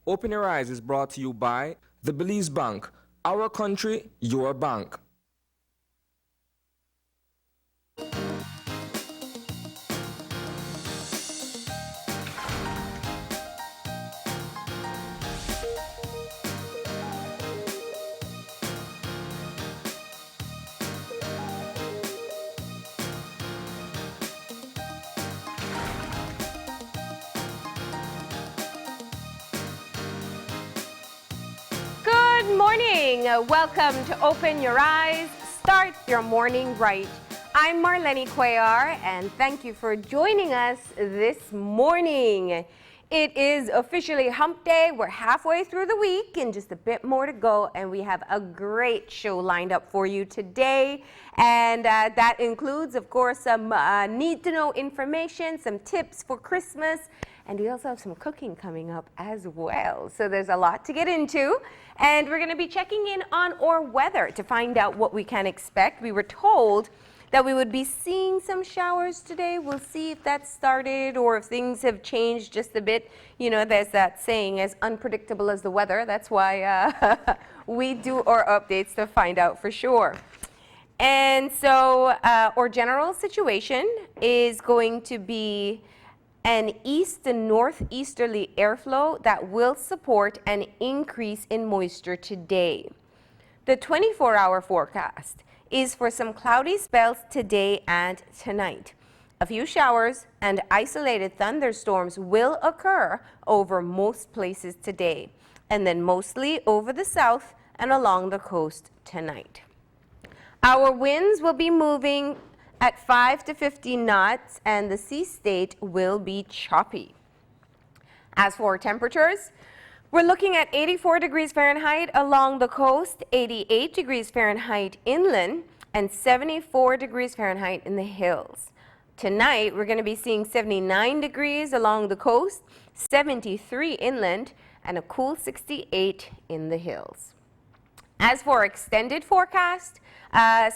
Open Your Eyes is brought to you by the Belize Bank. Our country, your bank. Good morning. Welcome to Open Your Eyes, Start Your Morning Right. I'm Marlene Cuellar, and thank you for joining us this morning. It is officially hump day. We're halfway through the week and just a bit more to go, and we have a great show lined up for you today. And that includes, of course, some need-to-know information, some tips for Christmas, and we also have some cooking coming up as well. So there's a lot to get into. And we're going to be checking in on our weather to find out what we can expect. We were told that we would be seeing some showers today. We'll see if that started or if things have changed just a bit. You know, there's that saying, as unpredictable as the weather. That's why we do our updates to find out for sure. And so our general situation is going to be an east to northeasterly airflow that will support an increase in moisture today. The 24-hour forecast is for some cloudy spells today and tonight. A few showers and isolated thunderstorms will occur over most places today, and then mostly over the south and along the coast tonight. Our winds will be moving at 5 to 15 knots, and the sea state will be choppy. As for temperatures, we're looking at 84 degrees Fahrenheit along the coast, 88 degrees Fahrenheit inland, and 74 degrees Fahrenheit in the hills. Tonight, we're going to be seeing 79 degrees along the coast, 73 inland, and a cool 68 in the hills. As for extended forecast,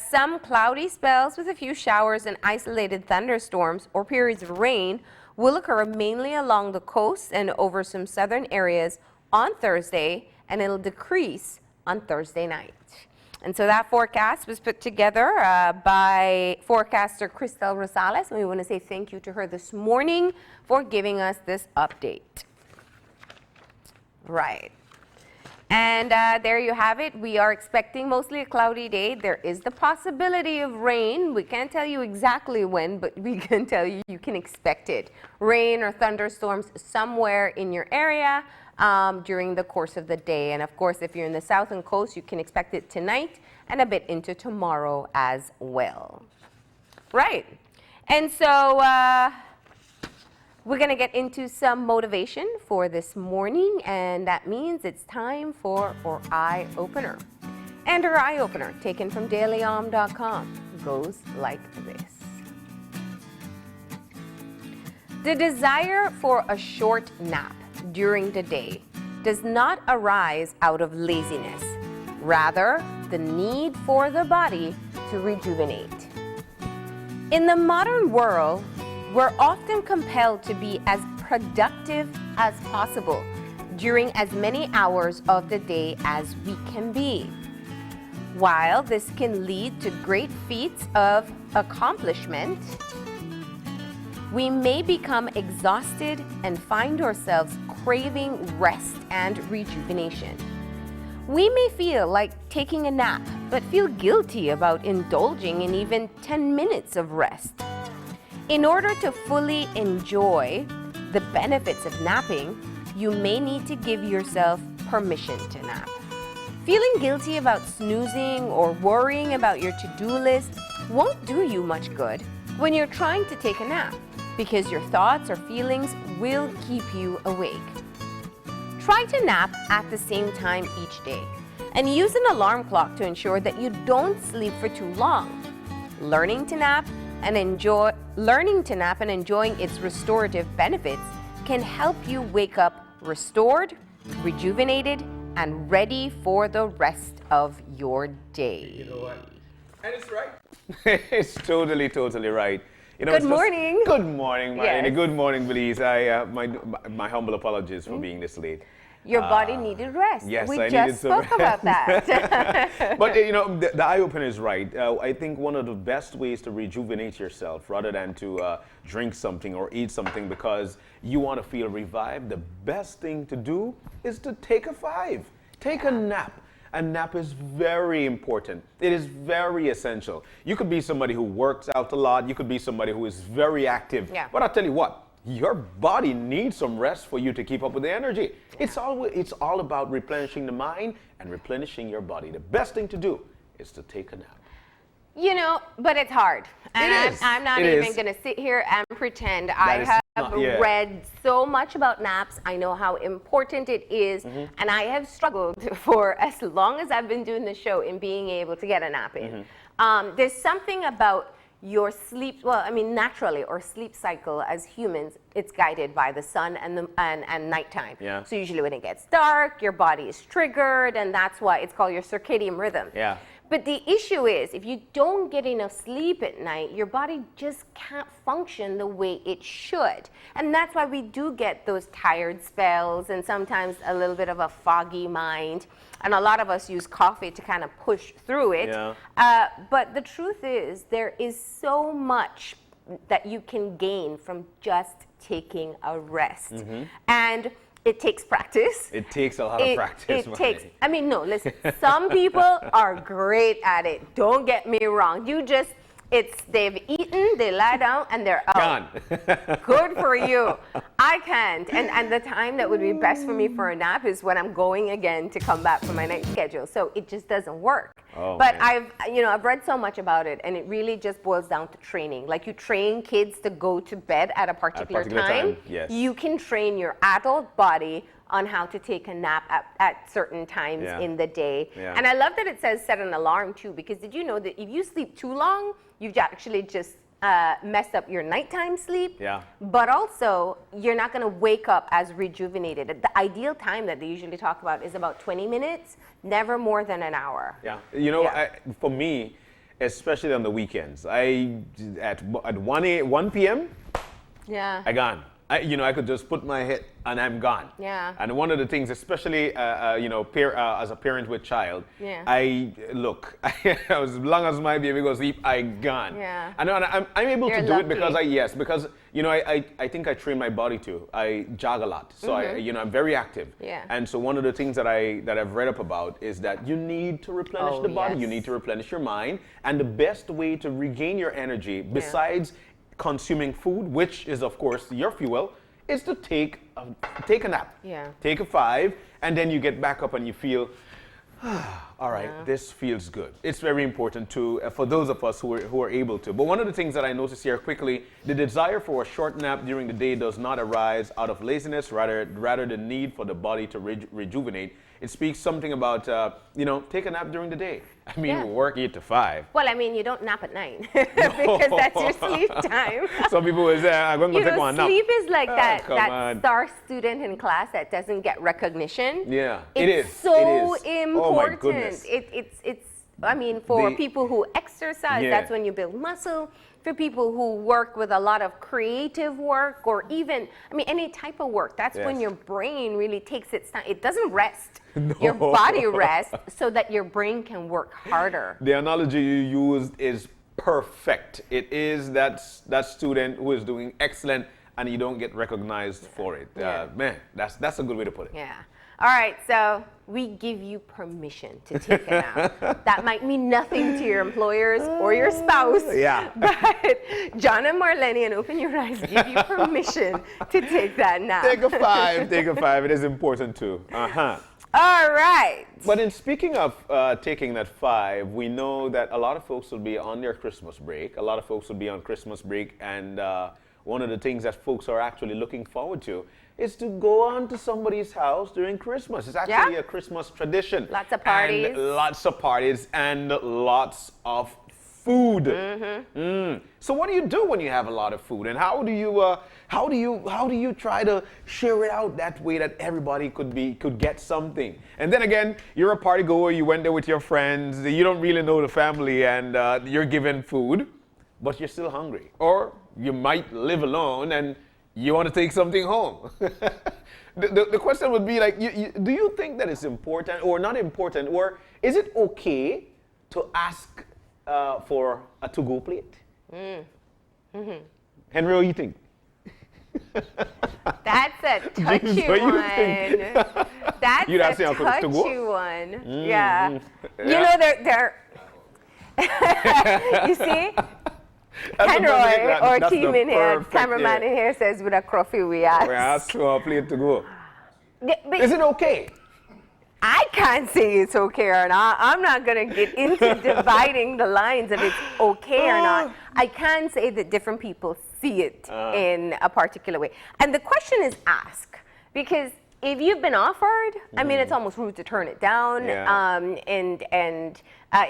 some cloudy spells with a few showers and isolated thunderstorms or periods of rain will occur mainly along the coast and over some southern areas on Thursday, and it'll decrease on Thursday night. And so that forecast was put together by forecaster Cristel Rosales, and we want to say thank you to her this morning for giving us this update. Right. And there you have it. We are expecting mostly a cloudy day. There is the possibility of rain. We can't tell you exactly when, but we can tell you you can expect it. Rain or thunderstorms somewhere in your area during the course of the day. And of course, if you're in the southern coast, you can expect it tonight and a bit into tomorrow as well. Right. And so we're going to get into some motivation for this morning, and that means it's time for our eye opener. And our eye opener, taken from dailyom.com, goes like this. The desire for a short nap during the day does not arise out of laziness, rather the need for the body to rejuvenate. In the modern world, we're often compelled to be as productive as possible during as many hours of the day as we can be. While this can lead to great feats of accomplishment, we may become exhausted and find ourselves craving rest and rejuvenation. We may feel like taking a nap, but feel guilty about indulging in even 10 minutes of rest. In order to fully enjoy the benefits of napping, you may need to give yourself permission to nap. Feeling guilty about snoozing or worrying about your to-do list won't do you much good when you're trying to take a nap, because your thoughts or feelings will keep you awake. Try to nap at the same time each day, and use an alarm clock to ensure that you don't sleep for too long. Learning to nap and enjoying its restorative benefits can help you wake up restored, rejuvenated, and ready for the rest of your day. You know what? And it's right. It's totally right. You know, Good morning. Good morning, Marlene. Yes. Good morning, Belize. My humble apologies for being this late. Your body needed rest. Yes, we I just needed some spoke about that. But the eye opener is right. I think one of the best ways to rejuvenate yourself, rather than to drink something or eat something because you want to feel revived, the best thing to do is to take a 5. Take a nap. A nap is very important. It is very essential. You could be somebody who works out a lot. You could be somebody who is very active. Yeah. But I'll tell you what, your body needs some rest for you to keep up with the energy. Yeah. It's all about replenishing the mind and replenishing your body. The best thing to do is to take a nap. But it's hard. And I'm not even going to sit here and pretend I have read so much about naps. I know how important it is. And I have struggled for as long as I've been doing the show in being able to get a nap in. There's something about your sleep, naturally, or sleep cycle as humans, it's guided by the sun and nighttime. Yeah. So usually when it gets dark, your body is triggered, and that's why it's called your circadian rhythm. Yeah. But the issue is, if you don't get enough sleep at night, your body just can't function the way it should. And that's why we do get those tired spells and sometimes a little bit of a foggy mind. And a lot of us use coffee to kind of push through it. Yeah. But the truth is, there is so much that you can gain from just taking a rest. And it takes practice. It takes a lot of practice. Listen, some people are great at it. Don't get me wrong. They've eaten, they lie down, and they're out. Gone. Good for you. I can't. And the time that would be best for me for a nap is when I'm going again to come back from my night schedule. So it just doesn't work. Oh, but man. I've read so much about it, and it really just boils down to training. Like, you train kids to go to bed at a particular time. Yes. You can train your adult body on how to take a nap at certain times in the day. Yeah. And I love that it says set an alarm too, because did you know that if you sleep too long, you've actually just messed up your nighttime sleep? Yeah. But also, you're not going to wake up as rejuvenated. The ideal time that they usually talk about is about 20 minutes, never more than an hour. Yeah. For me, especially on the weekends, at 1 p.m., Yeah. I gone. I could just put my head and I'm gone. Yeah. And one of the things, especially, as a parent with child, Yeah. as long as my baby goes sleep, I gone. Yeah. And I'm able You're to do lucky. it because I think I train my body to. I jog a lot, so I'm very active. Yeah. And so one of the things that I've read up about is that you need to replenish the body. yes. You need to replenish your mind, and the best way to regain your energy, besides consuming food, which is of course your fuel, is to take a nap. Yeah. Take a 5, and then you get back up and you feel, all right, this feels good. It's very important for those of us who are able to. But one of the things that I noticed here quickly, the desire for a short nap during the day does not arise out of laziness, rather the need for the body to rejuvenate. It speaks something about, take a nap during the day. I mean, Yeah. work 8 to 5. Well, you don't nap at night because that's your sleep time. Some people will say, I'm going to take one nap. Sleep is like that come on. star student in class that doesn't get recognition. Yeah, It's it so is. important. Oh my goodness. For The- people who exercise, Yeah. that's when you build muscle. For people who work with a lot of creative work, or even, any type of work, that's when Yes. your brain really takes its time. It doesn't rest. Your body rests so that your brain can work harder. The analogy you used is perfect. It is that student who is doing excellent and you don't get recognized for it. Yeah. Man, that's a good way to put it. Yeah. All right, so we give you permission to take a nap. That might mean nothing to your employers or your spouse. Yeah. But John and Marlene and Open Your Eyes give you permission to take that nap. Take a 5. Take a 5. It is important too. All right. But in speaking of taking that 5, we know that a lot of folks will be on their Christmas break. A lot of folks will be on Christmas break, and one of the things that folks are actually looking forward to is to go on to somebody's house during Christmas. It's actually a Christmas tradition. Lots of parties. And lots of parties and lots of food. So what do you do when you have a lot of food, and how do you try to share it out that way that everybody could get something? And then again, you're a party goer, you went there with your friends, you don't really know the family, and you're given food, but you're still hungry. Or you might live alone and you want to take something home. the question would be like, do you think that it's important or not important, or is it okay to ask for a to-go plate? Henry, what do you think? That's a touchy what you one. think? That's You'd a ask me, Uncle, to go? touchy one. Yeah. You Yeah. know, they're you see? That's the Henry perfect- or that's the team in here, perfect, cameraman yeah. in here says with a coffee we ask. We ask for a plate to go. Yeah, but Is it okay? I can't say it's okay or not. I'm not going to get into dividing the lines of it's okay or not. I can say that different people see it in a particular way. And the question is ask, because if you've been offered, I mean, it's almost rude to turn it down. Yeah. And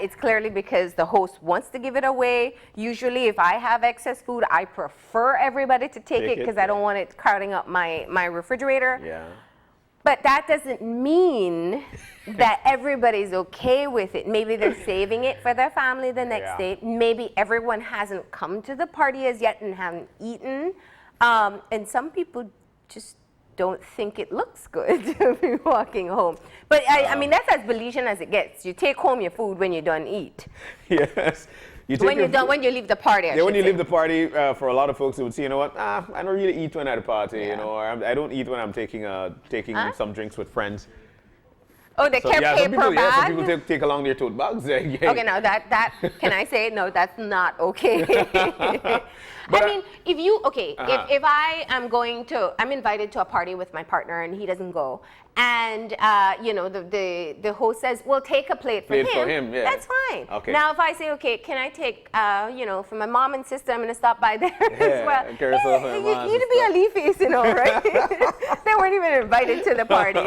it's clearly because the host wants to give it away. Usually, if I have excess food, I prefer everybody to take it because I don't want it crowding up my refrigerator. Yeah. But that doesn't mean that everybody's okay with it. Maybe they're saving it for their family the next Yeah. day. Maybe everyone hasn't come to the party as yet and haven't eaten. And some people just don't think it looks good to be walking home. But I mean, that's as Belizean as it gets. You take home your food when you're done eat. Yes. You take When your you're done, food- when you leave the party, I Yeah, when should you say. leave the party, for a lot of folks, they would say, you know what, I don't really eat when at a party, you Yeah. know, or I don't eat when I'm taking some drinks with friends. Oh, the care some paper people, bag? some people take along their tote bags. Yeah. Okay, now that can I say no? That's not okay. But I mean, if you Uh-huh. if I'm invited to a party with my partner and he doesn't go, and you know the host says, "Well, take a plate for Plate him." for him, yeah. That's fine. Okay. Now, if I say, "Okay, can I take you know for my mom and sister? I'm gonna stop by there as Yeah, well." carousel for your You mom need and to be a leaf face, you know, right? They weren't even invited to the party.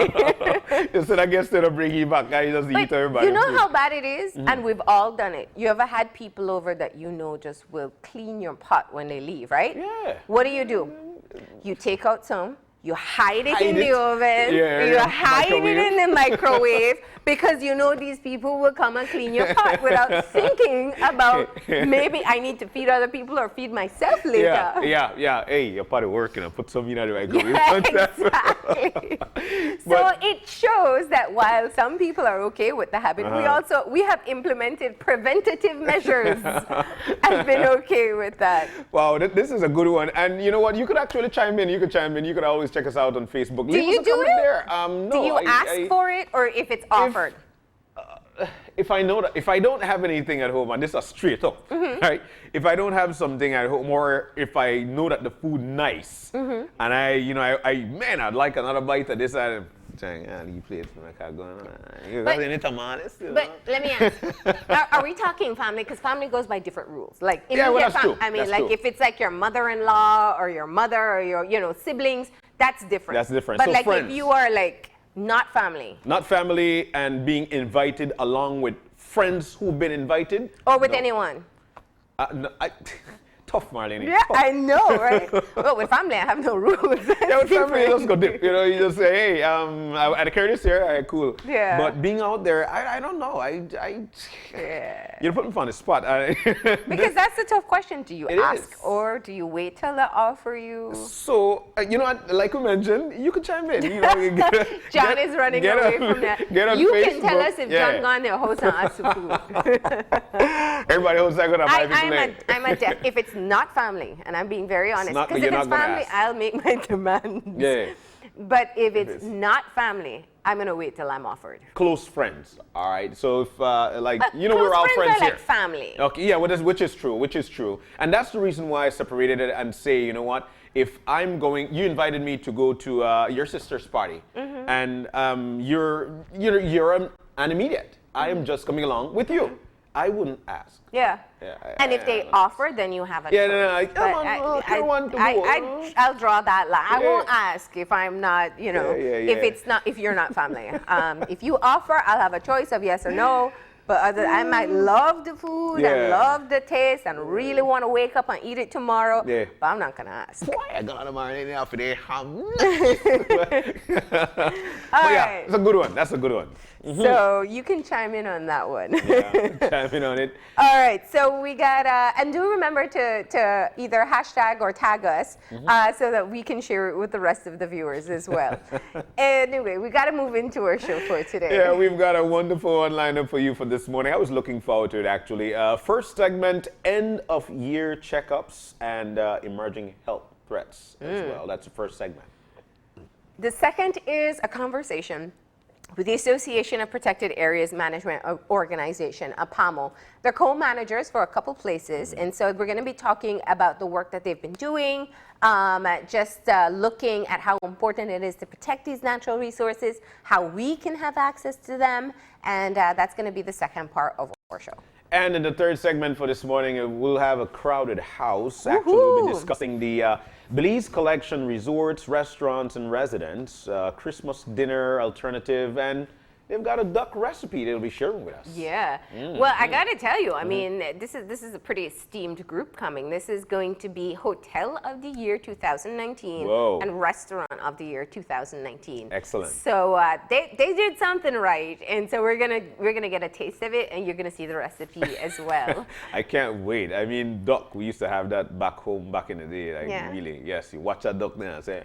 Instead, I guess they'll bring you back. I just eat But everybody. you know how bad it is? And we've all done it. You ever had people over that you know just will clean your pot when they leave, right? Yeah. What do? You take out some, you hide it in Hide the it. oven, Yeah, you yeah. hide it in the microwave because you know these people will come and clean your pot without thinking about maybe I need to feed other people or feed myself later. Yeah. Hey, your party working. I put some in the microwave. Exactly. So But- it shows that while some people are okay with the habit, we have implemented preventative measures and been okay with that. Wow, this is a good one. And you know what? You could actually chime in. You could chime in. You could always check us out on Facebook. Do Leave you us a do comment it? there. No, Do you ask for it or if it's offered? If I know that if I don't have anything at home, and this is straight up, Mm-hmm. right? If I don't have something at home, or if I know that the food nice, Mm-hmm. and I'd like another bite of this, I'll leave plate for my car going on. You got But- any tomatoes? You know? But let me ask, are we talking family? Because family goes by different rules. Like, if Yeah, you well, get that's true. I mean, That's like true. if it's like your mother-in-law or your mother or your, siblings, that's different. That's different. But So like friends. if you are like not family Not family and being invited along with friends who've been invited. or with No. anyone. No, tough, Marlene. Yeah, tough. I know, right? Well, with family, I have no rules. Yeah, with family, you just go dip. You know, you just say, hey, I carry this here. All right, cool. Yeah. But being out there, I don't know. Yeah. You're putting me on the spot. Because that's the tough question. Do you It ask is. or do you wait till they offer you? So, you know what, like we mentioned, you could chime in. You know, John is running away from that. Get on You Facebook. can tell us if John gone there host and ask for food. Everybody else is going to buy I'm a if it's not family, and I'm being very honest, not- because you're if it's not gonna family, ask. I'll make my demands. Yeah. But if it's is. not family, I'm gonna wait till I'm offered. Close friends, all right? So if, we're Close all friends friends are here. like family. Okay, yeah, which is true. And that's the reason why I separated it and say, you know what, if I'm going, you invited me to go to your sister's party, Mm-hmm. and you're an immediate. I am just coming along with you. I wouldn't ask. Yeah. Yeah, And if they offer, then you have a Yeah, choice. no, I But want to go. I'll draw that line. I Yeah. won't ask if I'm not, Yeah, yeah. if you're not family. If you offer, I'll have a choice of yes or no. But I might love the food and Yeah. love the taste and really want to wake up and eat it tomorrow. Yeah. But I'm not gonna ask. Why I got a marinade now for the ham? All But yeah, right. it's a good one. That's a good one. So you can chime in on that one. Yeah, chime in on it. All right, so we got, and do remember to either hashtag or tag us so that we can share it with the rest of the viewers as well. Anyway, we got to move into our show for today. Yeah, we've got a wonderful one lined up for you for this morning. I was looking forward to it, actually. First segment, end of year checkups and emerging health threats as well. That's the first segment. The second is a conversation with the Association of Protected Areas Management Organization, APAMO. They're co-managers for a couple places, and so we're going to be talking about the work that they've been doing, looking at how important it is to protect these natural resources, how we can have access to them, and that's going to be the second part of our show. And in the third segment for this morning, we'll have a crowded house. Actually, we'll be discussing the Belize Collection resorts, restaurants, and residents, Christmas dinner alternative, and they've got a duck recipe they'll be sharing with us. Yeah. Well, I got to tell you, I mean, this is a pretty esteemed group coming. This is going to be Hotel of the Year 2019 Whoa. and Restaurant of the Year 2019. Excellent. So they did something right, and so we're gonna get a taste of it, and you're gonna see the recipe as well. I can't wait. I mean, duck, we used to have that back home back in the day. Like, Yeah. really, yes, you watch that duck now and say,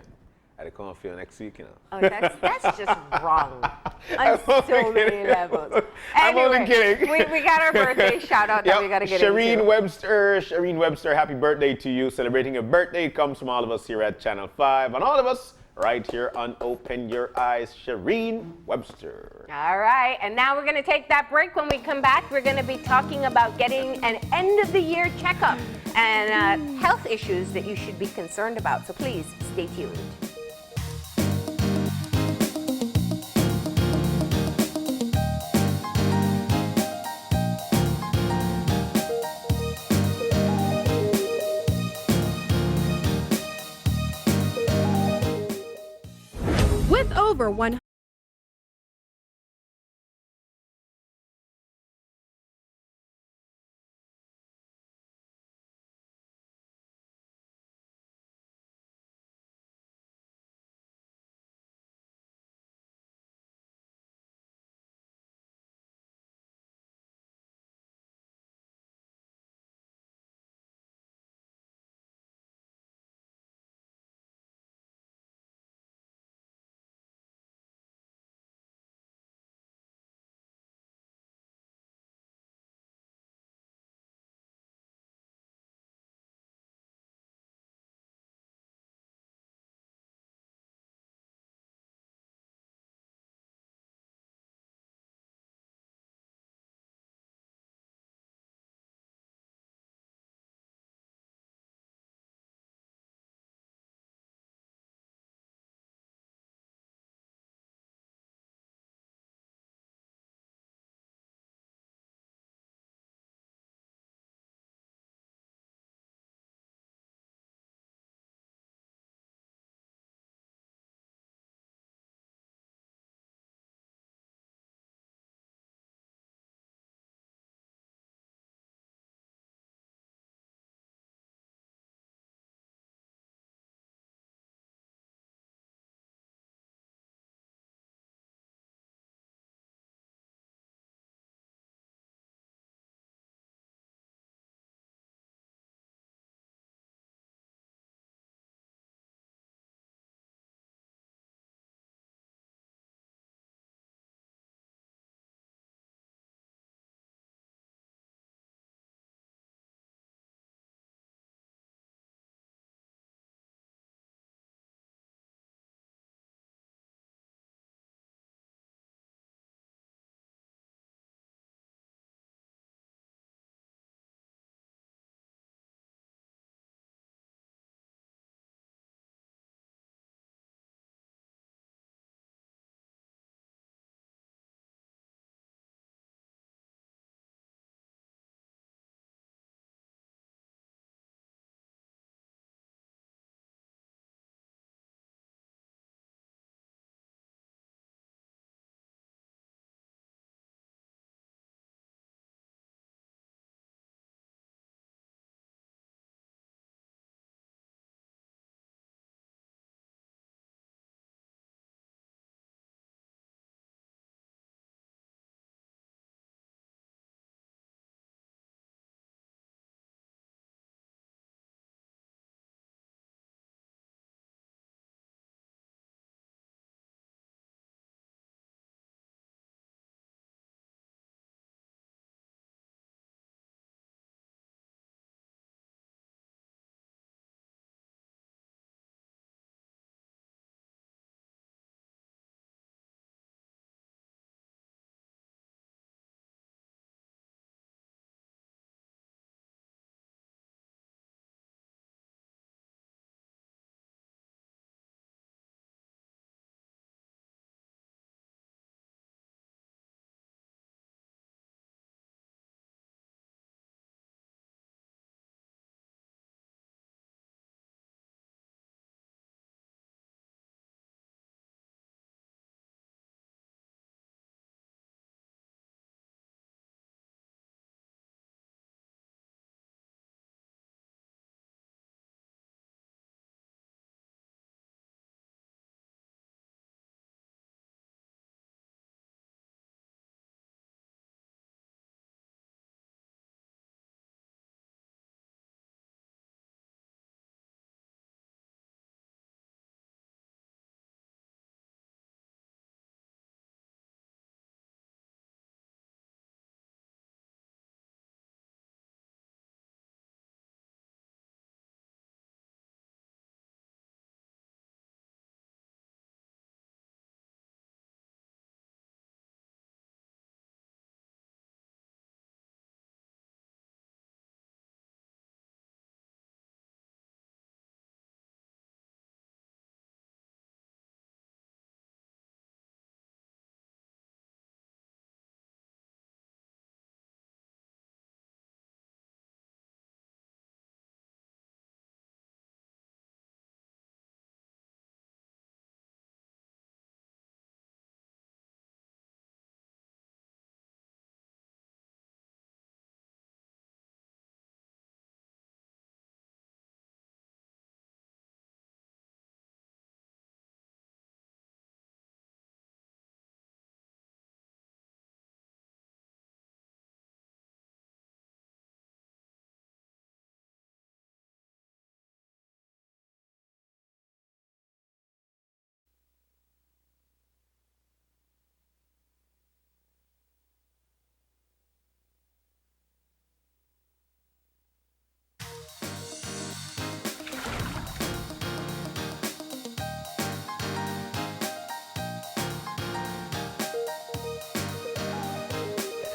I can't feel next week, you know. Oh, that's just wrong I'm on so only many kidding. levels. I'm only Anyway, kidding. We got our birthday shout out that we got to get Shireen into. Shireen Webster, happy birthday to you. Celebrating your birthday comes from all of us here at Channel 5 and all of us right here on Open Your Eyes, Shireen Webster. All right, and now we're going to take that break. When we come back, we're going to be talking about getting an end of the year checkup and health issues that you should be concerned about. So please stay tuned. With over 100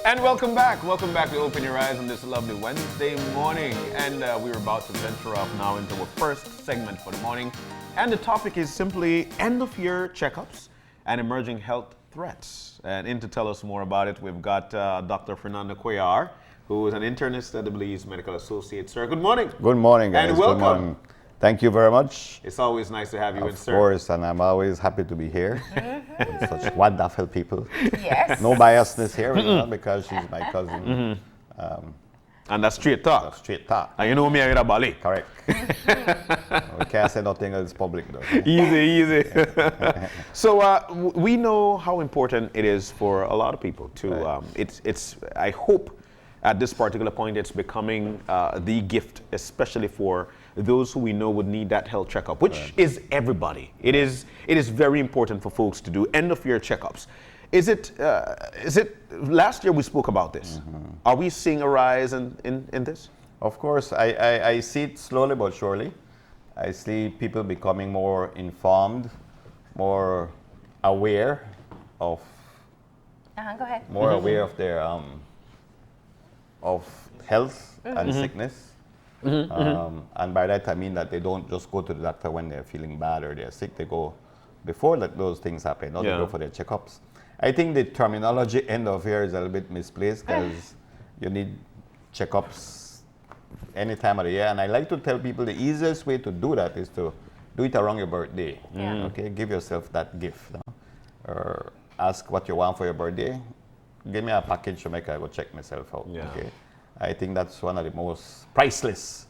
And welcome back. Welcome back to Open Your Eyes on this lovely Wednesday morning. And we're about to venture off now into our first segment for the morning. And the topic is simply end-of-year checkups and emerging health threats. And in to tell us more about it, we've got Dr. Fernando Cuellar, who is an internist at the Belize Medical Associates. Sir, good morning. Good morning, guys. And welcome. Good morning. Thank you very much. It's always nice to have you in, Of sir. course, and I'm always happy to be here. With such wonderful people. Yes. No biasness here, because she's my cousin. And that's straight talk. Straight talk. And you know me, I'm Bali. Correct. We can't say nothing else public, though. Easy. So we know how important it is for a lot of people to. Right. I hope at this particular point it's becoming the gift, especially for those who we know would need that health checkup, which is everybody. It is very important for folks to do end of year checkups. Is it? Last year we spoke about this. Are we seeing a rise in this? Of course, I see it slowly but surely. I see people becoming more informed, more aware of Go ahead. more aware of their of health and sickness. And by that I mean that they don't just go to the doctor when they're feeling bad or they're sick. They go before those things happen, or they go for their checkups. I think the terminology end of year is a little bit misplaced because you need checkups any time of the year. And I like to tell people the easiest way to do that is to do it around your birthday. Okay, give yourself that gift. Or ask what you want for your birthday. Give me a package to make I go check myself out. Okay, I think that's one of the most priceless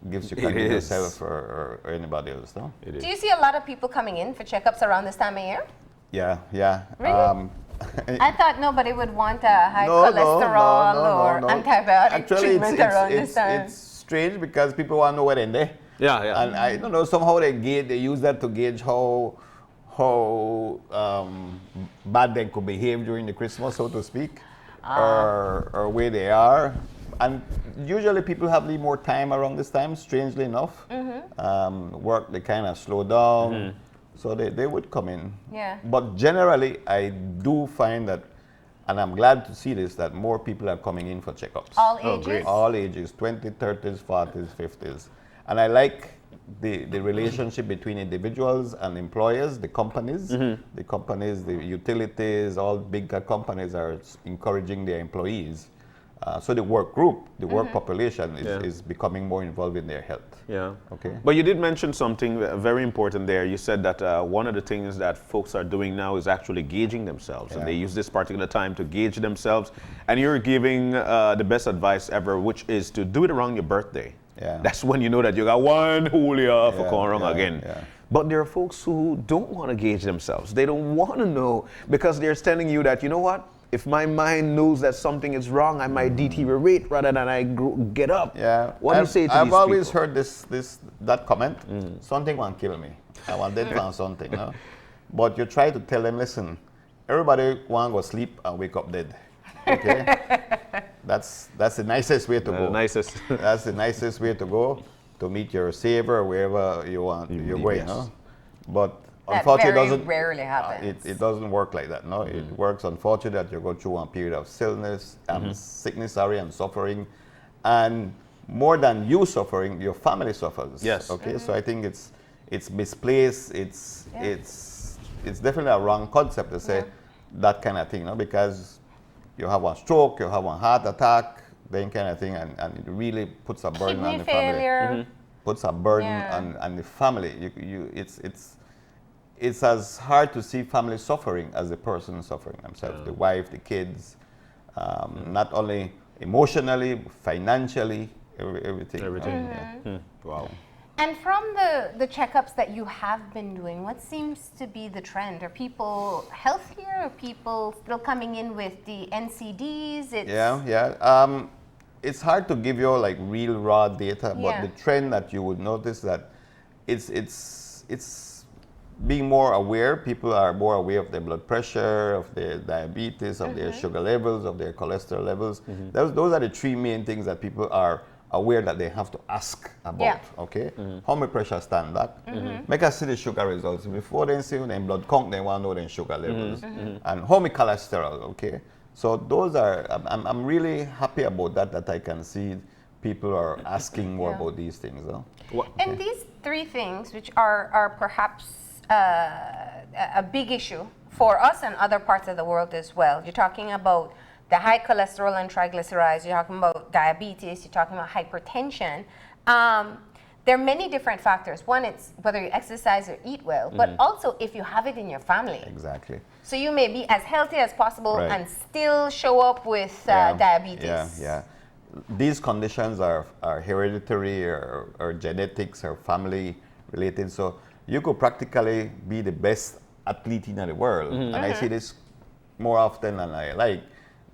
gifts you can give yourself or anybody else. No, Do you see a lot of people coming in for checkups around this time of year? Yeah. Really? I thought nobody would want a high cholesterol or antibiotic treatment around this time. It's strange because people want to know where they're there. Yeah. And I don't know, somehow they use that to gauge how bad they could behave during the Christmas, so to speak, or where they are. And usually people have a little more time around this time, strangely enough. Work, they kind of slow down, so they would come in. Yeah. But generally, I do find that, and I'm glad to see this, that more people are coming in for checkups. All ages? great. All ages, 20s, 30s, 40s, 50s. And I like the relationship between individuals and employers, the companies. The companies, the utilities, all bigger companies are encouraging their employees. So the work group, the work population is becoming more involved in their health. Yeah. Okay. But you did mention something very important there. You said that one of the things that folks are doing now is actually gauging themselves. And they use this particular time to gauge themselves. And you're giving the best advice ever, which is to do it around your birthday. Yeah. That's when you know that you got one whole year for going wrong again. Yeah. But there are folks who don't want to gauge themselves. They don't want to know because they're telling you that, you know what? If my mind knows that something is wrong, I might deteriorate rather than I get up. Yeah. What do you say to I've these always people? heard that comment. Something won't kill me. I want dead on something. No? But you try to tell them, listen, everybody want to go sleep and wake up dead. Okay? That's the nicest way to go. Nicest. That's the nicest way to go to meet your savior or wherever you want you're going. Yes. No? But That unfortunately, very it doesn't. rarely happens. It doesn't work like that. No, it works. Unfortunately, that you go through one period of sickness, and suffering, and more than you suffering, your family suffers. Yes. Okay. So I think it's misplaced. It's definitely a wrong concept to say that kind of thing. No, because you have one stroke, you have one heart attack, then kind of thing, and it really puts a burden on Kidney the family. failure. Puts a burden on the family. It's as hard to see family suffering as the person suffering themselves, the wife, the kids, not only emotionally, financially, everything. Everything. Wow. And from the checkups that you have been doing, what seems to be the trend? Are people healthier? Are people still coming in with the NCDs? It's hard to give you like real raw data, but the trend that you would notice that it's being more aware. People are more aware of their blood pressure, of their diabetes, of their sugar levels, of their cholesterol levels. Those are the three main things that people are aware that they have to ask about. Okay, how my pressure stand that? Make us see the sugar results before they see them blood count. They want to know their sugar levels and how my cholesterol. Okay, So those are, I'm really happy about that I can see people are asking more about these things. Though. And these three things, which are perhaps a big issue for us and other parts of the world as well. You're talking about the high cholesterol and triglycerides, you're talking about diabetes, you're talking about hypertension. There are many different factors. One, it's whether you exercise or eat well, but also if you have it in your family. Exactly. So you may be as healthy as possible Right. and still show up with diabetes. Yeah. These conditions are hereditary or genetics or family related. So you could practically be the best athlete in the world. And I see this more often than I like,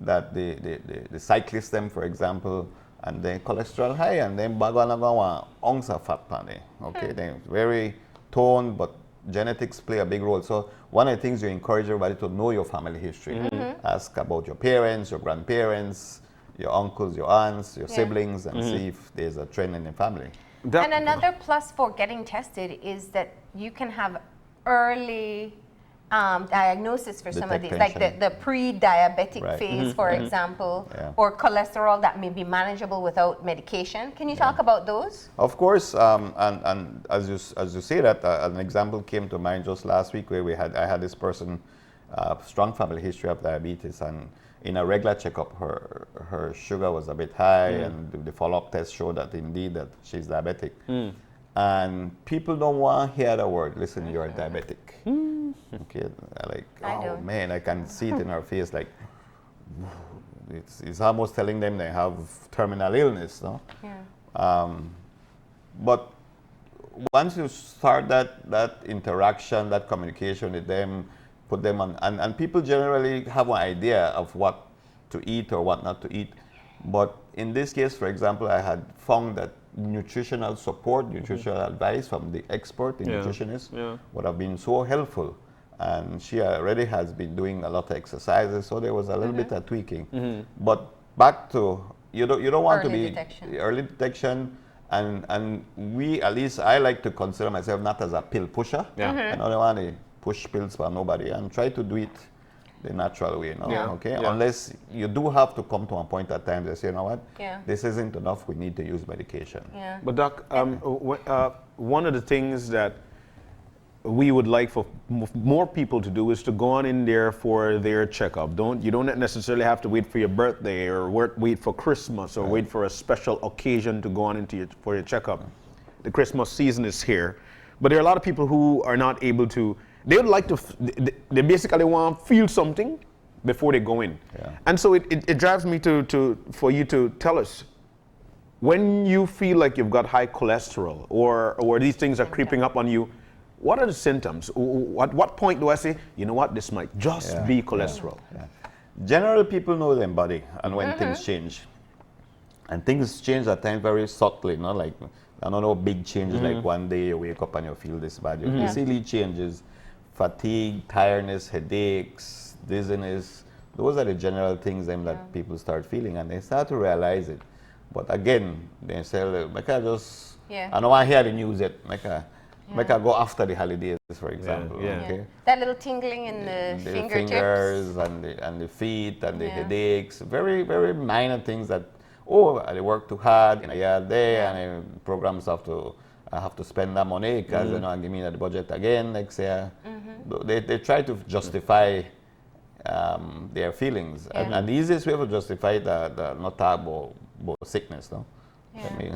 that the cyclists, them, for example, and the cholesterol high, and then bagana ounce of fat pan. Okay, they're very toned, but genetics play a big role. So one of the things you encourage everybody to know your family history. Ask about your parents, your grandparents, your uncles, your aunts, your siblings, and see if there's a trend in the family. And another plus for getting tested is that you can have early diagnosis for some of these, like the pre-diabetic Right. phase, for example, Yeah. or cholesterol that may be manageable without medication. Can you talk about those? Of course, and as you say that, an example came to mind just last week where I had this person, strong family history of diabetes, and in a regular checkup, her sugar was a bit high, and the follow-up test showed that indeed that she's diabetic. And people don't want to hear the word, listen, you're diabetic. Okay, like, I oh do. man, I can see it in her face, like, it's almost telling them they have terminal illness, no? Yeah. But once you start that interaction, that communication with them, put them on, and people generally have an idea of what to eat or what not to eat. But in this case, for example, I had found that nutritional support, nutritional advice from the expert, the nutritionist, would have been so helpful. And she already has been doing a lot of exercises, so there was a little bit of tweaking. But back to, you don't want Early to be detection. early detection. And we, at least I like to consider myself not as a pill pusher. I don't want to push pills for nobody, and try to do it the natural way, okay? Unless you do have to come to a point at times and say, you know what, this isn't enough, we need to use medication. But Doc, one of the things that we would like for more people to do is to go on in there for their checkup. You don't necessarily have to wait for your birthday or wait for Christmas or wait for a special occasion to go on for your checkup. The Christmas season is here, but there are a lot of people who are not able to. They would like to. They basically want to feel something before they go in, and so it drives me for you to tell us, when you feel like you've got high cholesterol or these things are creeping up on you, what are the symptoms? At what point do I say, you know what, this might just be cholesterol? Generally, people know their body and when things change. And things change at times very subtly, not like, I don't know, big changes like one day you wake up and you feel this bad. You easily changes, fatigue, tiredness, headaches, dizziness. Those are the general things that people start feeling, and they start to realize it. But again, they say, I just, I don't want to hear the news yet. Make I go after the holidays, for example. Okay? That little tingling in the fingertips. Fingers and the feet and the headaches. Very, very minor things that, I work too hard in a year day, and programs I have to spend that money because give me the budget again next year. They try to justify their feelings, and the easiest way to justify the not talk about sickness, no.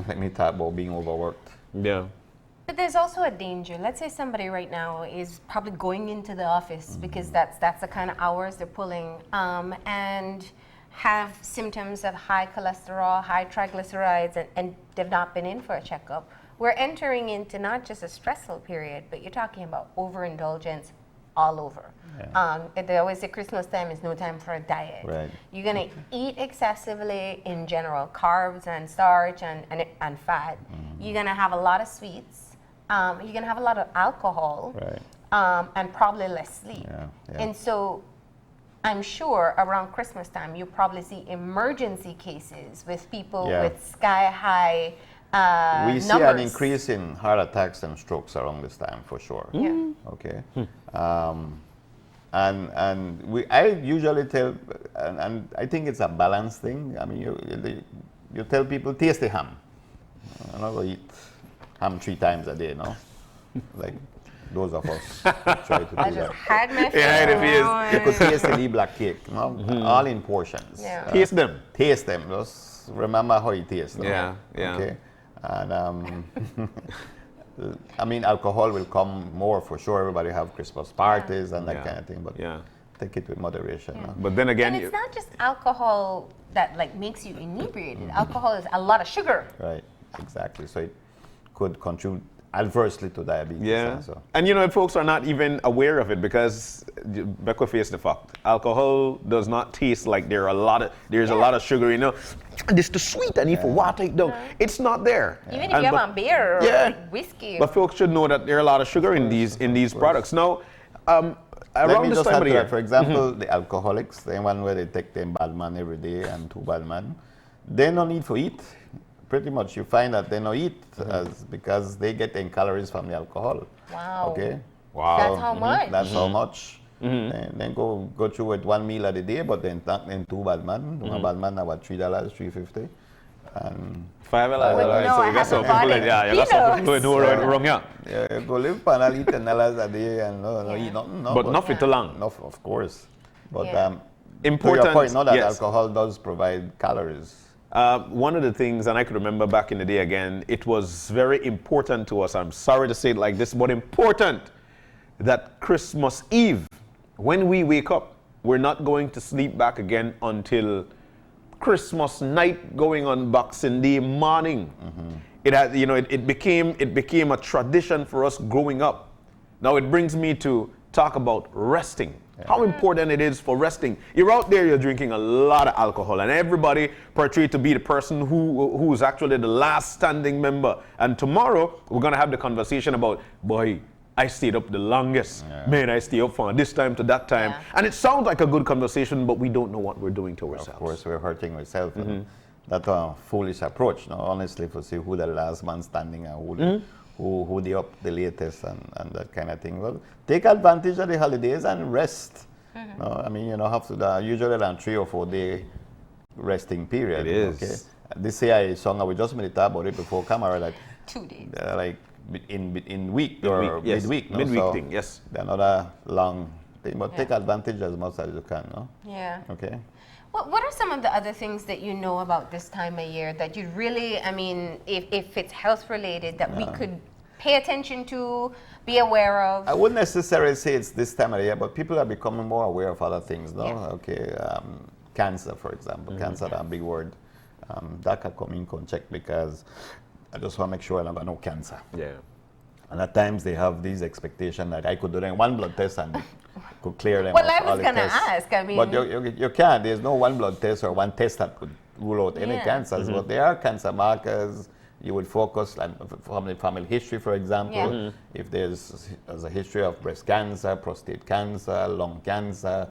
Let me talk about being overworked. But there's also a danger. Let's say somebody right now is probably going into the office because that's the kind of hours they're pulling, and have symptoms of high cholesterol, high triglycerides, and they've not been in for a checkup. We're entering into not just a stressful period, but you're talking about overindulgence all over. They always say Christmas time is no time for a diet. Right. You're going to eat excessively in general, carbs and starch and fat. You're going to have a lot of sweets. You're going to have a lot of alcohol, and probably less sleep. And so I'm sure around Christmas time, you probably see emergency cases with people with sky high we see an increase in heart attacks and strokes around this time, for sure. Okay. And I usually tell, and I think it's a balance thing. I mean, you tell people taste the ham. I'm not going to eat ham 3 times a day, no? Like those of us try to do I just that. had my Yeah, it is. You could taste the black cake, no? All in portions. Yeah. Taste them. Taste them. Just remember how it tastes. No? Yeah, yeah. Okay. And I mean, alcohol will come more for sure. Everybody have Christmas parties and that Yeah. kind of thing, but Yeah. take it with moderation. No? But then again, And it's not just alcohol that like makes you inebriated. Alcohol is a lot of sugar. Right. Exactly. So it could contribute adversely to diabetes. yeah. Also. And you know, folks are not even aware of it because Becca face the fact. Alcohol does not taste like there's a lot of sugar, you know. This the sweet, I need for water it down. It's not there. Even if you have a beer or like whiskey. But folks should know that there are a lot of sugar in these products. Now, Let around me this just time add of the to year, that. For example, the alcoholics, the one where they take them bad man every day and 2 bad man, they no need to eat. Pretty much, you find that they no eat because they get in calories from the alcohol. Wow. Okay. Wow. That's how much. That's how much. And then go through with 1 meal a day, but then 2 bad man. 1 bad man about $3, $3.50. And $5. Wait, no, So I you got have some to people buy that, yeah, you got some people who know right and wrong, yeah. yeah, go live pan and eat $10 a day and no eat nothing. No, But nothing too long. Enough, of course. But Yeah. to Important, your point, not that yes. alcohol does provide calories. One of the things, and I could remember back in the day again, it was very important to us. I'm sorry to say it like this, but important that Christmas Eve, when we wake up, we're not going to sleep back again until Christmas night, going on Boxing Day morning. It had, you know, it became a tradition for us growing up. Now it brings me to talk about resting. How important it is for resting. You're out there, you're drinking a lot of alcohol, and everybody portrayed to be the person who's actually the last standing member. And tomorrow, we're going to have the conversation about, boy, I stayed up the longest. Man, I stayed up from this time to that time. Yeah. And it sounds like a good conversation, but we don't know what we're doing to ourselves. Of course, we're hurting ourselves. And that's a foolish approach, no? Honestly, to see who the last man standing and who the up the latest and that kind of thing. Well, take advantage of the holidays and rest. No, I mean, you know, have to usually around 3 or 4 day resting period. It is. Okay? This AI song, I was just made talk about it before camera, that 2 days. like in week or yes. midweek. No? Midweek So thing, yes. they're another long thing, but take advantage as much as you can. No? Yeah. Okay. What are some of the other things that you know about this time of year that you really, I mean, if it's health related, that we could pay attention to, be aware of? I wouldn't necessarily say it's this time of the year, but people are becoming more aware of other things, no? Yeah. Okay, cancer, for example. Cancer, that's a big word. That can come in, can check because I just want to make sure I don't got no cancer. Yeah. And at times they have these expectations that I could do them 1 blood test and could clear them. Well, of I all was the going to tests. ask, I mean. But you can't. There's no 1 blood test or 1 test that could rule out any Yeah. cancers. But there are cancer markers. You would focus like, from the family history, for example. Yeah. If there's a history of breast cancer, prostate cancer, lung cancer,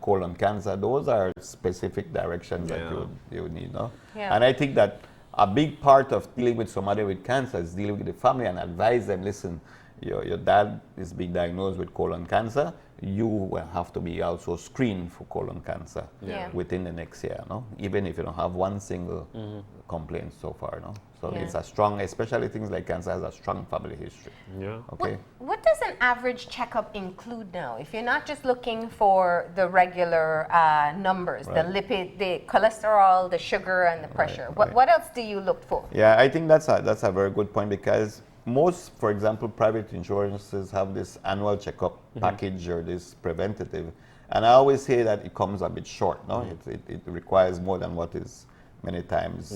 colon cancer, those are specific directions that you would need. No? Yeah. And I think that a big part of dealing with somebody with cancer is dealing with the family and advise them, listen, your dad is being diagnosed with colon cancer, you will have to be also screened for colon cancer Yeah. within the next year, no? Even if you don't have 1 single complaint so far, no? So Yeah. it's a strong, especially things like cancer has a strong family history. Yeah. Okay. What does an average checkup include now? If you're not just looking for the regular numbers, the Right. lipid, the cholesterol, the sugar, and the pressure, what else do you look for? Yeah, I think that's a very good point because most, for example, private insurances have this annual checkup package or this preventative, and I always say that it comes a bit short. No, it requires more than what is many times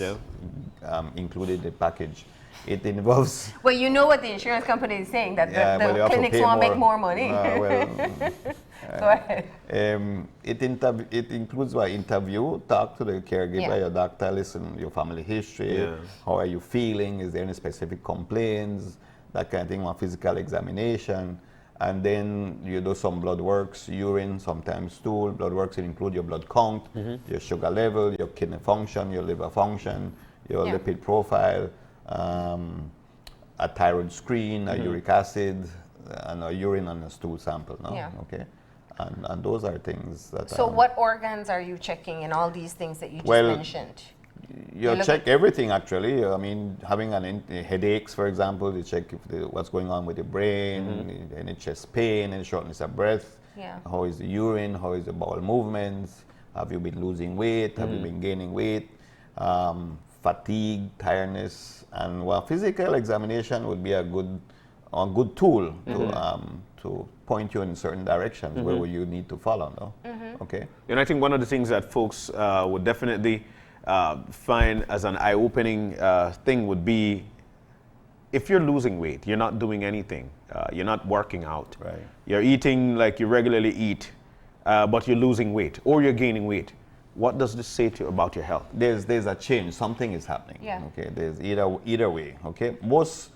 included in the package. It involves. Well, you know what the insurance company is saying, that Yeah, well, you the have to clinics pay want to make more money. well, Go ahead. it includes an interview, talk to the caregiver, Yeah. your doctor, listen, your family history, Yeah. how are you feeling, is there any specific complaints, that kind of thing, one physical examination, and then you do some blood works, urine, sometimes stool. Blood works include your blood count, your sugar level, your kidney function, your liver function, your Yeah. lipid profile, a thyroid screen, a uric acid, and a urine and a stool sample. No? Yeah. Okay. And those are things that. So what organs are you checking in all these things that you just Well, mentioned? You look check everything actually. I mean, having headaches, for example, you check if what's going on with the brain, any chest pain, any shortness of breath. Yeah. How is the urine? How is the bowel movements? Have you been losing weight? Have you been gaining weight? Fatigue, tiredness, and physical examination would be a good tool to point you in certain directions where you need to follow. No? Okay. And I think one of the things that folks would definitely find as an eye-opening thing would be if you're losing weight, you're not doing anything, you're not working out, Right. you're eating like you regularly eat, but you're losing weight or you're gaining weight. What does this say to you about your health? There's a change. Something is happening. Yeah. Okay. There's either way. Okay. Most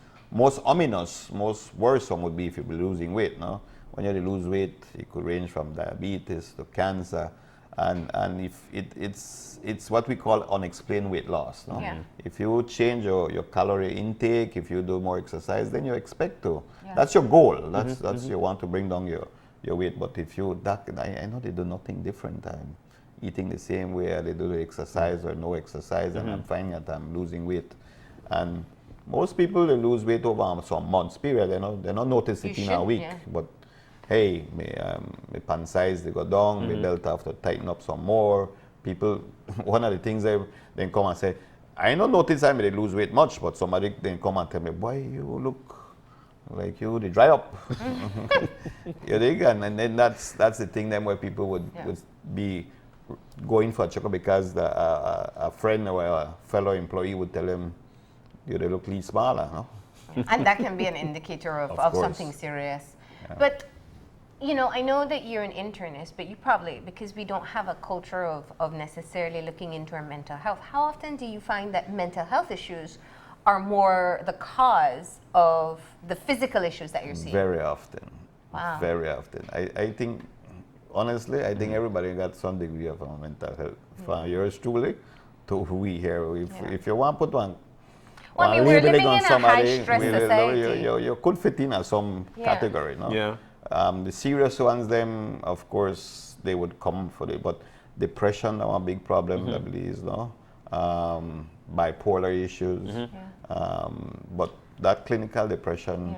ominous, most worrisome would be if you be losing weight. No. When you lose weight, it could range from diabetes to cancer, and if it's what we call unexplained weight loss. No? Yeah. If you change your calorie intake, if you do more exercise, then you expect to. Yeah. That's your goal. That's you want to bring down your weight. But if you I know they do nothing different. I'm eating the same way they do the exercise or no exercise, and I'm finding that I'm losing weight. And most people, they lose weight over some months period. They don't notice it You in a should, week. yeah. But hey, my pant size they go down, my belt have to tighten up some more. People, one of the things they come and say, I don't notice I may lose weight much, but somebody then come and tell me, boy, you look like you they dry up. You dig? And then that's the thing then where people would be going for a checkup because a friend or a fellow employee would tell him, you they look least smaller, no? And that can be an indicator of course. something serious. But, you know, I know that you're an internist, but you probably, because we don't have a culture of necessarily looking into our mental health, how often do you find that mental health issues are more the cause of the physical issues that you're seeing? Very often. Wow. Very often. I think, honestly, I think everybody got some degree of mental health. From yours truly to we here. If you want to put one, Well, I mean, we're labeling living on in a somebody, high-stress we- society. you could fit in some Yeah. category, no? Yeah. The serious ones, them, of course, they would come for it. But depression, are a big problem, I believe, no? Bipolar issues. But that clinical depression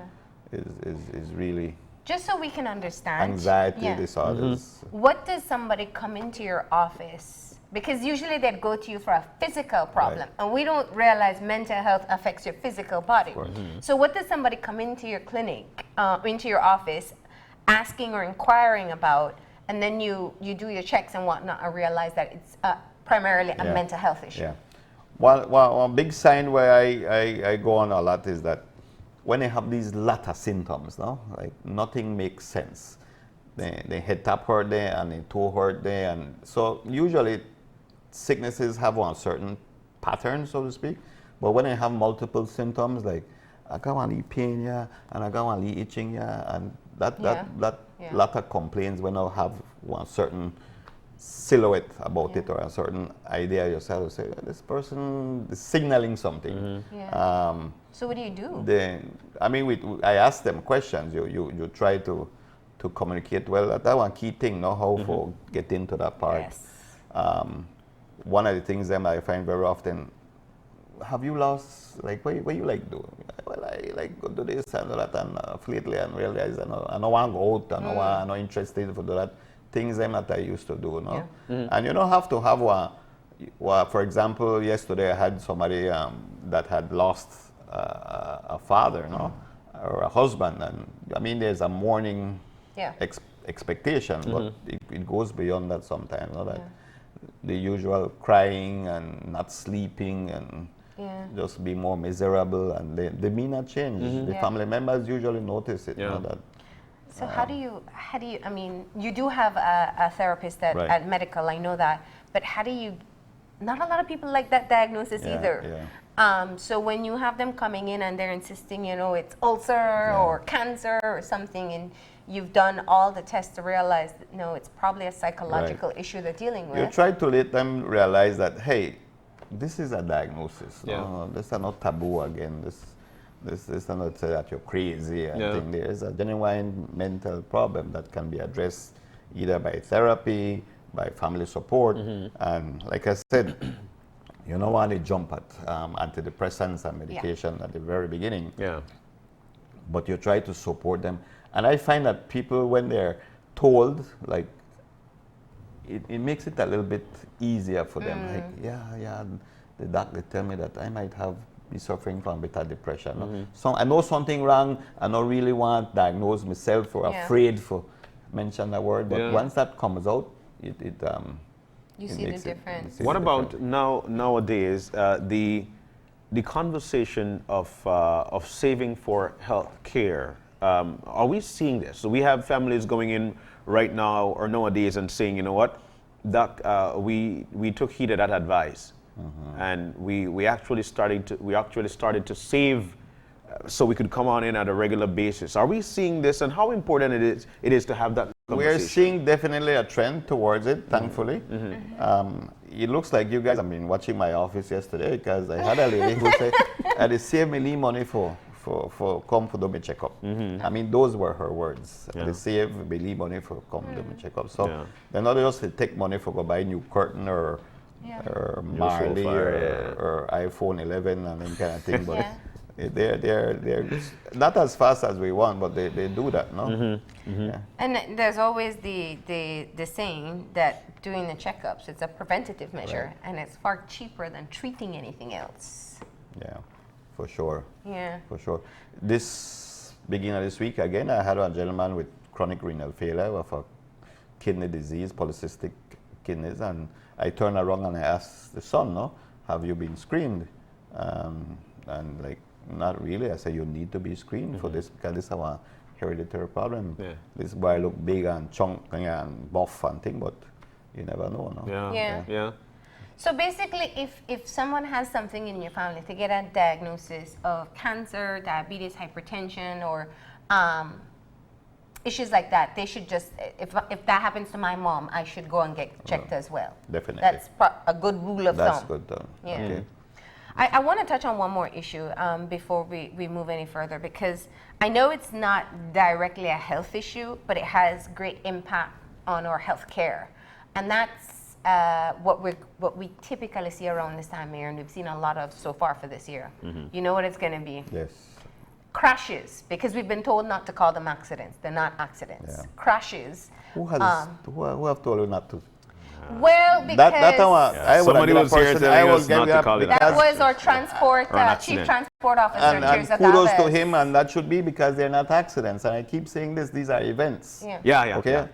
is really Just so we can understand. anxiety Yeah. disorders. What does somebody come into your office? Because usually they'd go to you for a physical problem, and we don't realize mental health affects your physical body. So what does somebody come into your clinic, into your office, asking or inquiring about, and then you do your checks and whatnot and realize that it's primarily a Yeah. mental health issue? Yeah. Well, one big sign where I go on a lot is that when I have these latter symptoms, no, like nothing makes sense. The head tap hurt there and the toe hurt there, and so usually sicknesses have one certain pattern, so to speak. But when I have multiple symptoms, like I got one pain, yeah, and I got one itching, yeah, and that Yeah. latter complaints when I have one certain silhouette about it or a certain idea yourself, say this person is signaling something. Yeah. So what do you do? I mean, I ask them questions. You try to communicate well. That one key thing, no, how to get into that part. Yes. One of the things that I find very often, have you lost, like, what you like do? Well, I like go do this and do that, and lately and realize I don't want to go out, I'm not interested to do that. Things that I used to do, no? And you don't have to have one. For example, yesterday I had somebody that had lost a father, no, or a husband, and I mean there's a mourning expectation, but it goes beyond that sometimes, no? That the usual crying and not sleeping and just be more miserable, and they may not change. The family members usually notice it, you know, that. So how do you, I mean, you do have a therapist at medical, I know that, but how do you, not a lot of people like that diagnosis either. So when you have them coming in and they're insisting, you know, it's ulcer or cancer or something, and you've done all the tests to realize that, no, it's probably a psychological issue they're dealing with. You try to let them realize that, hey, this is a diagnosis. No? This is not taboo again. This is not say that you're crazy. I think there is a genuine mental problem that can be addressed either by therapy, by family support, and like I said, you don't want to jump at antidepressants and medication at the very beginning, Yeah. but you try to support them. And I find that people, when they're told, like, it makes it a little bit easier for them. Like, yeah, the doctor tell me that I might be suffering from a bit of depression. No? So I know something wrong. I don't really want to diagnose myself or afraid for mention that word. But Yeah. once that comes out, You it see the makes difference. makes it What about different. nowadays the conversation of saving for health care? Are we seeing this? So we have families going in right now or nowadays and saying, you know what, doc, we took heed of that advice, and we actually started to save so we could come on in at a regular basis. Are we seeing this, and how important it is to have that We're conversation? seeing definitely a trend towards it, thankfully. It looks like you guys have been watching my office yesterday, because I had a lady who said, I had saved me money for come for do me checkup. I mean, those were her words. Yeah. They save me money for come do me checkup. So Yeah. they're not just to take money for go buy new curtain or Marley sofa, or iPhone 11 and that kind of thing, but Yeah. they're not as fast as we want, but they do that, no? Yeah. And there's always the saying that doing the checkups, it's a preventative measure, and it's far cheaper than treating anything else. Yeah, for sure. Yeah. For sure. This beginning of this week, again, I had a gentleman with chronic renal failure of a kidney disease, polycystic kidneys, and I turned around and I asked the son, no, have you been screened? And like, not really. I said, you need to be screened for this, because this is a hereditary problem. Yeah. This boy look big and chunky and buff and thing, but you never know, no? Yeah. So basically, if someone has something in your family, to get a diagnosis of cancer, diabetes, hypertension, or issues like that, they should just, if that happens to my mom, I should go and get checked as well. Definitely. That's a good rule of That's thumb. good, though. Yeah. Okay. I want to touch on one more issue before we move any further, because I know it's not directly a health issue, but it has great impact on our health care. And that's what we typically see around this time of year, and we've seen a lot of so far for this year. You know what it's going to be? Yes. Crashes, because we've been told not to call them accidents. They're not accidents. Yeah. Crashes. Who have told you not to? Well, because I would Somebody have been a was here person, telling I will us give not you to up call it that because- was our transport Or an chief accident. transport officer, and Teresa kudos to Chavez. him, and that should be because they're not accidents. And I keep saying this, these are events. Yeah. Okay?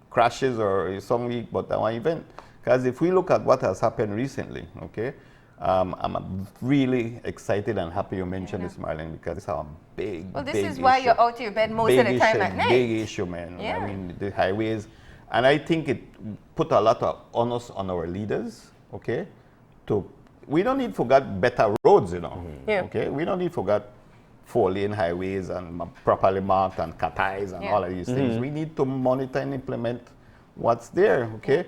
Crashes or some week, but that one event. Because if we look at what has happened recently, okay, I'm really excited and happy you mentioned this, Marlene, because it's a big, Well, this big is why issue. you're out of your bed most Big of the time issue, at night. Big issue, man. Yeah. I mean, the highways. And I think it put a lot of onus on our leaders, okay, we don't need to forget better roads, you know, Yeah. okay? We don't need to forget 4-lane highways and properly marked and cut ties and all of these things. We need to monitor and implement what's there, okay?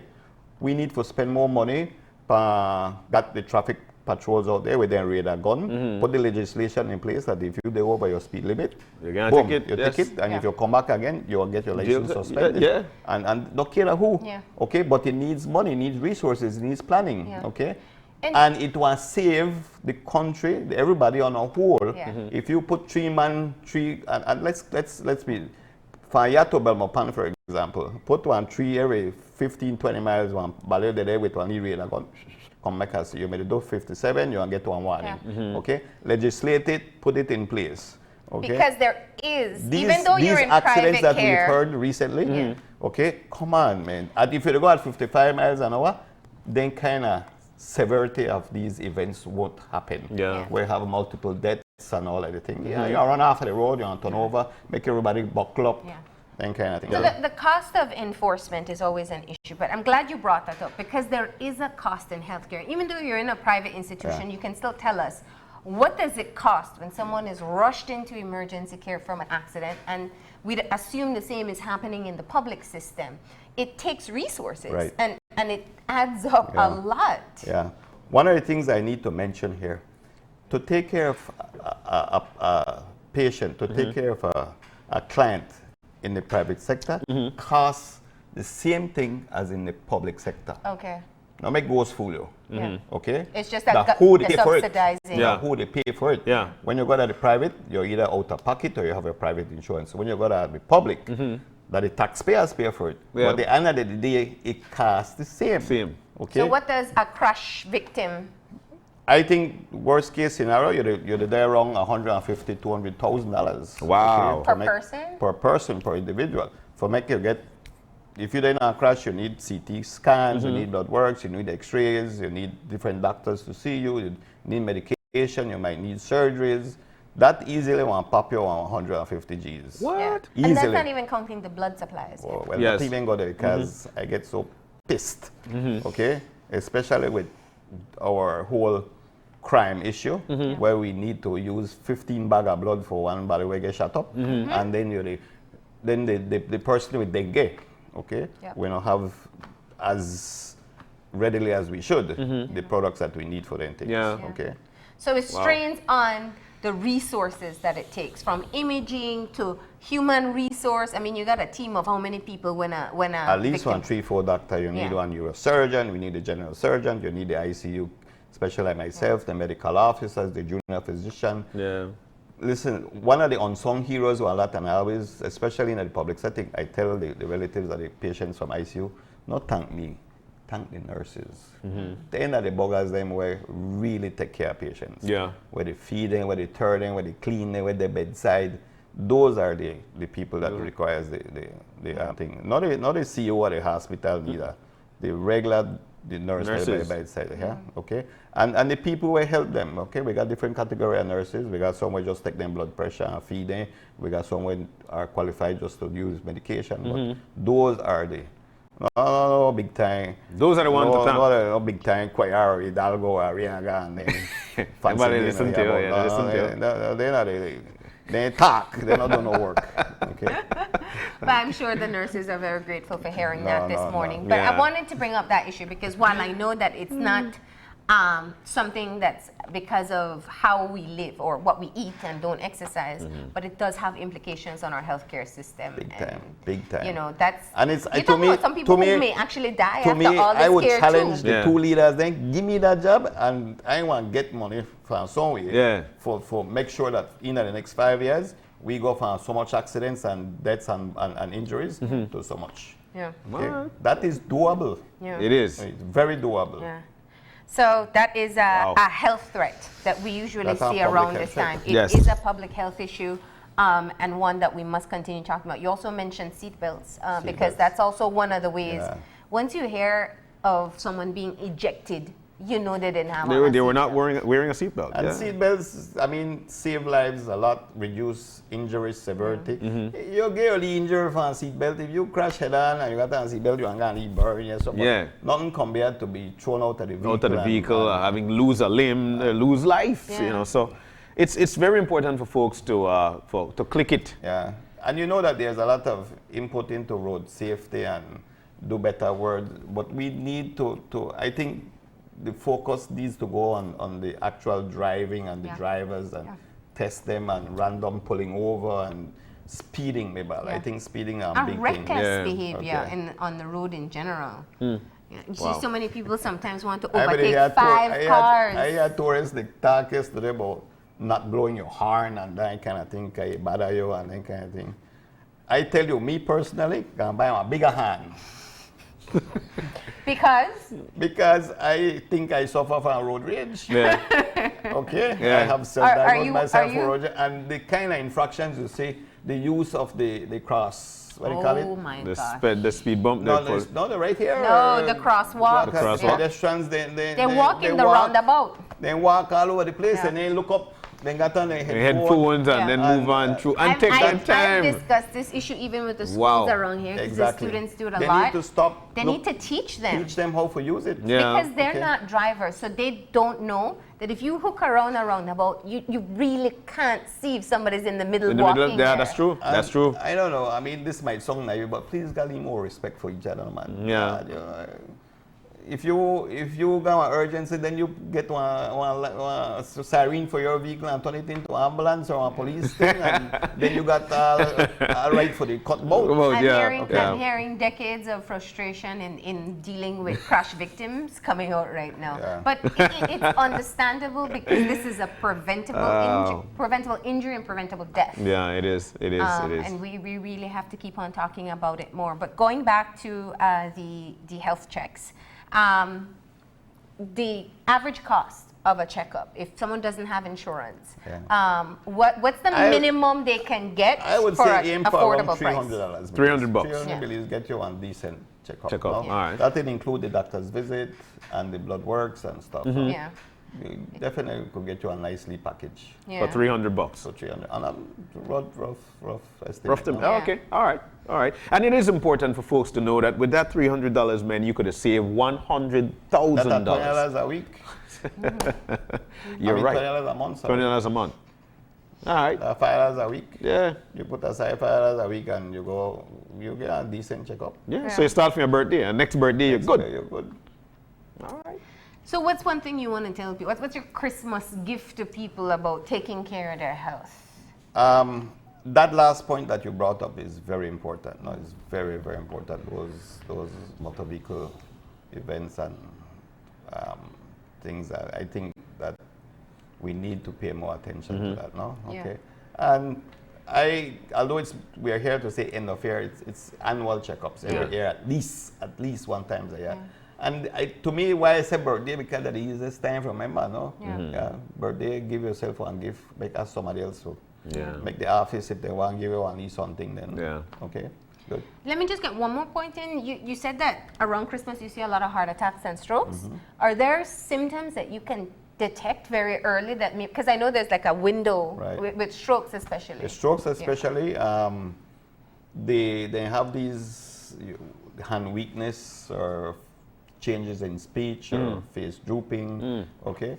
We need to spend more money, got the traffic patrols out there with their radar gun, put the legislation in place that if you go over your speed limit, You're gonna boom, take it, you yes. take it, and Yeah. if you come back again, you'll get your license Yeah, suspended. yeah. And don't care who, Yeah. okay? But it needs money, it needs resources, it needs planning, Yeah. okay? And- And it will save the country, everybody on a whole. Yeah. If you put and let's be, Fayato Belmopan, for example, put 3 every 15, 20 miles, one ballet there with one radar gun. Come back as you made do 57, you will get one warning. Yeah. Okay? Legislate it, put it in place. Okay? Because there is, These, even though you're these in accidents private that care, we've heard recently, okay, come on, man. And if you go at 55 miles an hour, then kind of severity of these events won't happen. Yeah. We have multiple deaths and all everything. Yeah, you run off the road, you turn over, make everybody buckle up, Yeah. then kind of thing. So the cost of enforcement is always an issue, but I'm glad you brought that up, because there is a cost in healthcare. Even though you're in a private institution, Yeah. you can still tell us, what does it cost when someone is rushed into emergency care from an accident? And we'd assume the same is happening in the public system. It takes resources, Right. and it adds up Yeah. a lot. Yeah. One of the things I need to mention here, to take care of a patient, to take care of a client, in the private sector costs the same thing as in the public sector. Okay. Now make goes fool you. Yeah. Okay? It's just that who the they pay for it. subsidizing. Yeah. Who they pay for it. Yeah. When you go to the private, you're either out of pocket or you have a private insurance. When you go to the public, that the taxpayers pay for it. Yeah. But at the end of the day, it costs the same. Same. Okay? So what does a crash victim? I think worst case scenario, you're there around $150,000 to $200,000. Wow. Per person? Per person, per individual. For make you get, if you're in a crash, you need CT scans, you need blood works, you need X-rays, you need different doctors to see you, you need medication, you might need surgeries. That easily will pop you on 150 Gs. What? Yeah. Easily. And that's not even counting the blood supplies. Oh, well, Yes. not even go there because I get so pissed, okay? Especially with our whole crime issue where we need to use 15 bag of blood for one body where get shut up, and then the person with dengue, okay, Yep. we don't have as readily as we should the products that we need for the intake. Yeah. Okay. So it strains on the resources that it takes, from imaging to human resource. I mean, you got a team of how many people when a At least victim- 1, 3, 4 doctor. You need Yeah. one neurosurgeon. We need a general surgeon. You need the ICU, especially like myself, the medical officers, the junior physician. Yeah. Listen, one of the unsung heroes who a lot, and I always, especially in the public setting, I tell the relatives of the patients from ICU, not thank me, thank the nurses. The end of the buggers them where really take care of patients. Yeah. Where they feed them, where they turn them, where they clean them, where they bedside. Those are the people that requires the thing. Not the CEO of the hospital neither. The regular the nurse by the Nurses. bedside, yeah, okay. And the people will help them, okay. We got different category of nurses. We got some who just take them blood pressure and feed them. We got some who are qualified just to use medication. But those are the no big time. Those are the ones to thank. No big time. Quayaro, Hidalgo, Ariaga, and then Everybody listen to you, yeah, they listen to you. They're not. They talk. They don't do no work. Okay. But I'm sure the nurses are very grateful for hearing that this no. morning. But I Yeah. wanted to bring up that issue because while I know that it's not something that's because of how we live or what we eat and don't exercise, but it does have implications on our healthcare system. Big time. You know, that's And it's you to don't me. know, some people to me, who may actually die to after me, all this I would care challenge too. the Yeah. two leaders. Then give me that job, and I want to get money from somewhere. Yeah. For make sure that in the next 5 years we go from so much accidents and deaths and injuries to so much. Yeah. Okay? That is doable. Yeah. It is. It's very doable. Yeah. So that is Wow. a health threat that we usually That's our see public around health this threat. time. It Yes. is a public health issue and one that we must continue talking about. You also mentioned seatbelts because Seatbelts. that's also one of the ways. Yeah. Once you hear of someone being ejected, you know they didn't have They were not wearing a seatbelt. And Yeah. seatbelts, I mean, save lives a lot, reduce injury severity. You get only injury from a seatbelt. If you crash head on and you got a seatbelt, you're going to burn yourself. Yeah. Nothing compared to be thrown out of the vehicle. Out of the and- vehicle, having lose a limb, lose life. Yeah. You know, so it's very important for folks to click it. Yeah. And you know that there's a lot of input into road safety and do better words, but we need to I think the focus needs to go on the actual driving and the Yeah. drivers and Yeah. test them and random pulling over and speeding maybe. I Yeah. think speeding and a blinking. reckless Yeah. behavior Okay. on the road in general. Yeah. You see Wow. so many people sometimes want to I overtake had five cars. I had tourists the talk yesterday about not blowing your horn and that kind of thing, I bother you and that kind of thing. I tell you, me personally, gonna buy a bigger hand. Because I think I suffer from road rage. Yeah. Okay, Yeah. I have Are self-diagnosed you- myself are for you- road rage, and the kind of infractions you see, the use of the cross, what do you call Oh it? my The gosh. speed bump. No, there for- no, right here. No, the crosswalk. The crosswalk. Yeah. Pedestrians, They walk in the roundabout. They walk all over the place Yeah. and they look up. They got on their They headphones. headphones and Yeah. then And, move on through and I've, take I've, that time. I've discussed this issue even with the schools Wow. around here because the Exactly. students do it a They lot. need to stop. They need to teach them. teach them how to use it. Yeah. Because they're Okay. not drivers, so they don't know that if you hook around a roundabout, you really can't see if somebody's in the middle In the walking middle, yeah, there. that's true. And That's true. I don't know. I mean, this might sound naive, but please, got more respect for each other, man. Yeah. if you got an urgency, then you get one siren for your vehicle and turn it into an ambulance or a police thing, and then you got a right for the cut boat. Well, I'm, yeah, hearing, okay. I'm hearing decades of frustration in dealing with crash victims coming out right now. Yeah. But it's understandable because this is a preventable injury and preventable death. Yeah, it is. It is. It is. And we really have to keep on talking about it more. But going back to the health checks, the average cost of a checkup, if someone doesn't have insurance, what's the minimum they can get I would for say an aim for affordable around price? $300. $300. $300 Yeah. billion get you one decent checkup. Checkup, no? all right. That will include the doctor's visit and the blood works and stuff. Yeah. You definitely could get you a nicely package. Yeah. For $300. So 300, and rough estimate. Rough to, no? Yeah. Okay, all right, all right. And it is important for folks to know that with that $300, man, you could have saved $100,000. That's at $20 a week. You're right. $20 a month. sorry. $20 a month. All right. $5 a week. Yeah. You put aside $5 a week and you get a decent checkup. Yeah. So you start from your birthday, and next birthday you're good. You're good. All right. So what's one thing you want to tell people? What's your Christmas gift to people about taking care of their health? That last point that you brought up is very important. No, it's very, very important. Those motor vehicle events and things that I think that we need to pay more attention to that. No, Yeah. okay. And although we are here to say end of year, it's annual checkups every year, at least one time a year. Yeah. And to me, why I say birthday, because that's the easiest time to remember, no? Yeah. Yeah, birthday, give yourself one gift, make ask somebody else to Yeah. make the office, if they want to give you at least something, then Yeah. okay, good. Let me just get one more point in. You said that around Christmas you see a lot of heart attacks and strokes. Are there symptoms that you can detect very early that because I know there's like a window Right. with strokes especially. The strokes especially, they have these hand weakness or changes in speech or face drooping, okay?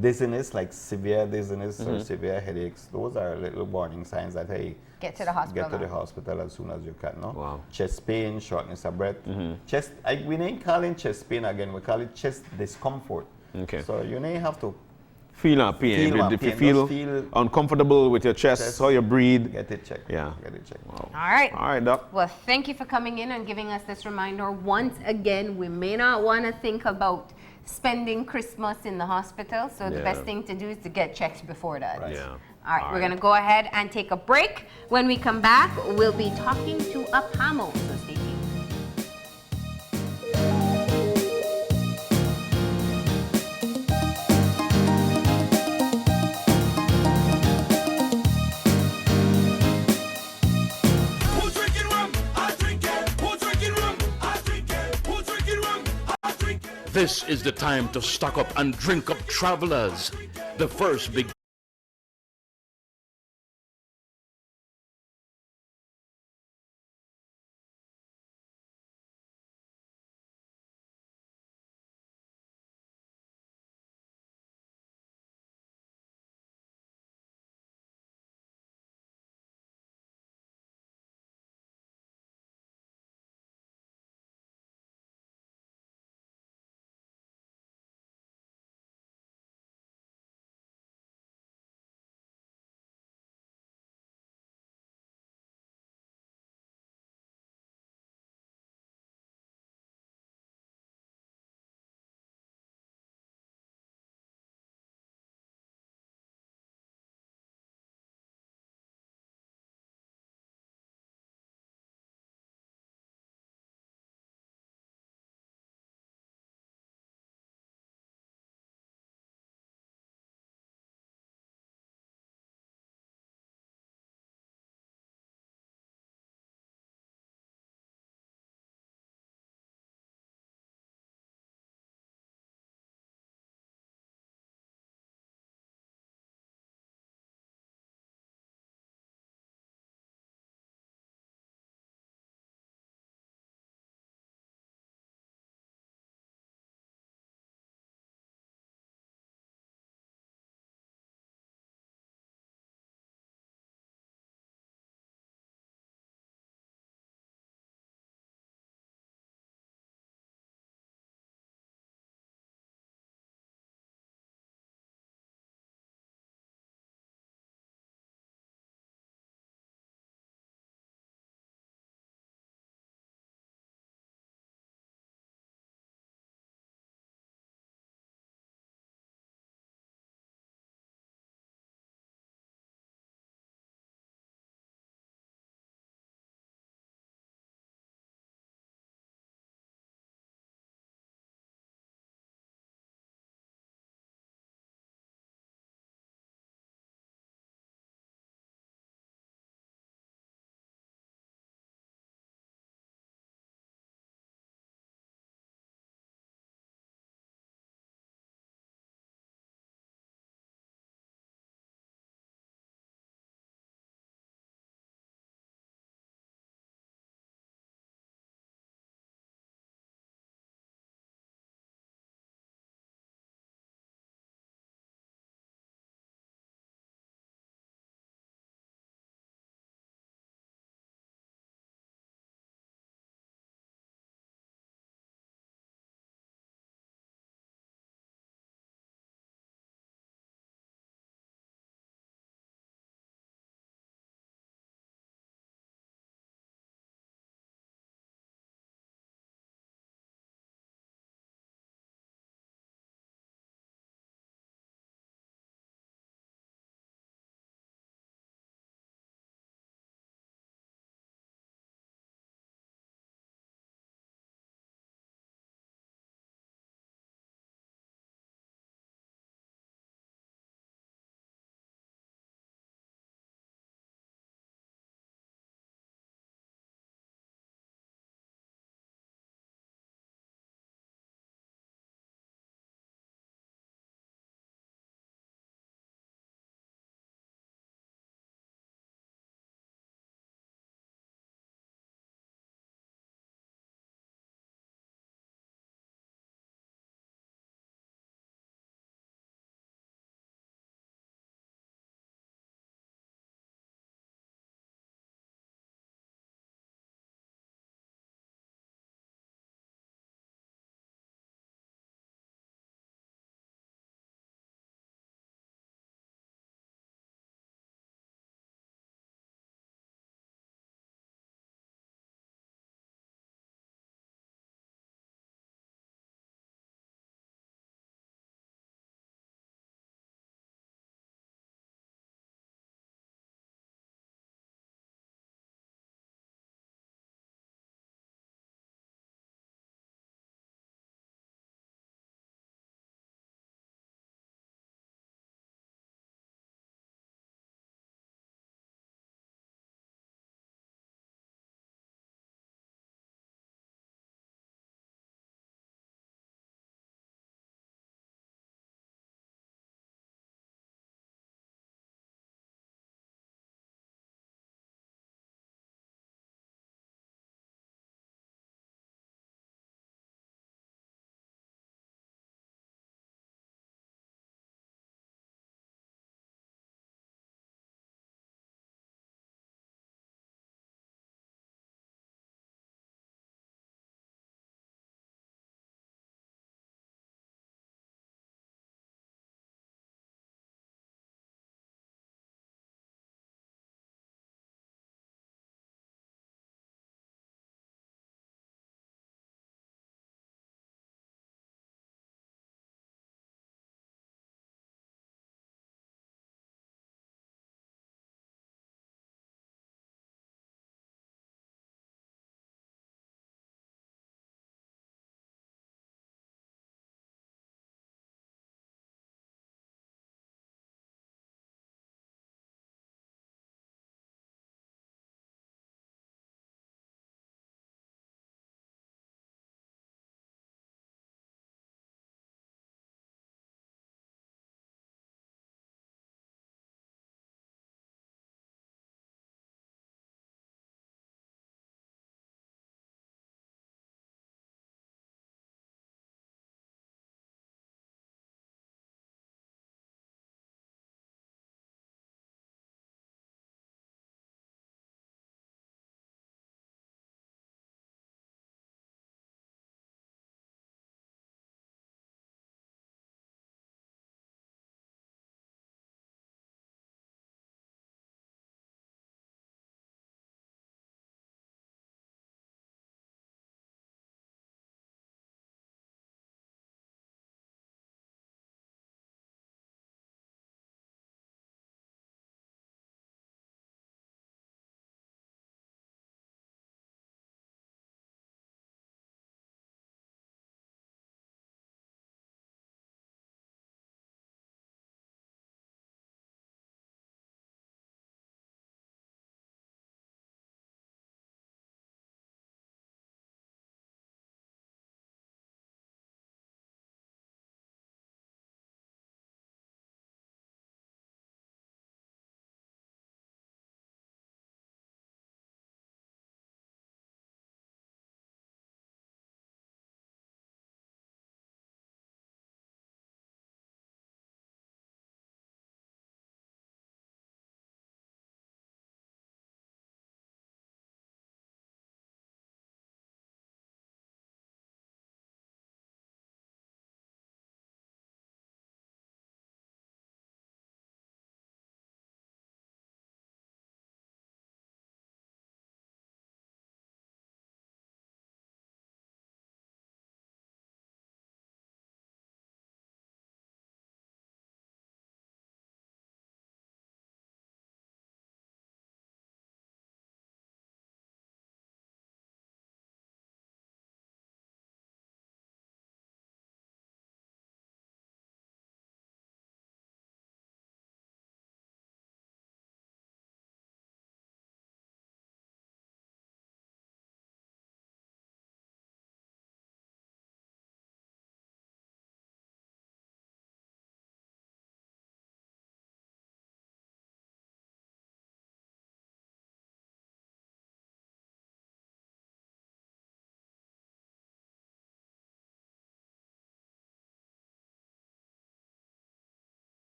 Dizziness, like severe dizziness or severe headaches, those are little warning signs that, hey, Get to the hospital get to the now. hospital as soon as you can, no? Wow. Chest pain, shortness of breath. We ain't calling chest pain again, we call it chest discomfort. Okay. So you may have to Feel a pain. Feel a If you pain. feel Just feel- uncomfortable with your chest, how you breathe. get it checked. Yeah. Get it checked. Wow. All right. All right, Doc. Well, thank you for coming in and giving us this reminder. Once again, we may not want to think about spending Christmas in the hospital, so the Yeah. best thing to do is to get checked before that. Right. Yeah. All right, we're going to go ahead and take a break. When we come back, we'll be talking to Apamo, so stay tuned. Who's drinking rum? I drink it. Who's drinking rum? I drink it. Who's drinking rum? I drink it. This is the time to stock up and drink up, travelers. The first big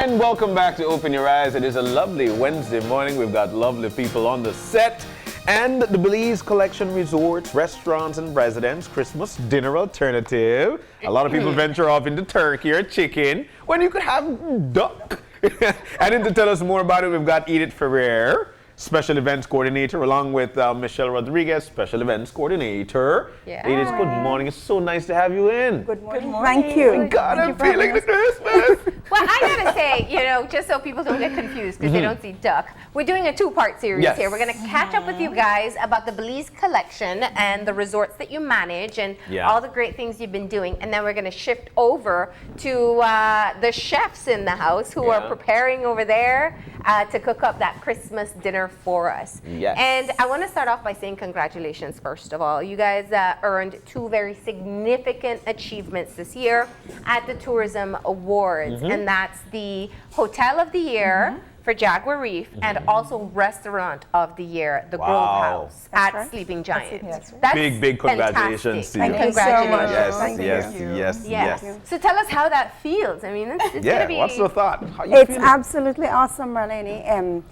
And welcome back to Open Your Eyes. It is a lovely Wednesday morning. We've got lovely people on the set. And the Belize Collection Resorts, Restaurants and Residents Christmas Dinner Alternative. A lot of people venture off into turkey or chicken when you could have duck. And to tell us more about it, we've got Edith Ferrer, Special Events Coordinator, along with Michelle Rodriguez, Special Events Coordinator. Yeah. Edith, good morning. It's so nice to have you in. Good morning. Thank you. God, I'm feeling the Christmas. Well, I gotta say, just so people don't get confused because they don't see duck, we're doing a two-part series Yes. here. We're gonna catch up with you guys about the Belize Collection and the resorts that you manage and Yeah. all the great things you've been doing. And then we're gonna shift over to the chefs in the house who are Yeah. preparing over there to cook up that Christmas dinner for us. Yes. And I want to start off by saying congratulations, first of all. You guys earned two very significant achievements this year at the Tourism Awards, and that's the Hotel of the Year for Jaguar Reef and also Restaurant of the Year, the Grove Wow. House That's at right. Sleeping Giant. That's That's Big congratulations fantastic. to you. Thank you so much. Congratulations. Yes, Thank yes, you. yes, Yes. yes. So tell us how that feels. I mean, it's Yeah, gonna be. what's the thought? How you It's feeling? absolutely awesome, Marlene.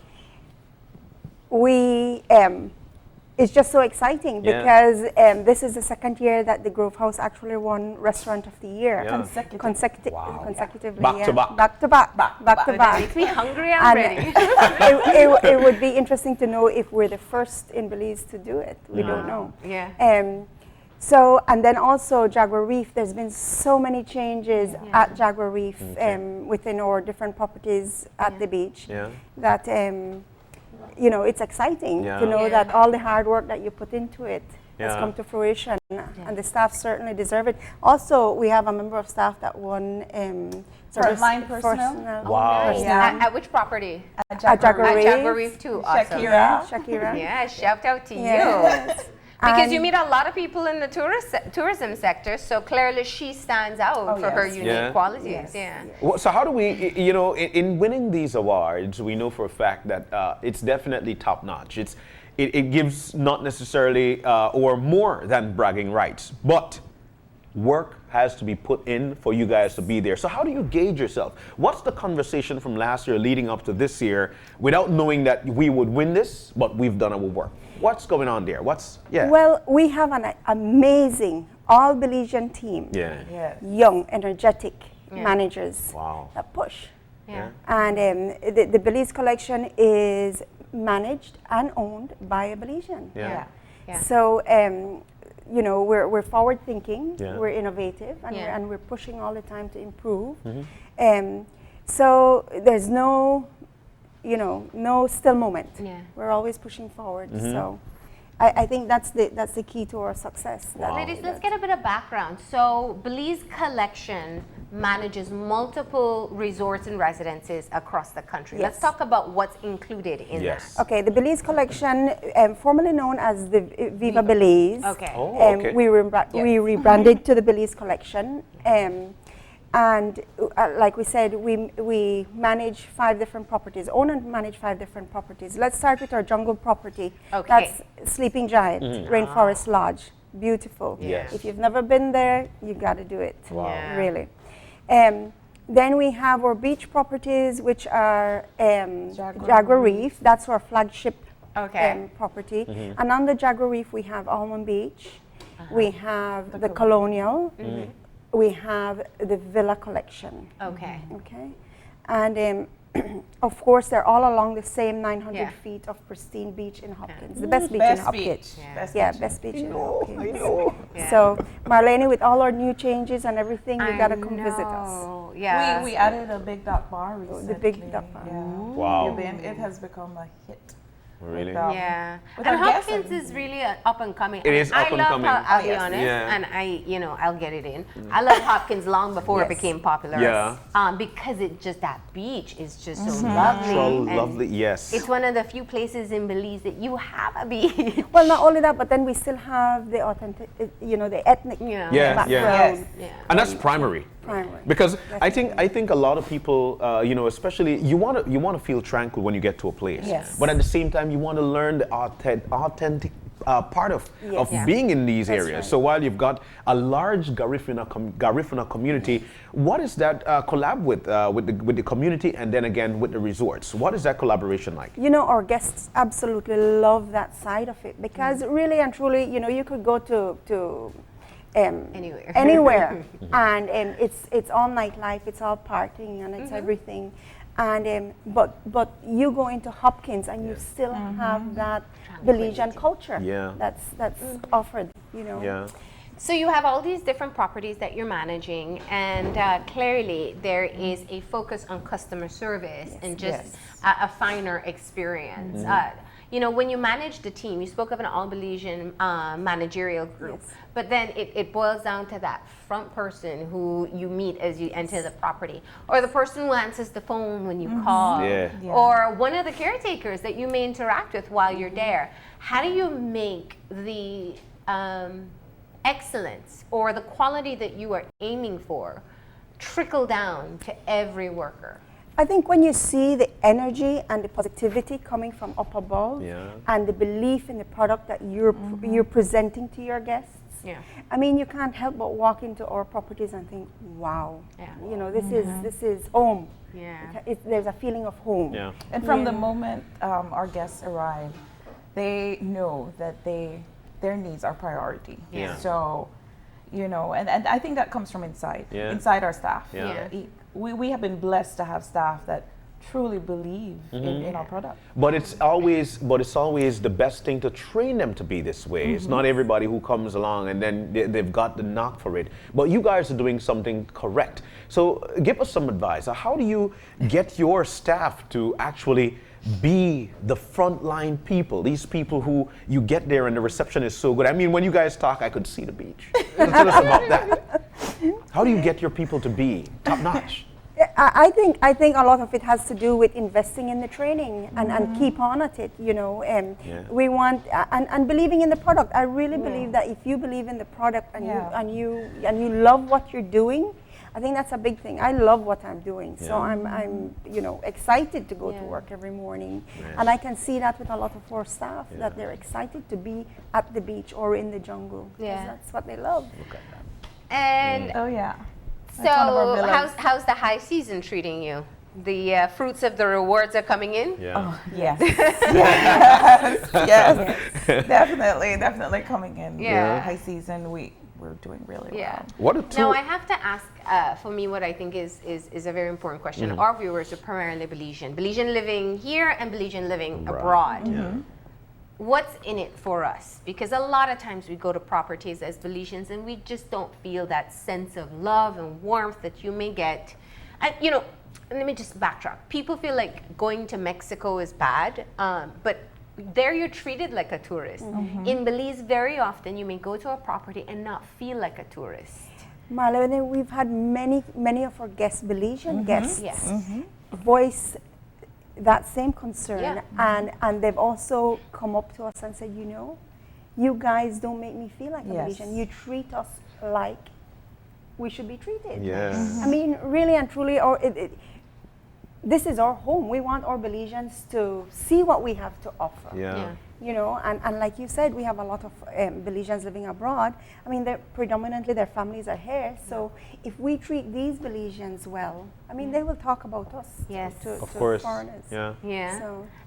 It's just so exciting Yeah. because this is the second year that the Grove House actually won Restaurant of the Year. Yeah. Consecutively. Back yeah. to back. Back to back. Back to That back. makes me hungry And already. it would be interesting to know if we're the first in Belize to do it. We don't know. Yeah. So, and then also Jaguar Reef, there's been so many changes at Jaguar Reef within our different properties at the beach Yeah. that, it's exciting Yeah. to know Yeah. that all the hard work that you put into it has Yeah. come to fruition, and the staff certainly deserve it. Also, we have a member of staff that won Frontline personnel? Wow. Nice. Yeah. At which property? At Jaguar At Reef. Jaguar Reef too. Awesome. Shakira. Yeah, shout out to you. Yes. Because you And- meet a lot of people in the tourism sector, so clearly she stands out for her yes. unique Yeah. qualities. Yes. Yeah. Well, so how do we, in winning these awards, we know for a fact that it's definitely top notch. It gives not necessarily or more than bragging rights, but work has to be put in for you guys to be there. So how do you gauge yourself? What's the conversation from last year leading up to this year without knowing that we would win this, but we've done our work? What's going on there? Well, we have an amazing all Belizean team. Yeah. Young, energetic managers Wow. that push. Yeah. And the Belize Collection is managed and owned by a Belizean. Yeah. Yeah. So, we're forward thinking, Yeah. we're innovative, and, Yeah. we're pushing all the time to improve. Mm-hmm. So there's no still moment. Yeah. We're always pushing forward. Mm-hmm. So I think that's the key to our success. Wow. Ladies, let's get a bit of background. So, Belize Collection manages multiple resorts and residences across the country. Let's Yes. talk about what's included in Yes. Okay, the Belize Collection, formerly known as the Viva Belize. that. Okay. Oh, okay. We rebranded to the Belize Collection. And like we said, we manage 5 different properties, own and manage 5 different properties. Let's start with our jungle property. Okay. That's Sleeping Giant, Rainforest Lodge. Beautiful. Yes. If you've never been there, you got to do it. Wow. Yeah. Really. Then we have our beach properties, which are Jaguar Reef. That's our flagship Okay. property. And on the Jaguar Reef, we have Almond Beach. We have the Colonial. We have the Villa Collection. Okay. Okay, and of course, they're all along the same 900 Yeah. feet of pristine beach in Hopkins, the best beach in Best Hopkins. beach. Yeah. Best Yeah, beach. best beach in Hopkins. Yeah. So, Marlene, with all our new changes and everything, you I gotta come visit us. know. Yeah. We added a big duck bar recently. The big duck bar. Yeah. Wow. It has become a hit. Really? With, Yeah, with and our guests Hopkins and- is really up and coming. It is up and coming. I'll be yes. honest, Yeah. and I'll get it in. I love Hopkins long before it Yes. became popular. Yeah. Because that beach is just so So lovely. and lovely, yes. It's one of the few places in Belize that you have a beach. Well, not only that, but then we still have the authentic, the ethnic Yeah. Yeah, background. Yes. Yeah. And that's primary. Primary. Because I think a lot of people, especially you want to feel tranquil when you get to a place. Yes. But at the same time, you want to learn the part of being in these areas. So while you've got a large Garifuna community, what is that collab with the community and then again with the resorts? What is that collaboration like? You know, our guests absolutely love that side of it because really and truly, you know, you could go to anywhere and it's all nightlife, it's all partying and it's everything. And but you go into Hopkins and you still have that Belizean culture that's offered, you know. Yeah. So you have all these different properties that you're managing, and clearly there is a focus on customer service and just a finer experience. You know, when you manage the team, you spoke of an all Belizean managerial group, but then it boils down to that front person who you meet as you enter the property, or the person who answers the phone when you call, or one of the caretakers that you may interact with while you're there. How do you make the excellence or the quality that you are aiming for trickle down to every worker? I think when you see the energy and the positivity coming from up above and the belief in the product that you're presenting to your guests, I mean, you can't help but walk into our properties and think, wow, you know, this is home. There's a feeling of home. And from the moment our guests arrive, they know that their needs are priority. So, you know, and I think that comes from inside our staff. We have been blessed to have staff that truly believe in our product. But it's always the best thing to train them to be this way. It's not everybody who comes along and then they've got the knock for it. But you guys are doing something correct. So give us some advice. How do you get your staff to actually be the frontline people, these people who you get there and the reception is so good? I mean, when you guys talk, I could see the beach. Tell us about that. How do you get your people to be top notch? I think a lot of it has to do with investing in the training and keep on at it, you know. We want and believing in the product. I really believe that if you believe in the product and you love what you're doing, I think that's a big thing. I love what I'm doing, so I'm you know, excited to go to work every morning, and I can see that with a lot of our staff that they're excited to be at the beach or in the jungle because that's what they love. Look at that. And so how's the high season treating you? The fruits of the rewards are coming in? Oh, yes. Definitely coming in. High season, we're doing really well. What a tour. Now I have to ask, for me, what I think is a very important question. Our viewers are primarily Belizean living here and Belizean living abroad. What's in it for us? Because a lot of times we go to properties as Belizeans and we just don't feel that sense of love and warmth that you may get. And you know, let me just backtrack. People feel like going to Mexico is bad, but there you're treated like a tourist. In Belize, very often you may go to a property and not feel like a tourist. Marlene, we've had many of our guests, Belizean guests, voice that same concern, and they've also come up to us and said, you know, you guys don't make me feel like a Belizean. You treat us like we should be treated. I mean, really and truly, this is our home. We want our Belizeans to see what we have to offer. You know, and like you said, we have a lot of Belizeans living abroad. I mean, predominantly their families are here. So if we treat these Belizeans well, I mean, they will talk about us to foreigners. So.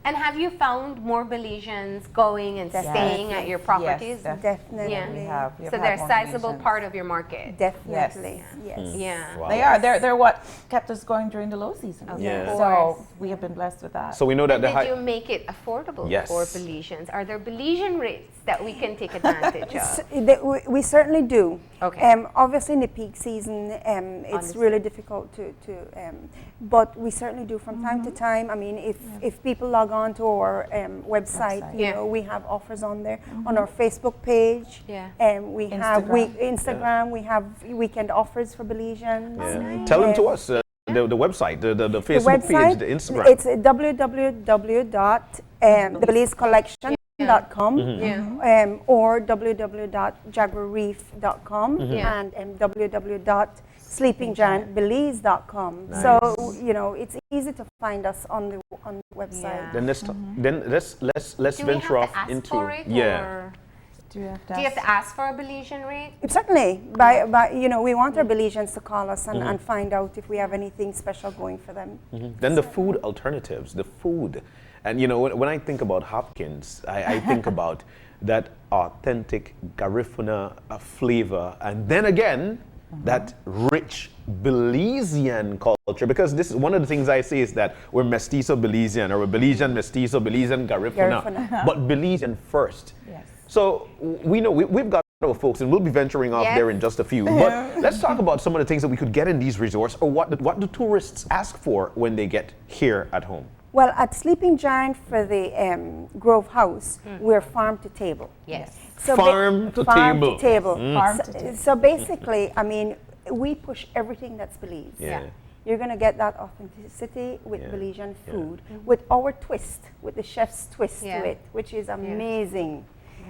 And have you found more Belizeans going and staying at your properties? Yes, definitely. We have So they're a sizable part of your market. Definitely. Yeah. They are. They're what kept us going during the low season. Yeah. So we have been blessed with that. So we know that Did you make it affordable for Belizeans? Are there Belizean rates that we can take advantage of? We certainly do. Okay. Obviously, in the peak season, it's really difficult to but we certainly do from time to time. I mean, if people log on to our website, you know, we have offers on there. On our Facebook page, we have Instagram. We have weekend offers for Belizeans. Nice. Tell them to us. The website, the Facebook page, the Instagram. It's www.thebelizecollection.com or www.jaguarreef.com and www.sleepinggiantbelize.com. So you know, it's easy to find us on the website. Then let's venture off into Do you have to Do you have to ask for a Belizean rate? Certainly, by you know, we want our Belizeans to call us and find out if we have anything special going for them. Then the food alternatives, the food. And you know, when I think about Hopkins, I think about that authentic Garifuna flavor. And then again, that rich Belizean culture. Because this is one of the things I say is that we're mestizo Belizean, or we're Belizean mestizo, Belizean Garifuna. But Belizean first. Yes. So we know we've got our folks, and we'll be venturing off there in just a few. But let's talk about some of the things that we could get in these resorts, or what the tourists ask for when they get here at home. Well, at Sleeping Giant for the Grove House, we're farm to table. Yes. Farm to table. Farm to table. So basically, I mean, we push everything that's Belize. Yeah. You're going to get that authenticity with Belizean food, with our twist, with the chef's twist to it, which is amazing.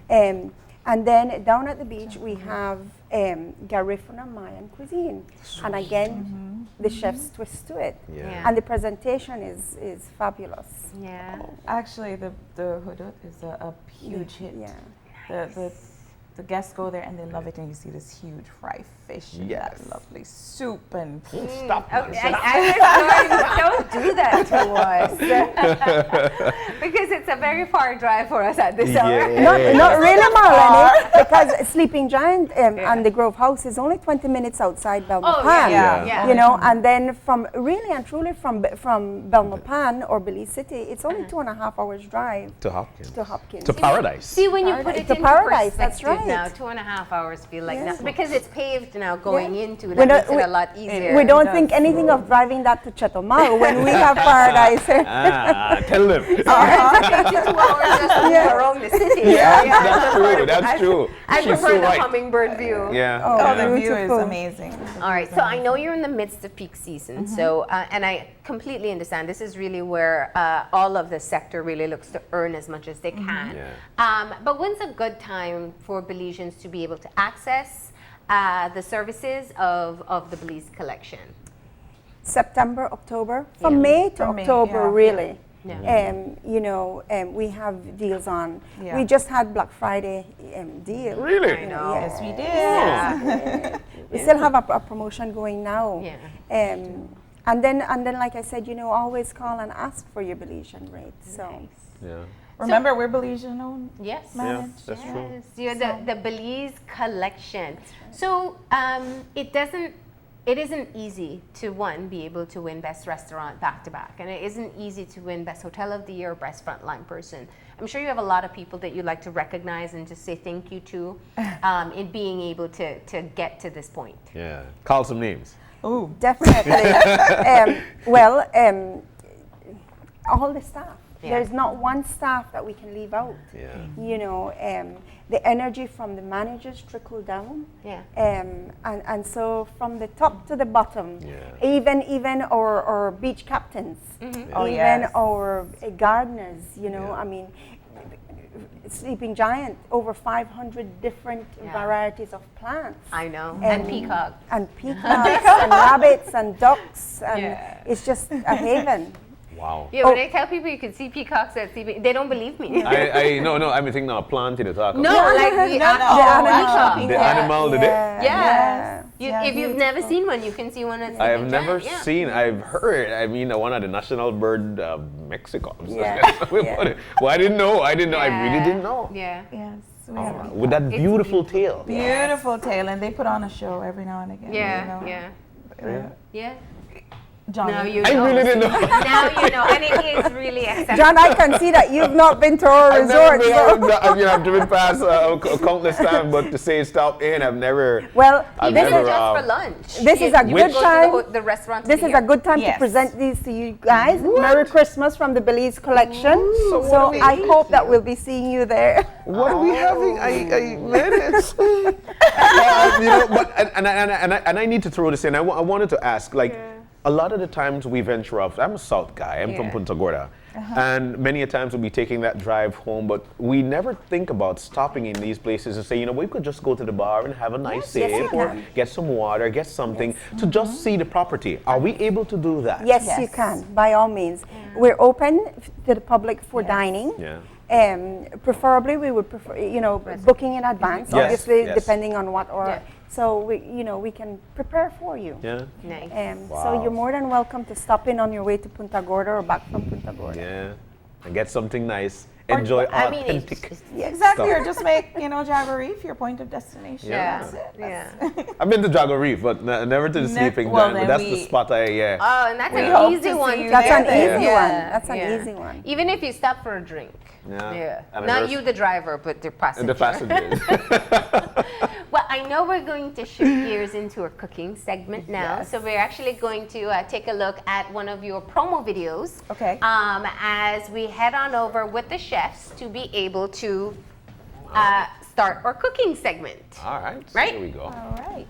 And then down at the beach, we have Garifuna Mayan cuisine. And again, the chef's twist to it. Yeah. And the presentation is fabulous. Yeah. Actually, the hudut is a huge hit. Yeah. The guests go there and they love it, and you see this huge fried fish and that lovely soup and Stop. Okay, don't do that to us. Because it's a very far drive for us at this hour. Not really, Marlene, because Sleeping Giant and the Grove House is only 20 minutes outside Belmopan. You know, and then from really and truly from Belmopan or Belize City, it's only 2.5 hours drive To Hopkins. to Hopkins. To paradise. See, when you put it To into paradise, that's perspective right. now, 2.5 hours feel like nothing. Because it's paved now going into, We that don't- makes it a lot easier. We don't think anything of driving that to Chetumal when we have paradise. Tell them. It takes you 2 hours just to move around the city. That's true. That's true. I She's prefer so the right. hummingbird view. Yeah. oh, the view is beautiful. amazing. All right, so I know you're in the midst of peak season, so and I completely understand this is really where all of the sector really looks to earn as much as they can. But when's a good time for Belizeans to be able to access the services of the Belize Collection? September, October, from May to From May, October, really. Yeah. You know, we have deals on. Yeah. We just had Black Friday deal. Really? I know. Yes, we did. We still have a promotion going now. Yeah. And then, like I said, you know, always call and ask for your Belizean rate. So. Yeah. Remember, we're Belizean owned. Yes. Managed. That's true. Yes, you're the Belize Collection. So it isn't easy to be able to win Best Restaurant back to back, and it isn't easy to win Best Hotel of the Year or Best Frontline Person. I'm sure you have a lot of people that you'd like to recognize and just say thank you to in being able to get to this point. Yeah. Call some names. Oh, Definitely. All the staff. Yeah. There's not one staff that we can leave out. Yeah. You know, the energy from the managers trickle down. Yeah. And so from the top to the bottom, Yeah. even our beach captains, Oh, even yes. our gardeners, you know, Yeah. I mean, Sleeping Giant, over 500 different varieties of plants. I know. And peacock. And peacocks and rabbits and ducks, and it's just a haven. Wow. Yeah, when I tell people you can see peacocks at CB, they don't believe me. No, I'm thinking now plant in the taco. No, like the animal. The animal, the Yes. Yeah, If you've never seen one, you can see one at I have Sleeping never Giant, yeah. seen. I've heard. I mean, one of the national bird, Mexico. Yeah. Well, I didn't know. I really didn't know. Yeah. yes. We have With that beautiful tail. beautiful tail, and they put on a show every now and again. Yeah. You know? Yeah. Yeah. John, Now you I know. really didn't know. Now you know, and it is really acceptable. John, I can see that you've not been to our I've never resort. been, I've driven past countless times, but to say stop in, I've never. Well, I've Even never, just for lunch. this is a You good go time. to the restaurant. This is a good time to Yes. present these to you guys. Merry Christmas from the Belize Collection. So I hope that we'll be seeing you there. What are we having? I minutes. You know, but and I need to throw this in. I wanted to ask, like, a lot of the times we venture off. I'm a South guy. I'm from Punta Gorda, and many a times we'll be taking that drive home, but we never think about stopping in these places and say, you know, we could just go to the bar and have a nice yes, sip, you or can. get some water, get something to just see the property. Are we able to do that? Yes, you can, by all means. We're open to the public for dining. Yeah. Preferably, we would prefer, booking in advance, Yes, obviously, yes. depending on what or. Yeah. So, we can prepare for you. Yeah. Nice. So, you're more than welcome to stop in on your way to Punta Gorda or back from Punta Gorda. Yeah. And get something nice. Enjoy I mean, authentic. Exactly, Stuff. or just make, Jago Reef your point of destination. Yeah. That's it. Yeah. I've been to Jago Reef, but never to the sleeping well, giant. But then that's the we- spot yeah. Oh, and that's We an hope easy to see one. you to That's get an there. easy one. That's an Yeah. easy one. Even if you stop for a drink. Yeah. And Not there's- you, the driver, but the passenger. And the passengers. Well, I know we're going to shift gears into our cooking segment now. So we're actually going to take a look at one of your promo videos. Okay. As we head on over with the chefs to be able to start our cooking segment. All right. Right? Here we go. All right.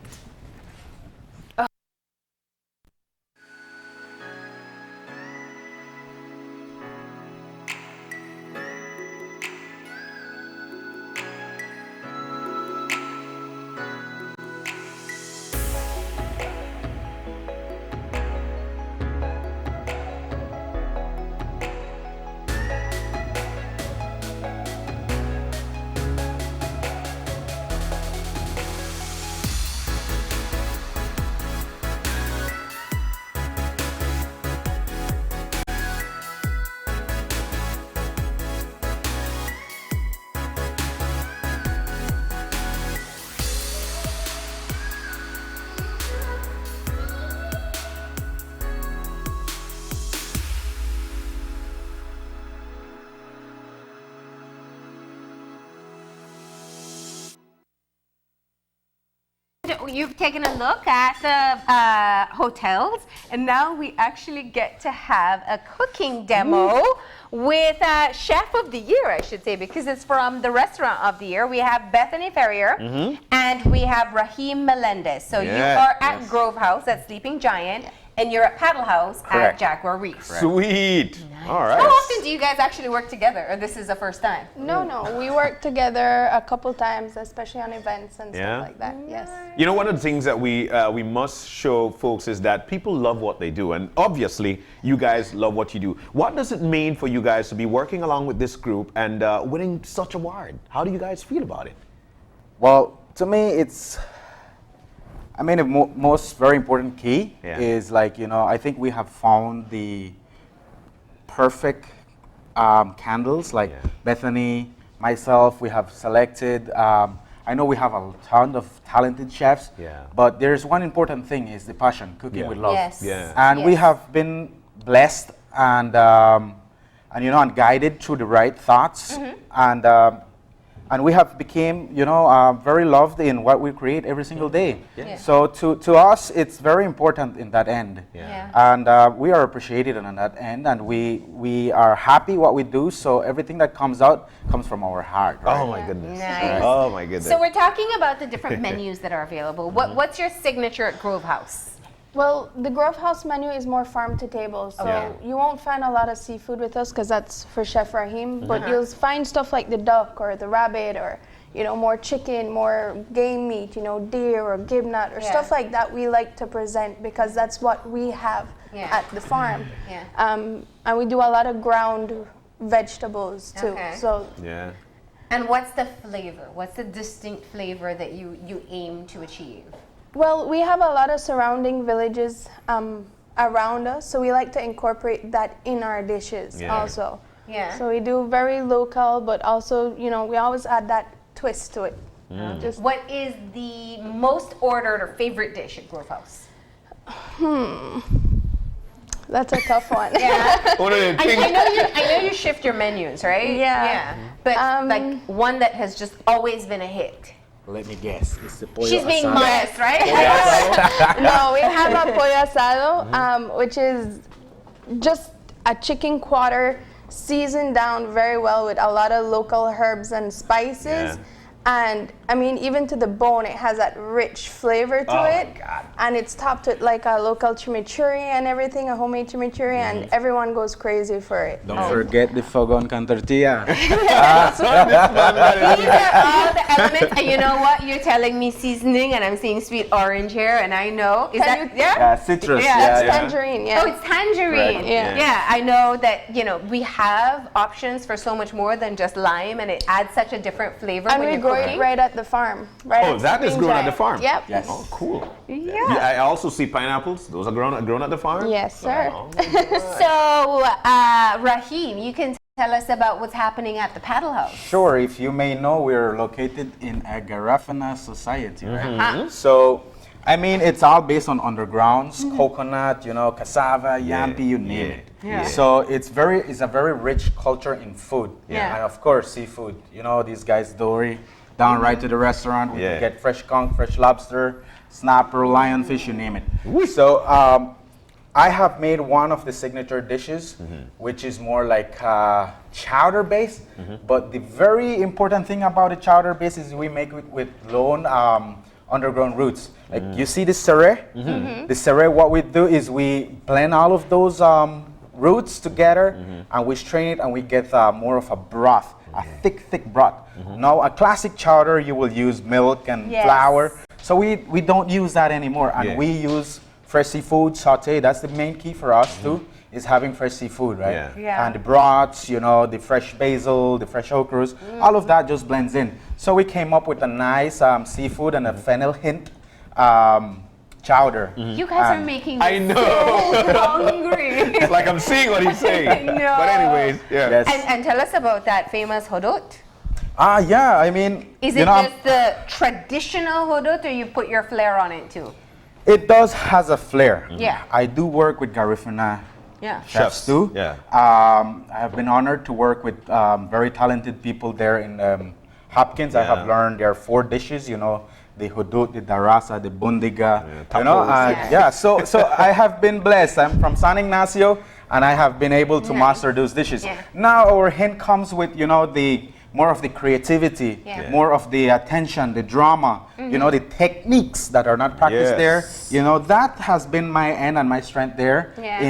You've taken a look at the hotels, and now we actually get to have a cooking demo with Chef of the Year, I should say, because it's from the Restaurant of the Year. We have Bethany Ferrier and we have Raheem Melendez. So you Yes, are at yes. Grove House at Sleeping Giant, and you're at Paddle House Correct. at Jaguar Reef. Sweet. All right. How often do you guys actually work together, or this is the first time? No, we work together a couple times, especially on events and Yeah? stuff like that. Yes. You know, one of the things that we must show folks is that people love what they do, and obviously, you guys love what you do. What does it mean for you guys to be working along with this group and winning such an award? How do you guys feel about it? Well, to me, the most very important key Yeah. is I think we have found the perfect candles. Like Yeah. Bethany, myself, we have selected. I know we have a ton of talented chefs, Yeah. but there's one important thing: is the passion, cooking Yeah. with love. Yes. Yeah. And we Yes. have been blessed and guided through the right thoughts, and we have became very loved in what we create every single day. Yeah. So to us, it's very important in that end, Yeah. and we are appreciated on that end, and we are happy what we do. So everything that comes out comes from our heart. Right? Oh my goodness. Nice. Oh my goodness. So we're talking about the different menus that are available. What's your signature at Grove House? Well, the Grove House menu is more farm to table, so Yeah. you won't find a lot of seafood with us because that's for Chef Raheem. But you'll find stuff like the duck or the rabbit or more chicken, more game meat, deer or gibnut or Yeah. stuff like that. We like to present because that's what we have Yeah. at the farm. Yeah. And we do a lot of ground vegetables too. Okay. So Yeah. And what's the flavor? What's the distinct flavor that you aim to achieve? Well, we have a lot of surrounding villages around us, so we like to incorporate that in our dishes Yeah. also. Yeah. So we do very local, but also, we always add that twist to it. Just What is the most ordered or favorite dish at Grove House? that's a tough one. Yeah. One of the things. I know you shift your menus, right? Yeah. Yeah. But like one that has just always been a hit. Let me guess. It's the pollo She's being asado. modest, right? No, we have a pollo asado, which is just a chicken quarter seasoned down very well with a lot of local herbs and spices. Yeah. And I mean, even to the bone, it has that rich flavor to it. God. And it's topped with like a local chimichurri and everything, a homemade chimichurri, and everyone goes crazy for it. Don't forget the fogon con tortilla. These are all the elements, and you know what? You're telling me seasoning, and I'm seeing sweet orange here, and I know. Is Can that you- yeah? Citrus. Yeah, It's tangerine, yeah. Oh, it's tangerine. Right. Yeah. Yeah, I know that, you know, we have options for so much more than just lime, and it adds such a different flavor And when we you're grow cooking. it right at the farm. Right Oh, at that is Green grown at the Giant. farm? Yep. Yes. Oh, cool. Yeah. I also see pineapples. Those are grown at the farm? Yes, sir. Oh, So, Rahim, you can tell us about what's happening at the Paddle House. Sure, if you may know, we're located in a Garafana society, right? Mm-hmm. So, I mean, it's all based on undergrounds, coconut, you know, cassava, yampi, you name it. Yeah. So it's a very rich culture in food. Yeah. And of course, seafood. You know, these guys, Dory, down right to the restaurant. We Yeah. can get fresh conch, fresh lobster, snapper, lionfish, you name it. So, I have made one of the signature dishes, which is more like chowder base. But the very important thing about the chowder base is we make it with lone underground roots. Like you see the sereh? The sereh, what we do is we blend all of those roots together and we strain it and we get more of a broth, a thick broth. Now, a classic chowder, you will use milk and Yes. flour. So we don't use that anymore, and Yeah. we use fresh seafood saute. That's the main key for us too, is having fresh seafood, right? Yeah. Yeah. And the broths, you know, the fresh basil, the fresh okras, all of that just blends in. So we came up with a nice seafood and a fennel hint chowder. You guys are And making I me know. so hungry. It's like I'm seeing what he's saying. I know. But anyways, yeah. Yes. And tell us about that famous hodot. Yeah, I mean, Is you it know, just the traditional hodot, or you put your flair on it too? it does has a flair. Yeah. I do work with Garifuna Yeah. chefs too. Yeah. I have been honored to work with very talented people there in Hopkins. I have Yeah. learned there are 4 dishes, you know, the hudut, the darasa, the bundiga, Yeah, you know. tacos. Yeah. So I have been blessed. I'm from San Ignacio, and I have been able to Nice. master those dishes. Yeah. Now our hint comes with, you know, the more of the creativity, Yeah. Yeah. more of the attention, the drama, you know, the techniques that are not practiced Yes. there. You know, that has been my end and my strength there Yeah.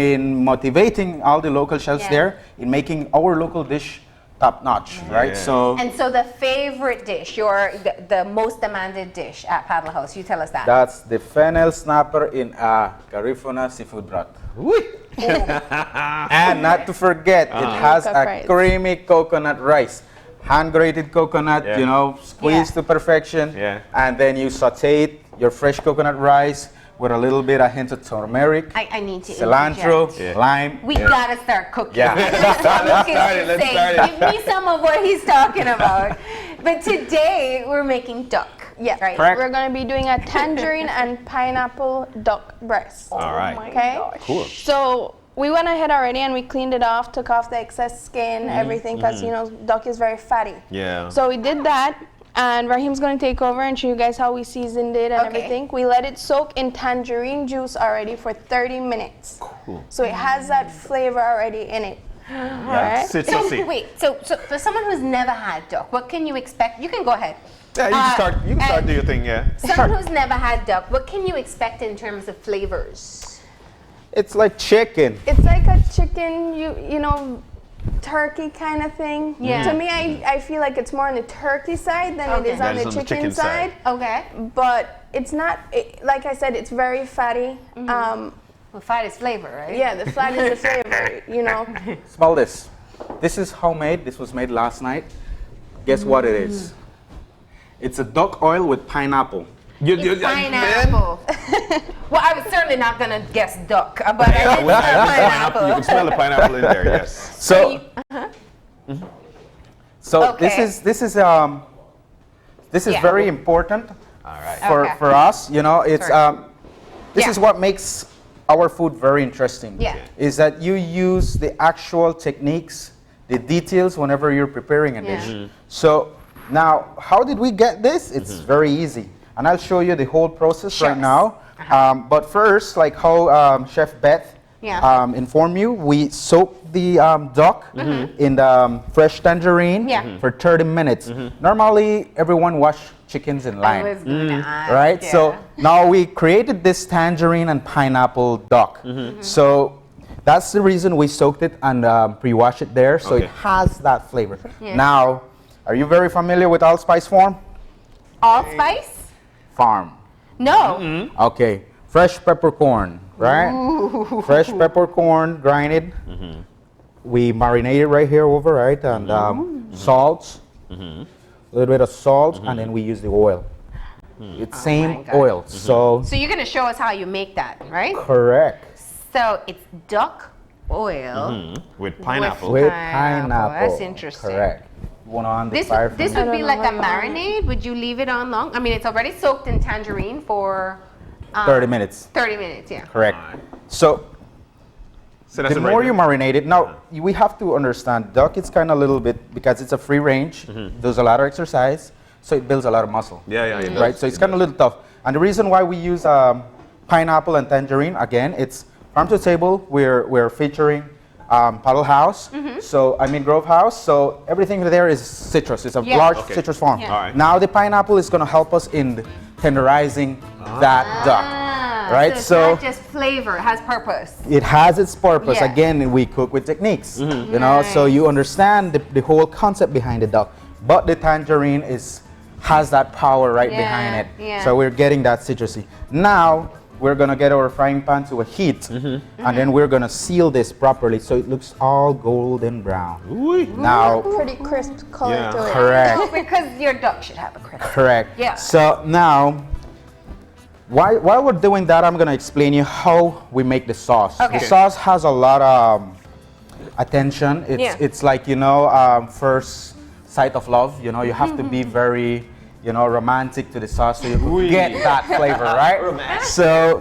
in motivating all the local chefs Yeah. there, in making our local dish top notch, right? Yeah. So And so the favorite dish, the most demanded dish at Paddle House, you tell us that. that's the fennel snapper in a Garifuna seafood broth. And not to forget, it has Coconut a rice. creamy coconut rice. Hand grated coconut, Yeah. you know, squeezed Yeah. to perfection. Yeah. And then you saute it, your fresh coconut rice with a little bit, a hint of turmeric, I need to cilantro, interject. lime. We gotta start cooking. Yeah. Let's start let's start it. Give me some of what he's talking about. But today we're making duck. Yeah, Right. Correct. We're gonna be doing a tangerine and pineapple duck breast. All right. Okay. Cool. So we went ahead already and we cleaned it off, took off the excess skin, everything, because you know duck is very fatty. Yeah. So we did that, and Rahim's gonna take over and show you guys how we seasoned it and Okay. everything. We let it soak in tangerine juice already for 30 minutes. Cool. So it has that flavor already in it. Alright. So Citrusy. wait, so for someone who's never had duck, what can you expect? You can go ahead. Yeah, you can start. You can start do your thing. Yeah. Someone who's never had duck, what can you expect in terms of flavors? It's like chicken. It's like a chicken, you know, turkey kind of thing. Yeah. To me, I feel like it's more on the turkey side than Okay. it is Than on it's the on the chicken, chicken side. side. Okay. But it's not, like I said, it's very fatty. Well, fat is flavor, right? Yeah, the fat is the flavor, you know. Smell this. This is homemade. This was made last night. Guess what it is? It's a duck oil with pineapple. It's pineapple. Well, I was certainly not gonna guess duck, but I did Well, smell you pineapple. can smell the pineapple in there. Yes. So, so Okay. this is Yeah. very important for Okay. for us. You know, it's Sorry. this Yeah. is what makes our food very interesting. Yeah. Is that you use the actual techniques, the details whenever you're preparing a Yeah. dish. So now, how did we get this? It's very easy, and I'll show you the whole process Sure. right now. But first, like how Chef Beth inform you, we soak the duck in the fresh tangerine for 30 minutes. Normally, everyone wash chickens in I lime. was gonna ask, Right? So now we created this tangerine and pineapple duck. So that's the reason we soaked it and pre-washed it there, so it has that flavor. Now, are you very familiar with Allspice Farm? Allspice? Farm. No. Okay. Fresh peppercorn, right? Fresh peppercorn, grinded. We marinate it right here over, right? And salt, a little bit of salt, and then we use the oil. It's same oil. So So you're gonna show us how you make that, right? correct. So it's duck oil With pineapple. With pineapple. pineapple. That's interesting. Correct. One on the This fire. this from would be like a marinade. Would you leave it on long? I mean, it's already soaked in tangerine for 30 minutes. 30 minutes, yeah. Correct. So So that's the it right more there. you marinate it, now we have to understand duck. It's kind of a little bit because it's a free range. Does a lot of exercise, so it builds a lot of muscle. Yeah, it Right. does. So it's kind of a little tough. And the reason why we use pineapple and tangerine again, it's farm to table. We're featuring Paddle House. So I mean Grove House. So everything there is citrus. It's a large citrus farm. All right. Now the pineapple is going to help us in tenderizing that duck. Right. So it's not just flavor; it has purpose. It has its purpose. Yeah. Again, we cook with techniques, you know, so you understand the whole concept behind the duck. But the tangerine has that power right behind it. Yeah. So we're getting that citrusy. Now we're gonna get our frying pan to a heat, and then we're gonna seal this properly so it looks all golden brown. Now, Pretty crisp color Yeah. to it. correct, Because your duck should have a crisp. correct. Yeah. So now, while we're doing that, I'm gonna explain you how we make the sauce. Okay. The sauce has a lot of attention. It's like, you know, first sight of love. You know, you have to be very, you know, romantic to the sauce so you can get that flavor, right? So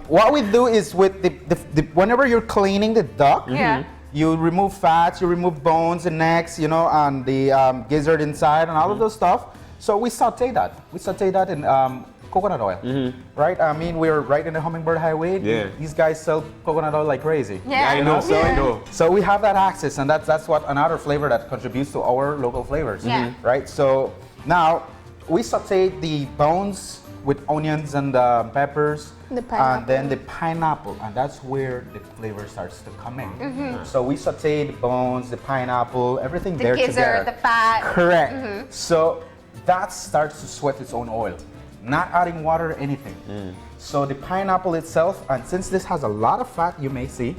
what we do is with the whenever you're cleaning the duck, you remove fats, you remove bones and necks, you know, and the gizzard inside and all of those stuff. So we saute that. We saute that in coconut oil, right? I mean, we're right in the Hummingbird Highway. Yeah. These guys sell coconut oil like crazy. Yeah, I know, I know. So we have that access, and that's what another flavor that contributes to our local flavors, Yeah. right? So now we saute the bones with onions and peppers, The pineapple. and then the pineapple, and that's where the flavor starts to come in. So we saute the bones, the pineapple, everything The there gizzard, together. the fat. Correct. So that starts to sweat its own oil, not adding water or anything. So the pineapple itself, and since this has a lot of fat, you may see,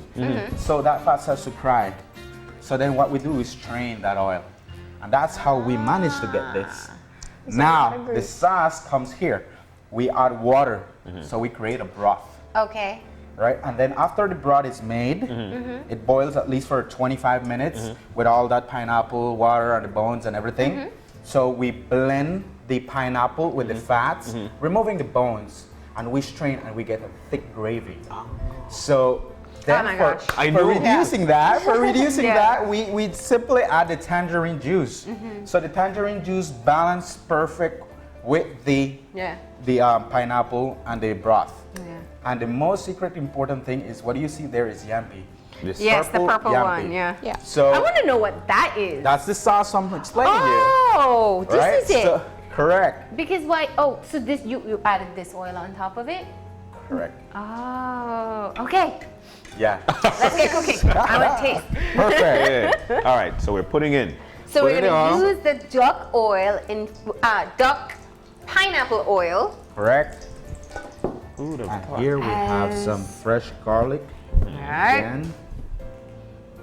so that fat starts to cry. So then what we do is strain that oil. And that's how we manage to get this. Now, the sauce comes here. We add water, so we create a broth. Okay. Right, and then after the broth is made, it boils at least for 25 minutes with all that pineapple, water, and the bones and everything. So we blend the pineapple with the fats, removing the bones, and we strain and we get a thick gravy. So then my for, gosh. I for know. reducing that, Yeah. that, we simply add the tangerine juice. So the tangerine juice balance perfect with the pineapple and the broth. And the most secret important thing is what do you see there is yampi. This Yes, the purple yampi. one, yeah. Yeah. So I want to know what that is. that's the sauce I'm explaining Oh, you. Right? this is it. So, correct. Because why? Oh, so this you added this oil on top of it? Correct. Oh, okay. Yeah. Let's get cooking. I want to taste. Perfect. Yeah. All right, so we're putting in. So Put we're it gonna on. use the duck oil in duck pineapple oil. Correct. And here we have some fresh garlic. All right. Again,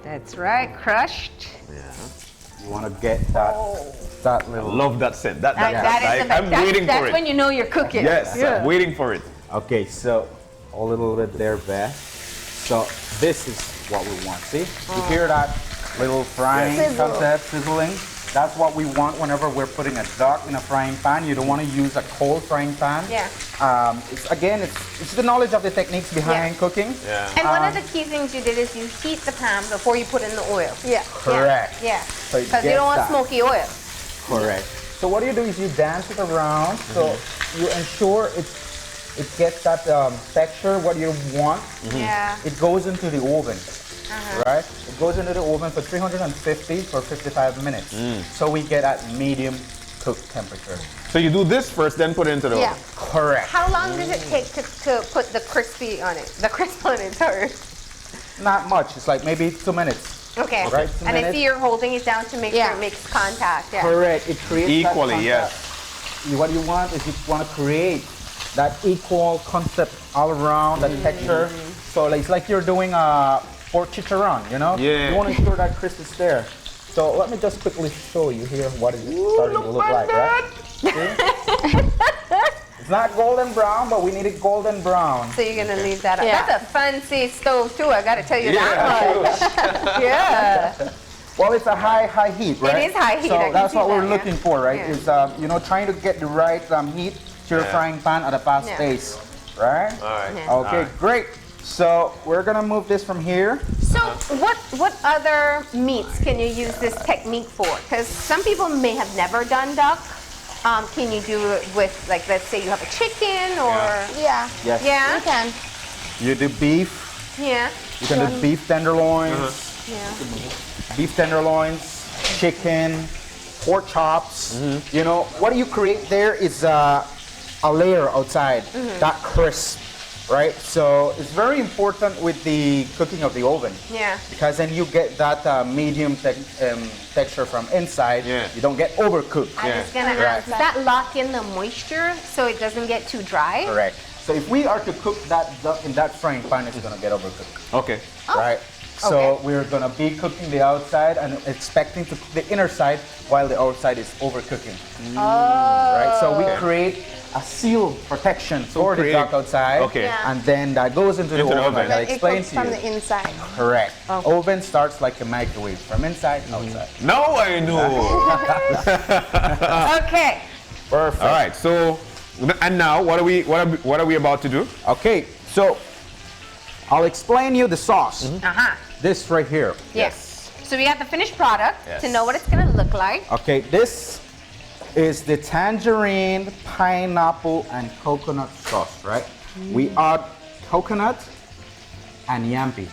That's right, crushed. you want to get that little. Love that scent. That That is the I'm best. waiting That's for it. when you know you're cooking. Yes, Yeah. I'm waiting for it. Okay, so a little bit there, Beth. So this is what we want. See, you hear that little frying Sizzle. concept, sizzling? That's what we want whenever we're putting a duck in a frying pan. You don't want to use a cold frying pan. Yeah. It's the knowledge of the techniques behind cooking. Yeah. And one of the key things you did is you heat the pan before you put in the oil. Yeah. Correct. Yeah. So it Because you gets don't want that. smoky oil. Correct. So what you do is you dance it around, so you ensure it's it gets that texture, what you want, Yeah. it goes into the oven, right? It goes into the oven for 350 for 55 minutes. So we get at medium cook temperature. So you do this first, then put it into the Yeah. oven. Correct. How long does it take to put the crispy on it? The crisp on it, sorry. Not much. It's like maybe 2 minutes. Okay. Right, 2 And I minutes. see you're holding it down to make sure it makes contact. Yeah. Correct. It creates Equally, that yes. concept. What you want is you want to create that equal concept all around, that texture. So it's like you're doing a pork chicharron, you know? Yeah. You want to ensure that crisp is there. So let me just quickly show you here what it's starting to look like, right? See? It's not golden brown, but we need it golden brown. So you're gonna leave that up. Yeah. That's a fancy stove too. I gotta tell you that much. Yeah. Well, it's a high heat, right? is high heat, I So can that's see what that, we're yeah. looking for, right? Yeah. Is you know, trying to get the right heat to your frying pan at a fast Yeah. pace, right? All right. Yeah. Okay, great. So we're gonna move this from here. So what other meats can you use this technique for? Because some people may have never done duck. Can you do it with, like, let's say you have a chicken or Yeah. Yes. yeah, You can. You do beef. yeah, You can do beef tenderloins, yeah. beef tenderloins, chicken, pork chops. You know, what you create there is a layer outside, that crisp, right? So it's very important with the cooking of the oven. Yeah. Because then you get that medium texture from inside. Yeah. You don't get overcooked. I was gonna Right. ask, does that lock in the moisture so it doesn't get too dry? Correct. So if we are to cook that duck in that frying pan, it's gonna get overcooked. Okay. Right? So we're gonna be cooking the outside and expecting to cook the inner side while the outside is overcooking. Right? So we create a seal protection for the create- duck outside. Okay. Yeah. And then that goes into the Into the oven. oven. I'll It explain cooks to you. from the inside. Correct. Oven starts like a microwave, from inside, outside. Now I know. Okay. Perfect. All right. So, and now what are we about to do? Okay, so I'll explain you the sauce. This right here. Yes. So we got the finished product Yes. to know what it's gonna look like. Okay, this is the tangerine, pineapple, and coconut sauce, right? We add coconut and yampi.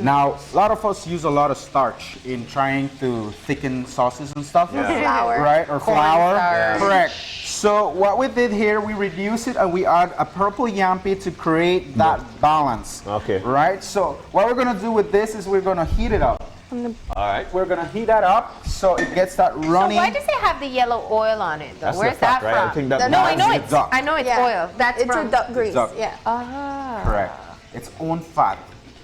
Now, a lot of us use a lot of starch in trying to thicken sauces and stuff. Flour. Right, or flour. starch. Correct. So what we did here, we reduce it and we add a purple yampi to create that balance. Okay. Right? So what we're gonna do with this is we're gonna heat it up. All right. We're gonna heat that up so it gets that So runny. why does it have the yellow oil on it though? That's the Where's fat, that right? from? I think that- No, I know That's it's the duck. it's oil. That's It's from a duck grease. duck. Yeah. Correct. Its own fat.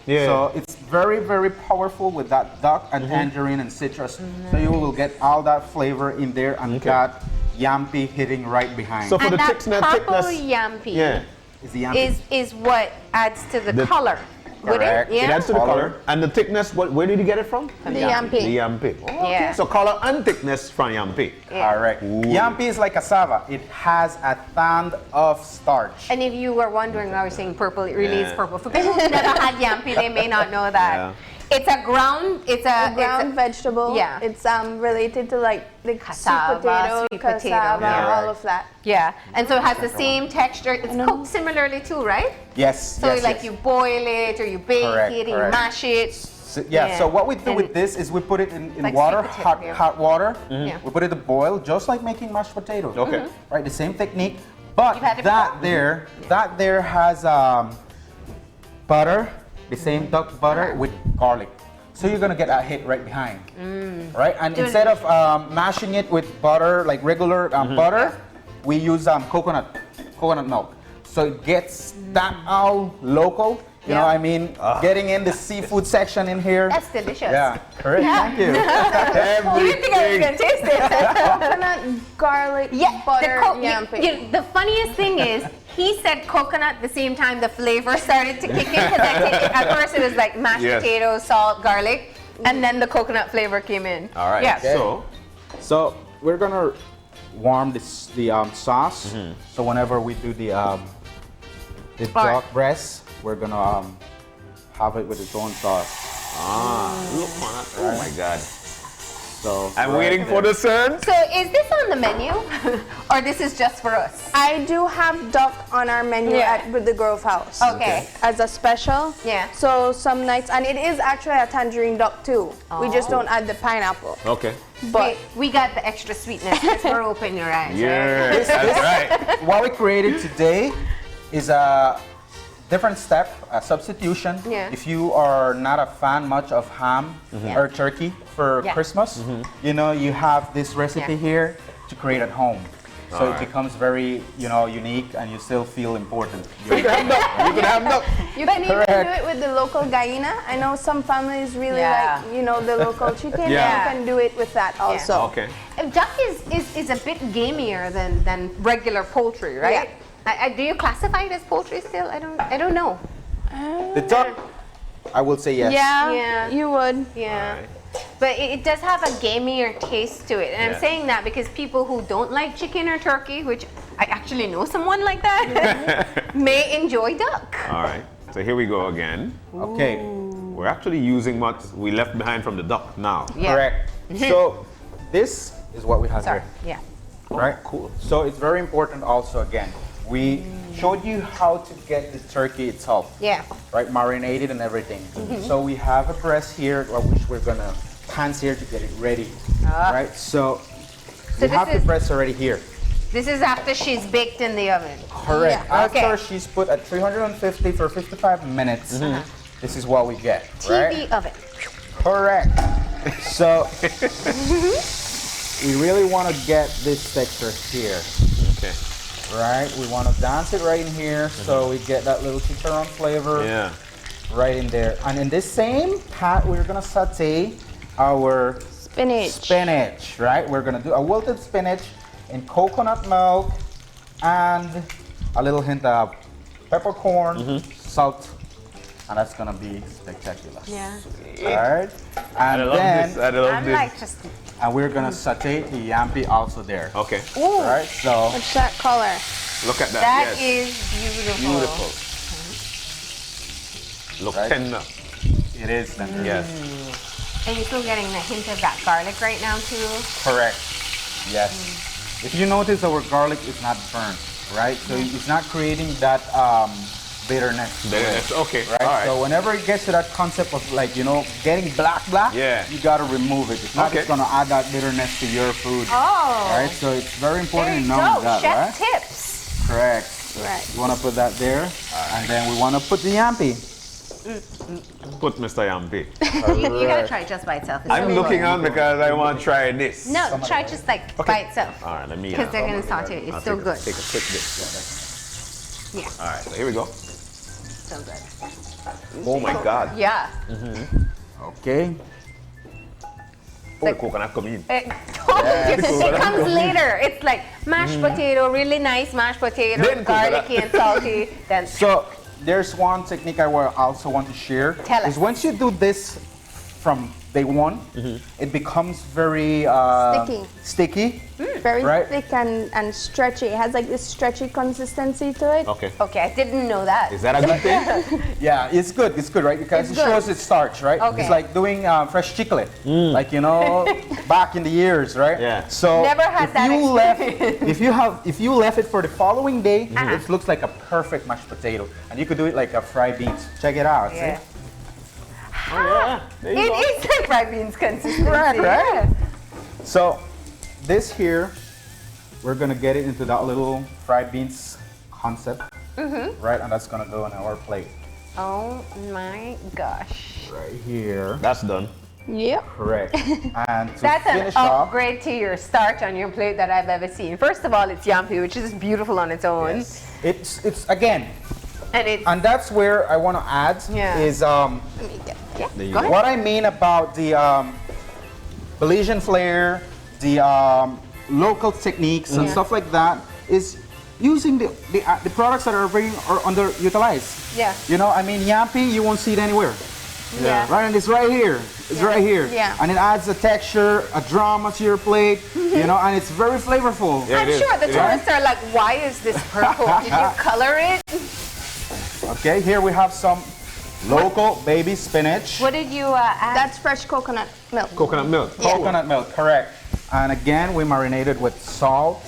Yeah. So it's very, very powerful with that duck and tangerine and citrus. So you will get all that flavor in there and that yampi hitting right behind. So for And the that purple thickness, yampi yeah, is the yampi. is what adds to the The- color. Would Correct. it? Yeah. it adds to the Color. color and the thickness. Where did you get it from? The yampi. The yampi. Yeah. So color and thickness from yampi. Correct. Yampi is like cassava. It has a ton of starch. And if you were wondering why I was saying purple, it really is Yeah. purple. For people who've never had yampi, they may not know that. Yeah. It's a ground. It's a Ground vegetable. Yeah. It's related to like the Cassava, sweet potato, sweet potato. cassava, Yeah. all of that. Yeah, and so it has the same texture. It's cooked similarly too, right? Yes. So yes, like yes. you boil it or you bake Correct, it, or you correct. mash it. So, yeah, so what we do with this is we put it in Like water, sweet potato, yeah. hot water. Yeah. We put it to boil, just like making mashed potatoes. Okay. Right, the same technique. But You've had it that before? there has butter, the same duck butter with garlic. So you're gonna get a hit right behind, right? And instead of mashing it with butter, like regular butter, we use coconut milk. So it gets that all local. You know what I mean? Getting in the seafood section in here. That's delicious. Yeah, correct. Thank you. You didn't think I was gonna taste it? Coconut, garlic, butter, yampi. The funniest thing is, he said coconut the same time the flavor started to kick in. Because at first it was like mashed Yes. potatoes, salt, garlic, and then the coconut flavor came in. All right. Yeah. So we're gonna warm the sauce. So whenever we do the duck breast, we're gonna have it with its own sauce. look, man. Oh my God. So I'm waiting for the turn. So is this on the menu, or this is just for us? I do have duck on our menu Yeah. at the Grove House. Okay. As a special. Yeah. So some nights, and it is actually a tangerine duck too. We just don't add the pineapple. Okay. But we got the extra sweetness. Just for open your eyes. Yeah, that's right. what we created today is a different step, a substitution. Yeah. If you are not a fan much of ham or turkey for Yeah. Christmas, you know, you have this recipe Yeah. here to create at home. So All it right. becomes very, you know, unique, and you still feel important. You can have duck. You can have duck. you can even Correct. do it with the local gallina. I know some families really Yeah. like, you know, the local chicken. Yeah. You can do it with that also. Okay. Duck is a bit gamier than regular poultry, right? Do you classify it as poultry still? I don't know. The duck, I will say yes. Yeah, Yeah. you would. Yeah. But it does have a gamier taste to it. And I'm Yeah. saying that because people who don't like chicken or turkey, which I actually know someone like that, may enjoy duck. All right. So here we go again. Okay, We're actually using what we left behind from the duck now. Yeah. correct. So this is what we have Sorry. here. Yeah. Right? Cool. So it's very important also, again, we showed you how to get the turkey itself. Yeah. Right? Marinated and everything. So we have a breast here, which we're gonna pans here to get it ready. Right? So we this have the is- breast already here. This is after she's baked in the oven. Correct. Yeah, okay. After she's put at 350 for 55 minutes, this is what we get. Right? TV oven. Correct. So we really want to get this texture here. Okay. Right? We want to dance it right in here so we get that little chicharron flavor Yeah. right in there. And in this same pot, we're going to saute our Spinach. spinach, right? We're going to do a wilted spinach in coconut milk and a little hint of peppercorn, salt, and that's going to be spectacular. Yeah. All right? And I love then this. I love I'm this. like just and we're going to saute the yampi also there. Okay. All right? So What's that color? Look at that. that yes. is beautiful. Beautiful. Look Right. tender. it is then. Yes. And you're still getting the hint of that garlic right now too. Correct. Yes. If you notice, our garlic is not burnt, right? So it's not creating that bitterness. to it, Bitterness, okay, Right. all right. So whenever it gets to that concept of like getting black, Yeah. you gotta remove it. It's not Okay. just gonna add that bitterness to your food. Oh. Right. So it's very There important you to know go. that, Chef right? tips. Correct. Right. You wanna put that there, and then we wanna put the yampi. Put Mr. Yampi. You gotta try it just by itself. It's I'm really looking good. on because I want to try this. No, try just like by itself. All right, let me. Because they're gonna saute it. It's I'll so take good. Take a quick bit. Yeah, All right, so here we go. so good. Oh my God. Yeah. Okay. Oh, the coconut come in. It comes later. It's like mashed potato, really nice mashed potato, Then coconut. garlicky and salty. Then So there's one technique I will also want to share. Tell us. Is once you do this from day one, it becomes very Sticky. sticky. Very Right. thick and stretchy. It has like this stretchy consistency to it. Okay. okay, I didn't know that. Is that a good thing? Yeah, it's good, right? Because It's it good. shows its starch, right? Okay. It's like doing fresh chicle, like back in the years, right? Yeah. So Never had if that you left, experience. if you left it for the following day, it looks like a perfect mashed potato, and you could do it like a fried beans. Check it out. Yeah. See? It is like fried beans consistency. Right, right? Yeah. So this here, we're gonna get it into that little fried beans concept, right? And that's gonna go on our plate Oh my gosh. right here. That's done. Yep. Correct. And to That's an finish off, upgrade to your starch on your plate that I've ever seen. First of all, it's yampi, which is beautiful on its own. it's again, And it's and that's where I want to add Yeah. is let me get, yeah, There you go go. ahead. what I mean about the Belizean flair, the local techniques and Yeah. stuff like that is using the products that are underutilized. Yeah. You know, I mean, yampi, you won't see it anywhere. Yeah. Right, and it's right here. It's right here. Yeah. And it adds a texture, a drama to your plate, you know, and it's very flavorful. Yeah, I'm it is. sure the It is. tourists are like, why is this purple? Did you color it? Okay, here we have some Local baby spinach. What did you add? That's fresh coconut milk. Coconut milk. Coconut milk, correct. And again, we marinated with salt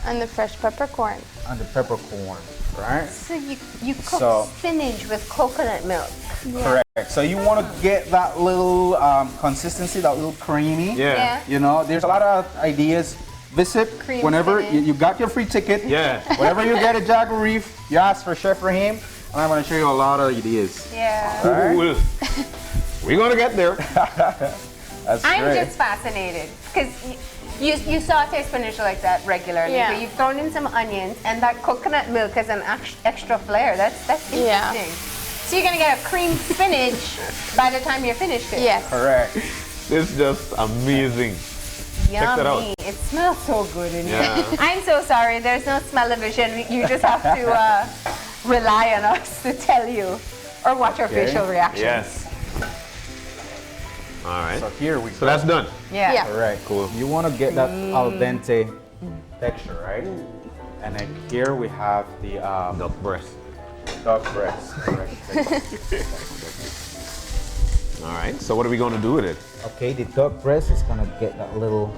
And the fresh peppercorn. and the peppercorn, right? So you cook So- spinach with coconut milk. Correct. So you want to get that little consistency, that little creamy. Yeah. You know, there's a lot of ideas. Visit Cream whenever spinach. you got your free ticket. Yeah. Whenever you get a Jaguar Reef, you ask for Chef Raheem, and I'm going to show you a lot of ideas. Yeah. Cool. We're gonna get there. That's I'm great. just fascinated because you saute spinach like that regularly, Yeah. but you've thrown in some onions and that coconut milk has an extra flair. That's Yeah. interesting. So you're gonna get a cream spinach by the time you're finished it. Yes. Correct. This is just amazing. Yummy. that out. It smells so good in here. Yeah. I'm so sorry. There's no smell-o-vision. You just have to rely on us to tell you or watch our Okay. facial reactions. Yes. All right. So here we So go. that's done. Yeah. Yeah. Correct. Cool. You want to get that al dente texture, right? And then here we have the Duck breast. duck breast. Correct. All right. So what are we gonna do with it? Okay, the duck breast is gonna get that little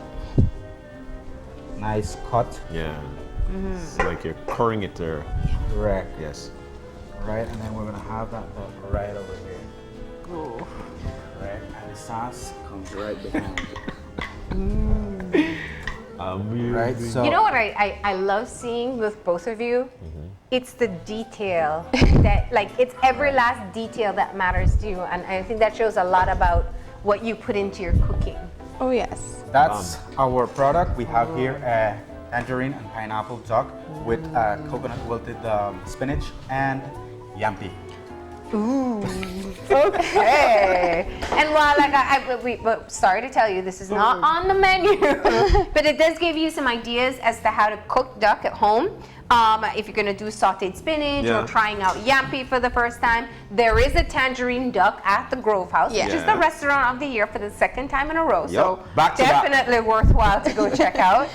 nice cut. Yeah. It's like you're currying it there. Correct. Yes. Right, and then we're gonna have that duck right over here. Right, and the sauce comes right behind. Right, so You know what I love seeing with both of you? It's the detail that, like, it's every last detail that matters to you. And I think that shows a lot about what you put into your cooking. Oh, yes. that's our product. We have here tangerine and pineapple duck with coconut wilted spinach and yampi. Okay. And while, like, but sorry to tell you, this is not on the menu, but it does give you some ideas as to how to cook duck at home. If you're gonna do sauteed spinach Yeah. or trying out yampi for the first time, there is a tangerine duck at the Grove House, which is Yeah. the restaurant of the year for the second time in a row. So Back to back. definitely worthwhile to go check out.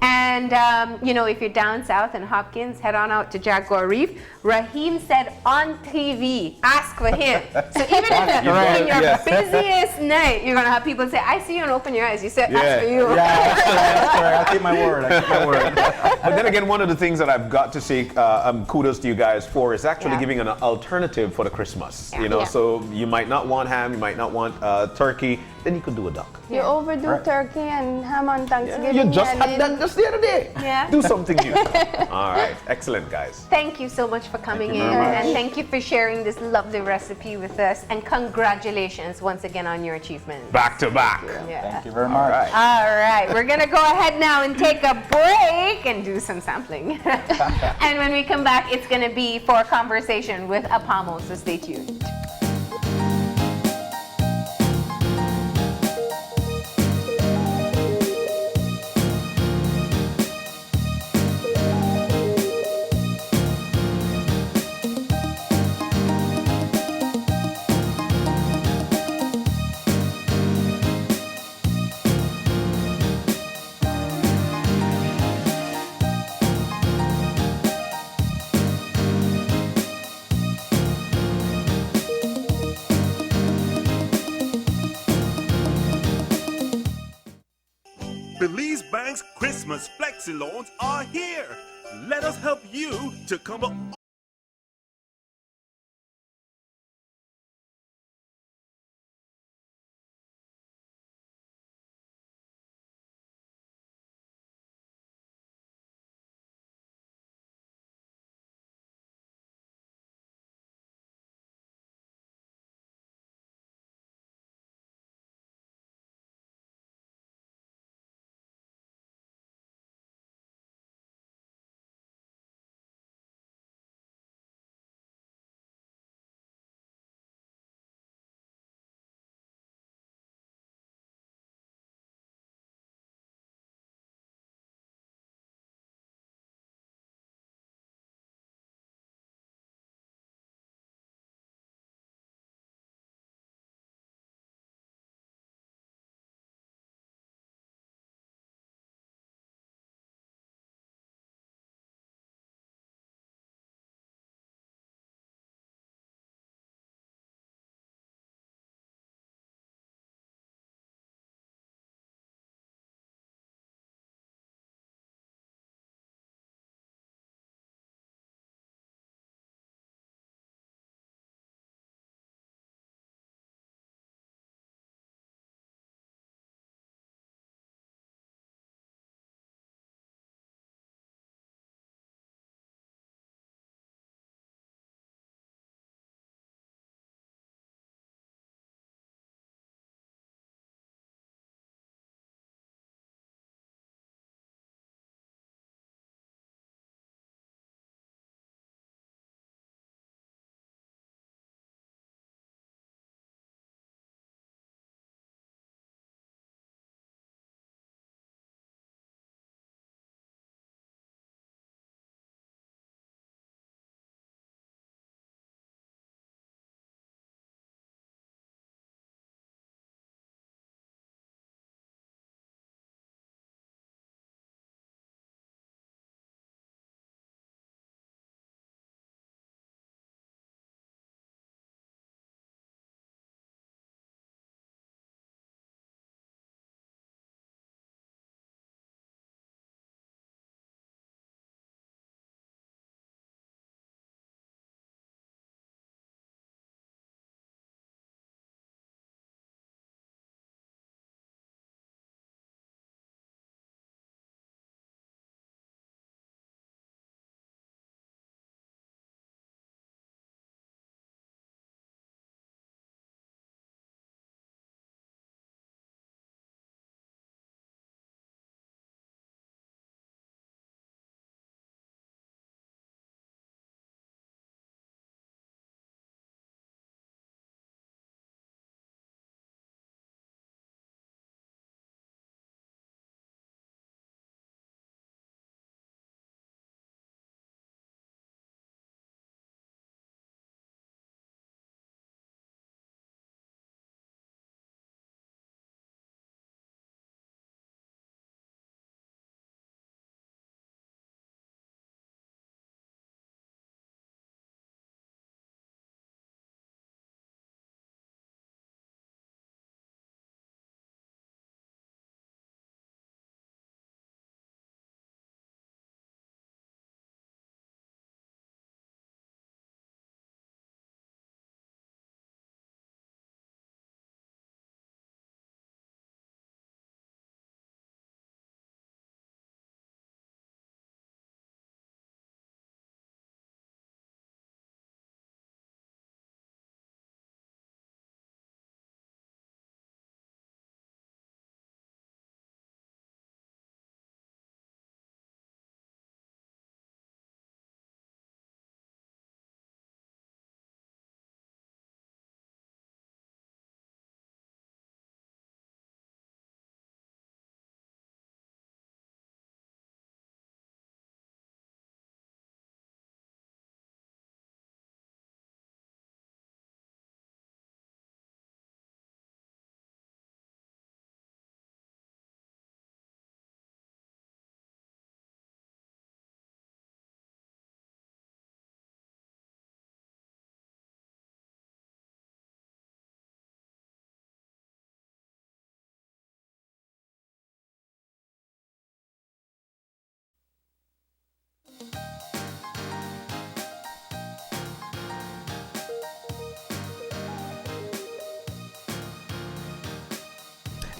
And you know, if you're down south in Hopkins, head on out to Jaguar Reef. Raheem said on TV, ask for him. So even in your busiest night, you're gonna have people say, "I see you," and open your eyes. You said, "Ask for you." Yeah, that's correct. I'll keep my word. I keep my word. But then again, one of the things that I've got to say kudos to you guys for is actually Yeah. giving an alternative for the Christmas. You know, Yeah. so you might not want ham, you might not want turkey, then you could do a duck. You overdo turkey and ham on Thanksgiving. You just and had then- that just the other day. Yeah. Do something new. All right, excellent, guys. Thank you so much for coming you in, very much. and thank you for sharing this lovely recipe with us. And congratulations once again on your achievement. Back to back. Yeah. Thank you very much. All right, we're gonna go ahead now and take a break and do some sampling. And when we come back, it's gonna be for a conversation with Apamo, so stay tuned. Belize Bank's Christmas Flexi Loans are here. Let us help you to cover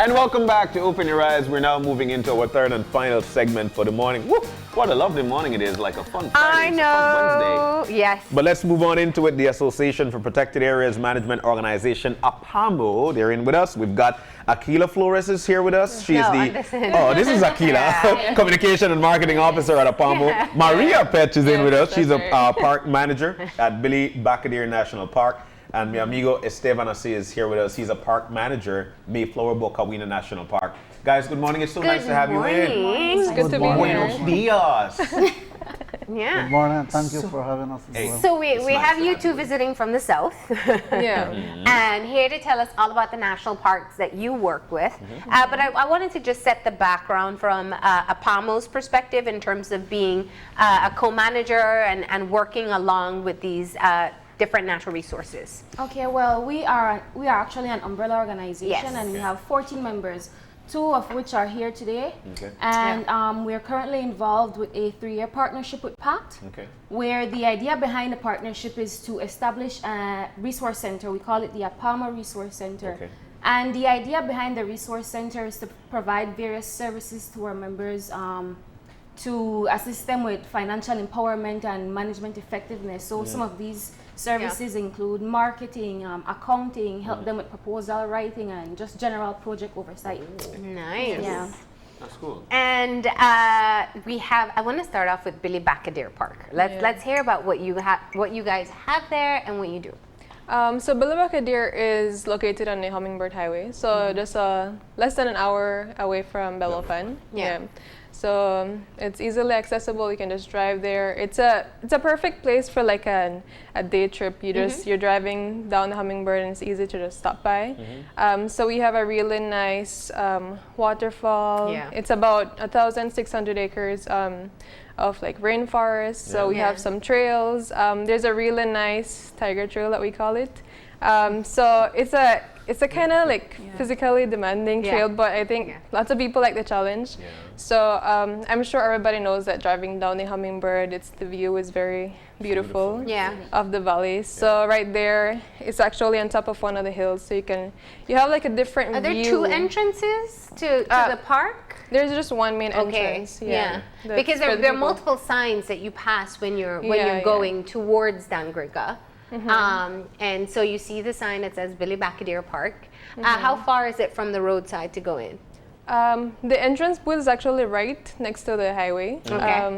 And welcome back to Open Your Eyes. We're now moving into our third and final segment for the morning. Woo! What a lovely morning it is, like a fun Friday. I It's a fun Wednesday. know. Yes. But let's move on into it. The Association for Protected Areas Management Organization, APAMO, they're in with us. We've got Akila Flores is here with us. She is this is Akila, Communication and Marketing Officer at APAMO. Yeah. Maria Petch is in with us. She's a park manager at Billy Bacadere National Park. And mi amigo Esteban Assi is here with us. He's a park manager, Mayflower Bocawina National Park. Guys, good morning. It's so nice to have you in. It's good to be Buenos here. dias. Yeah. Good morning. Thank you for having us as well. So we nice have to you have two you. visiting from the south. Yeah. And here to tell us all about the national parks that you work with. But I wanted to just set the background from APAMO's perspective in terms of being a co-manager and working along with these different natural resources. Okay, well, we are actually an umbrella organization, Yes. and we have 14 members, 2 of which are here today. Okay. And we are currently involved with a 3-year partnership with PACT, Okay. where the idea behind the partnership is to establish a resource center. We call it the APAMO Resource Center. Okay. And the idea behind the resource center is to provide various services to our members, to assist them with financial empowerment and management effectiveness. So some of these services include marketing, accounting, help them with proposal writing, and just general project oversight. Nice. Yeah. That's cool. And I want to start off with Billy Bacadere Park. Let's hear about what you guys have there and what you do. So Billy Bacadere is located on the Hummingbird Highway, so just less than an hour away from Bellefontaine. Yeah. So it's easily accessible. You can just drive there. It's a perfect place for like a day trip. You're driving down the Hummingbird and it's easy to just stop by. So we have a really nice waterfall. Yeah. It's about 1,600 acres of like rainforest. So we have some trails. There's a really nice tiger trail that we call it. So it's a kind of like physically demanding trail, but I think lots of people like the challenge. So I'm sure everybody knows that driving down the Hummingbird, the view is very beautiful of the valley. So right there, it's actually on top of one of the hills, so you have like a different view. Are there 2 entrances to the park? There's just one main entrance. Because there are multiple signs that you pass when you're going towards Dangriga. And so you see the sign that says Billy Bacadere Park. How far is it from the roadside to go in? The entrance booth is actually right next to the highway.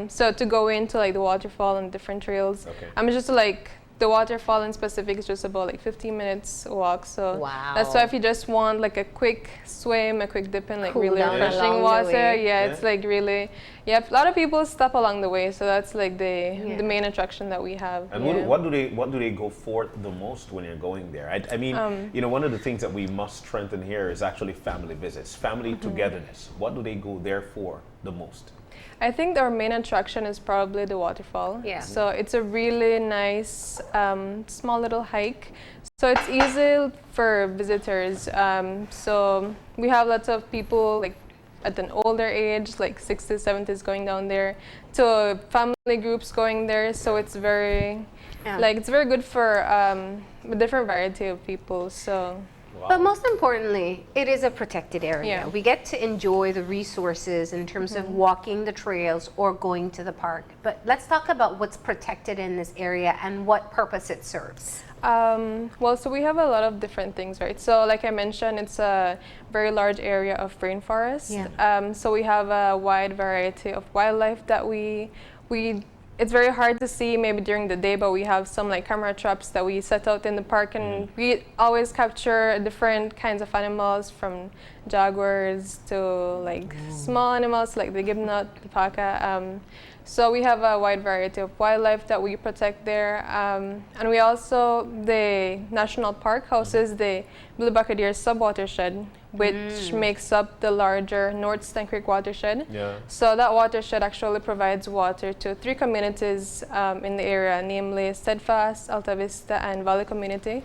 So to go into like the waterfall and different trails, I'm just like the waterfall in specific is just about like 15 minutes walk. So that's why if you just want like a quick swim, a quick dip in like really refreshing water, it's like really, a lot of people stop along the way. So that's like the main attraction that we have. And what do they go for the most when you're going there? I mean, one of the things that we must strengthen here is actually family visits, family togetherness. What do they go there for the most? I think our main attraction is probably the waterfall. So it's a really nice small little hike. So it's easy for visitors. So we have lots of people like at an older age, like 60s, 70s going down there, to family groups going there. So it's very it's very good for a different variety of people. So. But most importantly, it is a protected area. We get to enjoy the resources in terms of walking the trails or going to the park. But let's talk about what's protected in this area and what purpose it serves. Well, so we have a lot of different things, right? So like I mentioned, it's a very large area of rainforest. So we have a wide variety of wildlife that we it's very hard to see maybe during the day, but we have some like camera traps that we set out in the park, and we always capture different kinds of animals, from jaguars to like small animals like the gibnut, the paca. So we have a wide variety of wildlife that we protect there. And we also, the national park houses the Billy Bacadere subwatershed, which makes up the larger North Sten Creek watershed. So that watershed actually provides water to 3 communities in the area, namely Steadfast, Alta Vista, and Valley Community.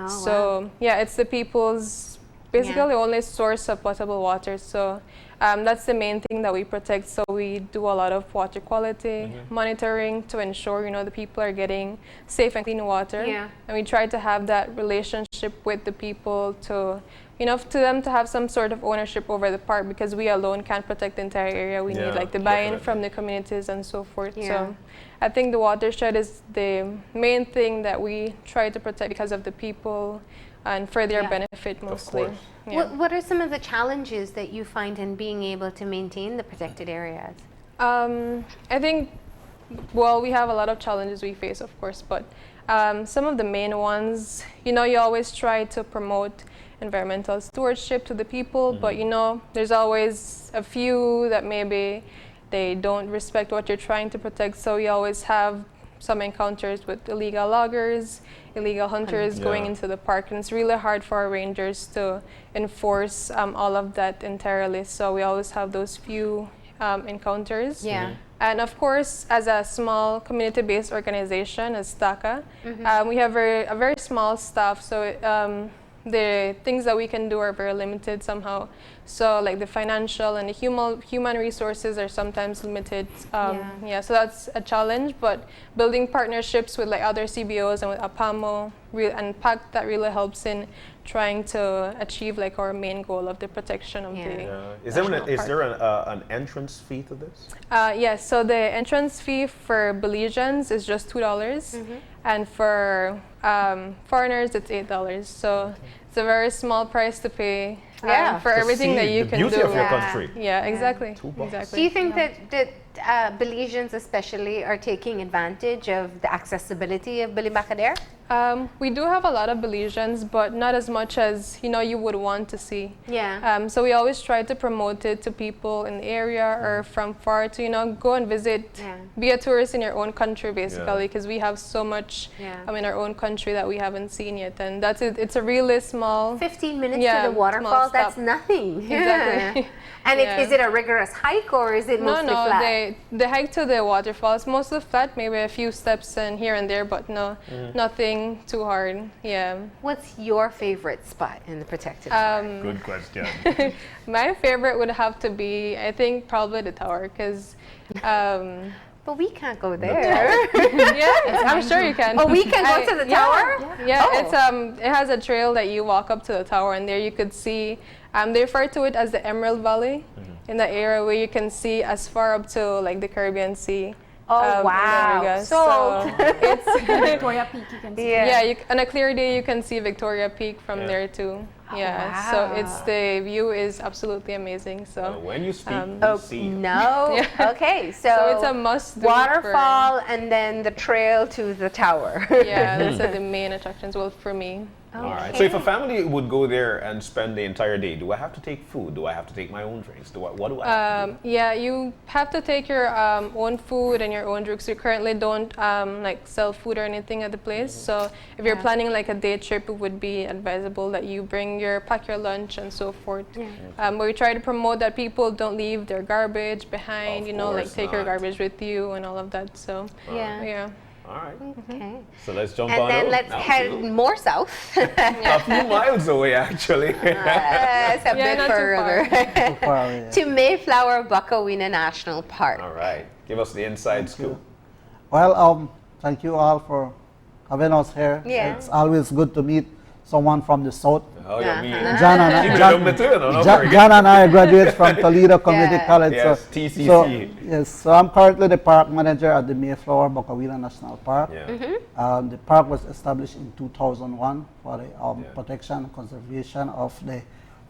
So it's the people's basically the only source of potable water. So that's the main thing that we protect. So we do a lot of water quality monitoring to ensure, the people are getting safe and clean water. Yeah. And we try to have that relationship with the people to, to them to have some sort of ownership over the park, because we alone can't protect the entire area. We need like the buy-in from the communities and so forth. Yeah. So I think the watershed is the main thing that we try to protect because of the people and for their benefit mostly. Yeah. What are some of the challenges that you find in being able to maintain the protected areas? I think, well, we have a lot of challenges we face, of course, but some of the main ones, you always try to promote environmental stewardship to the people, but there's always a few that maybe they don't respect what you're trying to protect, so you always have some encounters with illegal loggers, illegal hunters going into the park, and it's really hard for our rangers to enforce all of that entirely, so we always have those few encounters. Yeah. And of course, as a small community-based organization, as TACA, we have a very small staff, so the things that we can do are very limited somehow. So like the financial and the human resources are sometimes limited. So that's a challenge, but building partnerships with like other CBOs and with APAMO and PAC, that really helps in trying to achieve like our main goal of the protection of the Is there an entrance fee to this? Yes, so the entrance fee for Belizeans is just $2, and for foreigners it's $8. So it's a very small price to pay for everything that you can do. The beauty of your country. Yeah, exactly. Exactly. Do you think that Belizeans especially are taking advantage of the accessibility of Bilimbacadere? We do have a lot of Belizeans, but not as much as you would want to see. Yeah. So we always try to promote it to people in the area or from far to go and visit, be a tourist in your own country basically, because we have so much in our own country that we haven't seen yet, and that's it. It's a really small 15 minutes to the waterfall. That's nothing. Exactly. And is it a rigorous hike or is it mostly flat? The hike to the waterfall is mostly flat, maybe a few steps and here and there, but nothing too hard. Yeah. What's your favorite spot in the protected park? Good question. My favorite would have to be, I think, probably the tower, because but we can't go there. I'm sure you can. Oh, we can go to the tower? Yeah, it has a trail that you walk up to the tower, and there you could see, they refer to it as the Emerald Valley, in the area where you can see as far up to like the Caribbean Sea. Oh, wow. So it's Victoria Peak, you can see. Yeah, on a clear day you can see Victoria Peak from there too. Wow. So the view is absolutely amazing. So when you speak, you see. No. Okay, so it's a must. Waterfall and then the trail to the tower. Yeah, those are the main attractions. Well, for me. All right. So if a family would go there and spend the entire day, do I have to take food? Do I have to take my own drinks? What do I have to do? Yeah, you have to take your own food and your own drinks. We currently don't like sell food or anything at the place. So if you're planning like a day trip, it would be advisable that you pack your lunch and so forth. But we try to promote that people don't leave their garbage behind. Like take your garbage with you and all of that. So yeah. All right. Okay. So let's jump and on then out. let's head more south. A few miles away, actually. It's a bit further. To Mayflower Bukowina National Park. All right. Give us the inside scoop. Well, thank you all for having us here. Yeah. It's always good to meet someone from the south. Oh, yeah, me. John and I graduated from Toledo Community College. Yes, TCC. So I'm currently the park manager at the Mayflower Bukowina National Park. The park was established in 2001 for the protection and conservation of the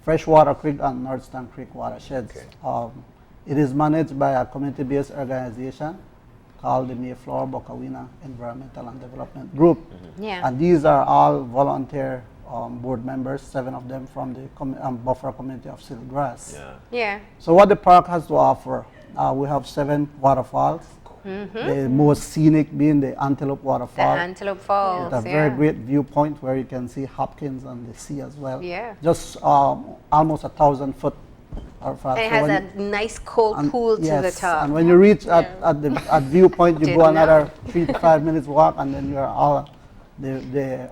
Freshwater Creek and Northstone Creek watersheds. It is managed by a community-based organization called the Mayflower Bukowina Environmental and Development Group. And these are all volunteer board members, 7 of them from the buffer community of Siltgrass. So what the park has to offer, we have 7 waterfalls. The most scenic being the Antelope Waterfall. The Antelope Falls, with a very great viewpoint where you can see Hopkins and the sea as well. Yeah. Just almost 1,000-foot. And it has a nice cold pool to the top. And when you reach at viewpoint, you go another 3 to 5 minutes walk, and then you're all the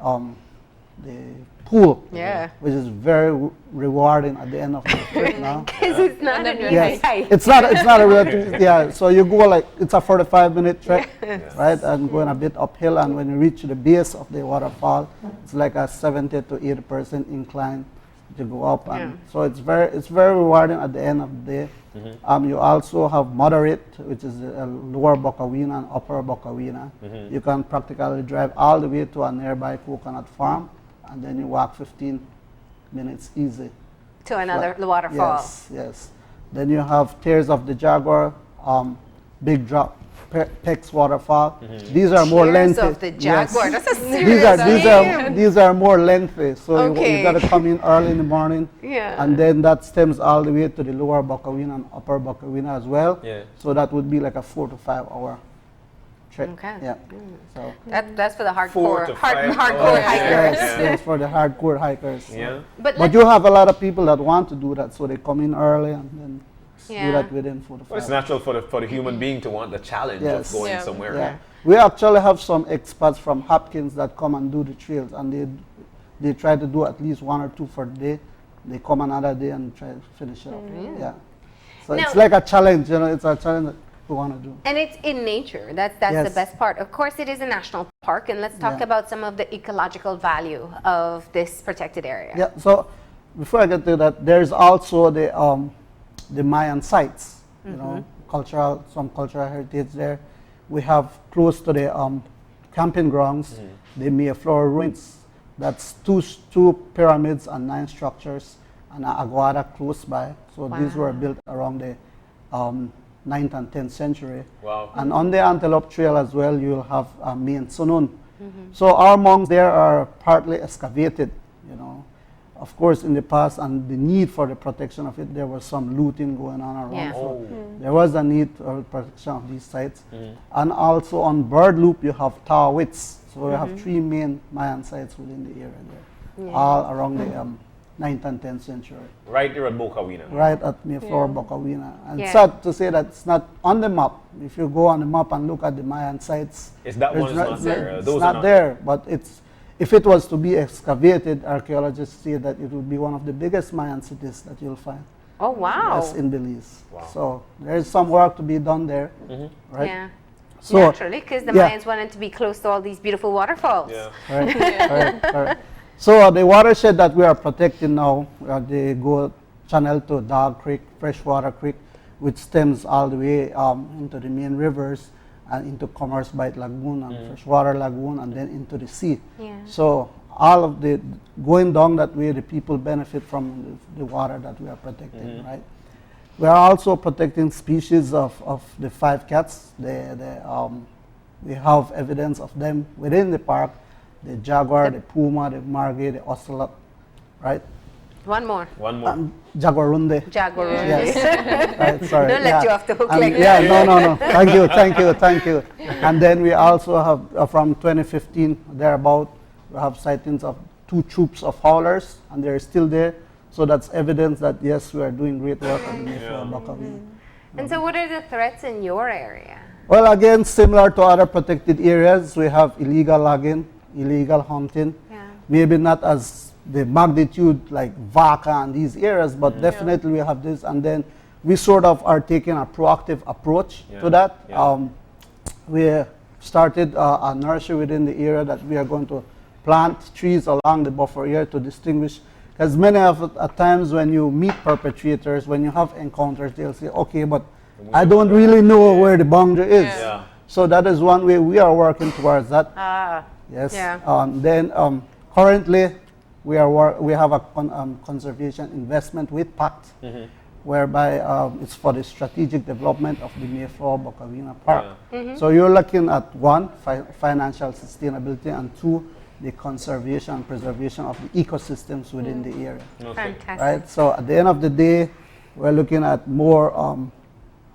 the pool, Yeah. which is very rewarding at the end of the trip now. Because it's not an easy Yes, hike. it's not a real yeah. So you go like it's a 45-minute trek, right, and going a bit uphill, and when you reach the base of the waterfall, it's like a 70 to 80% incline to go up, and so it's very rewarding at the end of the day. You also have moderate, which is lower Bokawina and upper Bokawina. You can practically drive all the way to a nearby coconut farm, and then you walk 15 minutes easy. To another waterfall. Yes, yes. Then you have Tears of the Jaguar, Big Drop, Pex Waterfall. These are more Tears lengthy. of the Jaguar. Yes. That's a serious name. These are more lengthy. So Okay. you got to come in early in the morning. Yeah. And then that stems all the way to the lower Bokawina and upper Bokawina as well. Yeah. So that would be like a 4 to 5 hour trek. Okay. Yeah. So That's for the 4 hardcore, to 5 hardcore hours. hikers. yes, for the hardcore hikers. So. Yeah. But you have a lot of people that want to do that, so they come in early and then do that within 4 to 5. Well, it's natural for the human being to want the challenge Yes. of going Yeah. somewhere. Yeah. We actually have some experts from Hopkins that come and do the trails, and they try to do at least 1 or 2 for the day. They come another day and try to finish it up. Yeah. So it's Now- like a challenge, it's a challenge that we want to do. And it's in nature. That's Yes. the best part. Of course, it is a national park, and let's talk Yeah. about some of the ecological value of this protected area. Yeah. So before I get to that, there's also the Mayan sites. You know, some cultural heritage there. We have close to the camping grounds, the Mayflower ruins. That's two pyramids and 9 structures, and an aguada close by. So these were built around the 9th and 10th century. Wow. And on the Antelope Trail as well, you'll have Main Sunun. So our monks there are partly excavated, Of course, in the past, and the need for the protection of it, there was some looting going on around. Yeah. So there was a need for protection of these sites. And also on Bird Loop, you have Tawits. So you have 3 main Mayan sites within the area there, all around the 9th and 10th century. Right there at Bokawina. Right at Mayflower, Bokawina. And Yeah. sad to say that it's not on the map. If you go on the map and look at the Mayan sites, Is that one is not there? it's Those are not there, but if it was to be excavated, archaeologists say that it would be one of the biggest Mayan cities that you'll find. Oh, wow. Yes, in Belize. Wow. So there's some work to be done there, right? Yeah. So, Naturally, because the yeah. Mayans wanted to be close to all these beautiful waterfalls. Yeah. Correct. So the watershed that we are protecting now, they go channel to Dog Creek, Freshwater Creek, which stems all the way into the main rivers and into Commerce Bight Lagoon and Freshwater Lagoon, and then into the sea. Yeah. So all of the going down that way, the people benefit from the water that we are protecting, right? We are also protecting species of the 5 cats. We have evidence of them within the park: the jaguar, the puma, the margay, the ocelot, right? One more. Jaguarunde. Jaguarunde. Yes. Right, sorry. Don't let you off the hook And like yeah, that. no. Thank you. And then we also have, from 2015, thereabout, we have sightings of 2 troops of howlers, and they're still there. So that's evidence that, yes, we are doing great work at the Mayflower Bokawina. And so what are the threats in your area? Well, again, similar to other protected areas, we have illegal logging, illegal hunting. Yeah. Maybe not as the magnitude like Vaca and these areas, but definitely we have this. And then we sort of are taking a proactive approach to that. Yeah. We started a nursery within the area that we are going to plant trees along the buffer area to distinguish. Because many of at times when you meet perpetrators, when you have encounters, they'll say, okay, but I don't really know where the boundary is. Yeah. So that is one way we are working towards that. Yes. Yeah. Then currently we have a conservation investment with PACT, whereby it's for the strategic development of the Mayflower Bokawina Park. So you're looking at 1, financial sustainability, and 2, the conservation and preservation of the ecosystems within the area. Fantastic. Right. So at the end of the day, we're looking at more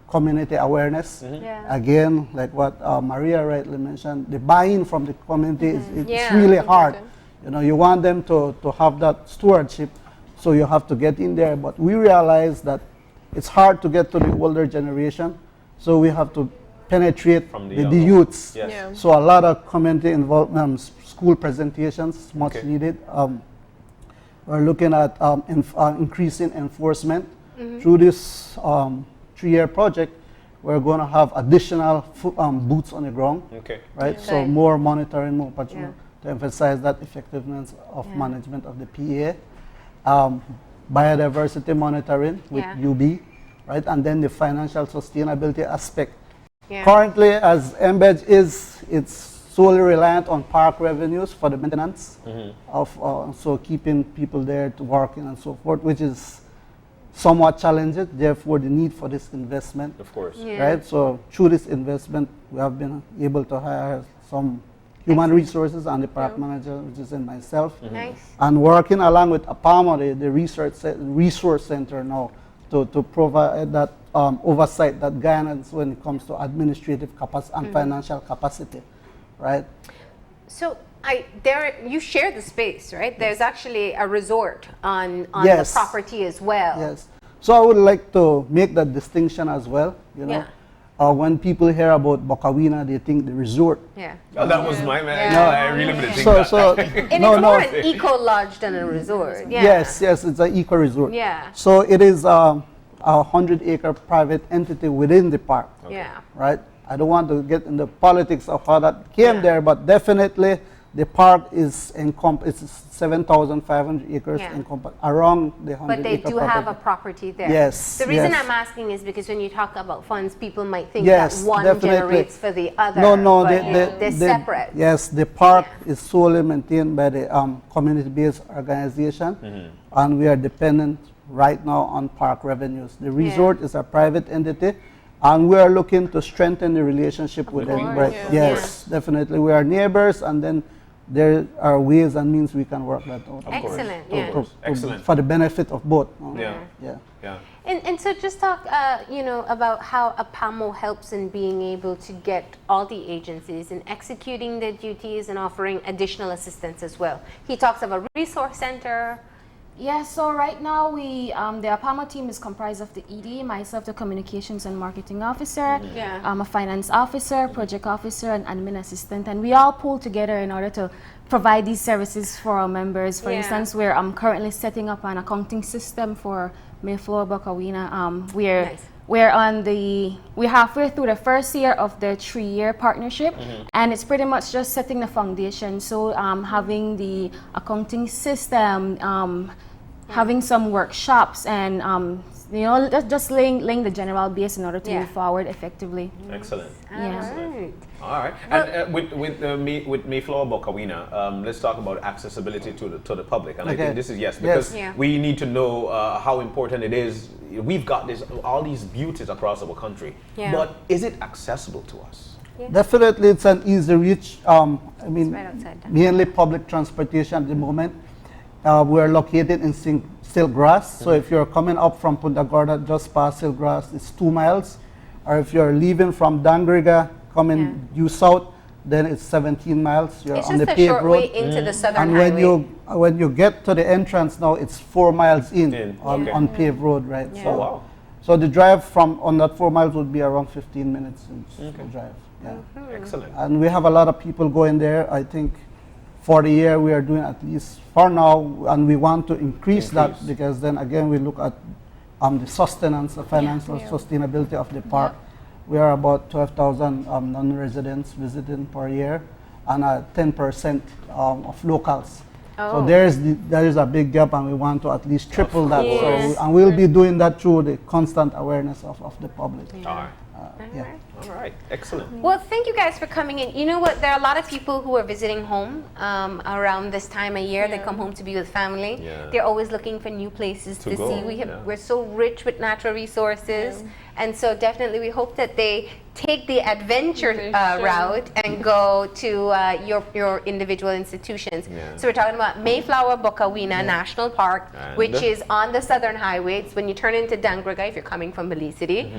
community awareness. Yeah. Again, like what Maria rightly mentioned, the buy-in from the community it's Yeah. really hard. You want them to have that stewardship, so you have to get in there. But we realize that it's hard to get to the older generation, so we have to penetrate From the the young youths. Yes. Yeah. So a lot of community involvement, school presentations, much Okay. needed. We're looking at increasing enforcement. Through this 3-year project, we're going to have additional boots on the ground. Okay. Right? So Okay. more monitoring, more patrol Yeah. to emphasize that effectiveness of management of the PA. Biodiversity monitoring with Yeah. UB, right? And then the financial sustainability aspect. Yeah. Currently, as MBEDGE is, it's solely reliant on park revenues for the maintenance of, so keeping people there to working and so forth, which is somewhat challenging. Therefore, the need for this investment. Of course. Yeah. Right? So through this investment, we have been able to hire some human resources and the park manager, which is in myself. Nice. And working along with APAMO, the resource center now, to provide that oversight, that guidance when it comes to administrative capacity and financial capacity, right? So you share the space, right? There's actually a resort on Yes. the property as well. Yes. So I would like to make that distinction as well, you know. Yeah. When people hear about Bokawina, they think the resort. Yeah. Oh, that was my man. Yeah. I really didn't think So, that. so And no, it's no. more an eco lodge than a resort. Yeah. Yes, yes, it's an eco resort. Yeah. So it is a 100-acre private entity within the park. Yeah. Right? I don't want to get into politics of how that came there, but definitely the park is it's 7,500 acres Yeah. around the 100-acre But they do have a property there. Yes, The reason yes. I'm asking is because when you talk about funds, people might think Yes, that one definitely. generates for the other. No, but they're separate. Yes, the park is solely maintained by the community-based organization, and we are dependent right now on park revenues. The resort is a private entity, and we are looking to strengthen the relationship with them. Right? Yes, definitely. We are neighbors, and then there are ways and means we can work that out. Excellent, To- yeah. to- Excellent. For the benefit of both. Yeah. Yeah. Yeah. And so just talk, about how APAMO helps in being able to get all the agencies in executing their duties and offering additional assistance as well. He talks of a resource center. Yeah, so right now the APAMO team is comprised of the ED, myself, the communications and marketing officer, Yeah. a finance officer, project officer, and admin assistant, and we all pull together in order to provide these services for our members. For Yeah. instance, we're currently setting up an accounting system for Mayflower Bokawina. We're halfway through the first year of the 3-year partnership, and it's pretty much just setting the foundation. So having the accounting system, having some workshops, and just laying the general base in order to move forward effectively. Excellent. Yeah. Right. All right. And with Mayflower Bokawina, let's talk about accessibility to the public. And I Okay. think this is because Yeah. we need to know how important it is. We've got all these beauties across our country, Yeah. but is it accessible to us? Definitely, it's an easy reach. I mean, right outside down. mainly public transportation at the moment. We're located in Silgrass, so if you're coming up from Punta Gorda, just past Silgrass, it's 2 miles. Or if you're leaving from Dangriga, coming due south, then it's 17 miles. You're It's on the just a paved short road. way into the southern And highway. when you get to the entrance now, it's 4 miles in. On paved road, right? Yeah. So, Oh, wow. so the drive on that 4 miles would be around 15 minutes to drive. Yeah. Excellent. And we have a lot of people going there. I think for the year we are doing at least for now, and we want to increase that because then again we look at the sustenance, the financial sustainability of the park. We are about 12,000 non-residents visiting per year, and 10% of locals. So there is a big gap, and we want to at least triple that. Yes. So, and we'll be doing that through the constant awareness of the public. All right. Yeah. All right. Excellent. Well, thank you guys for coming in. You know what? There are a lot of people who are visiting home around this time of year. They come home to be with family. Yeah. They're always looking for new places to go. see. We're so rich with natural resources. And so definitely we hope that they take the adventure route and go to your individual institutions. Yeah. So we're talking about Mayflower Bokawina National Park, And- which is on the southern highway. It's when you turn into Dangriga, if you're coming from Belize City,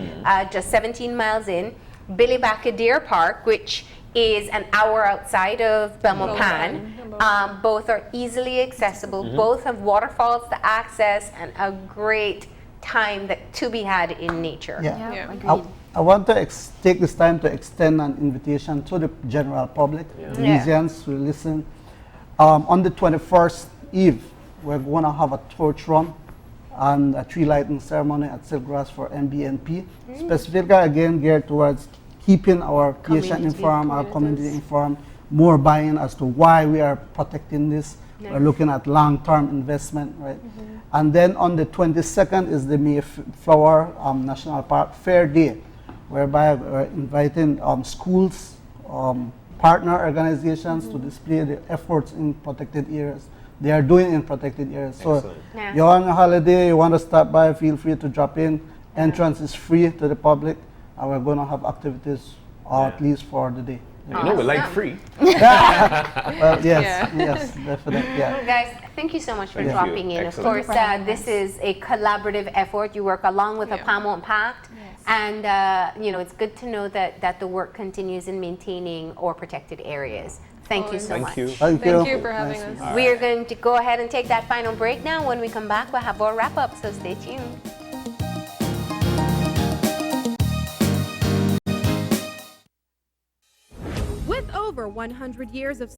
just 17 miles in. Bilibaka Deer Park, which is an hour outside of Belmopan. Both are easily accessible. Both have waterfalls to access and a great time to be had in nature. Yeah. Agreed. I want to take this time to extend an invitation to the general public, Belizeans who listen. On the 21st Eve, we're going to have a torch run and a tree lighting ceremony at Silkgrass for MBNP, specifically again geared towards keeping our patient informed, our community informed, more buy-in as to why we are protecting this. Nice. We're looking at long-term investment, right? And then on the 22nd is the Mayflower National Park Fair Day, whereby we're inviting schools, partner organizations to display the efforts in protected areas. They are doing in protected areas. So you're on a holiday, you want to stop by, feel free to drop in. Entrance is free to the public, and we're going to have activities at least for the day. You know, we like free. Well, yes, definitely. Yeah. Well, guys, thank you so much for dropping in. Excellent. Of course, this is a collaborative effort. You work along with the Palmont Pact, and you know, it's good to know that the work continues in maintaining or protected areas. Thank you so much. Thank you for having us. We are going to go ahead and take that final break now. When we come back, we'll have our wrap up, so stay tuned. With over 100 years of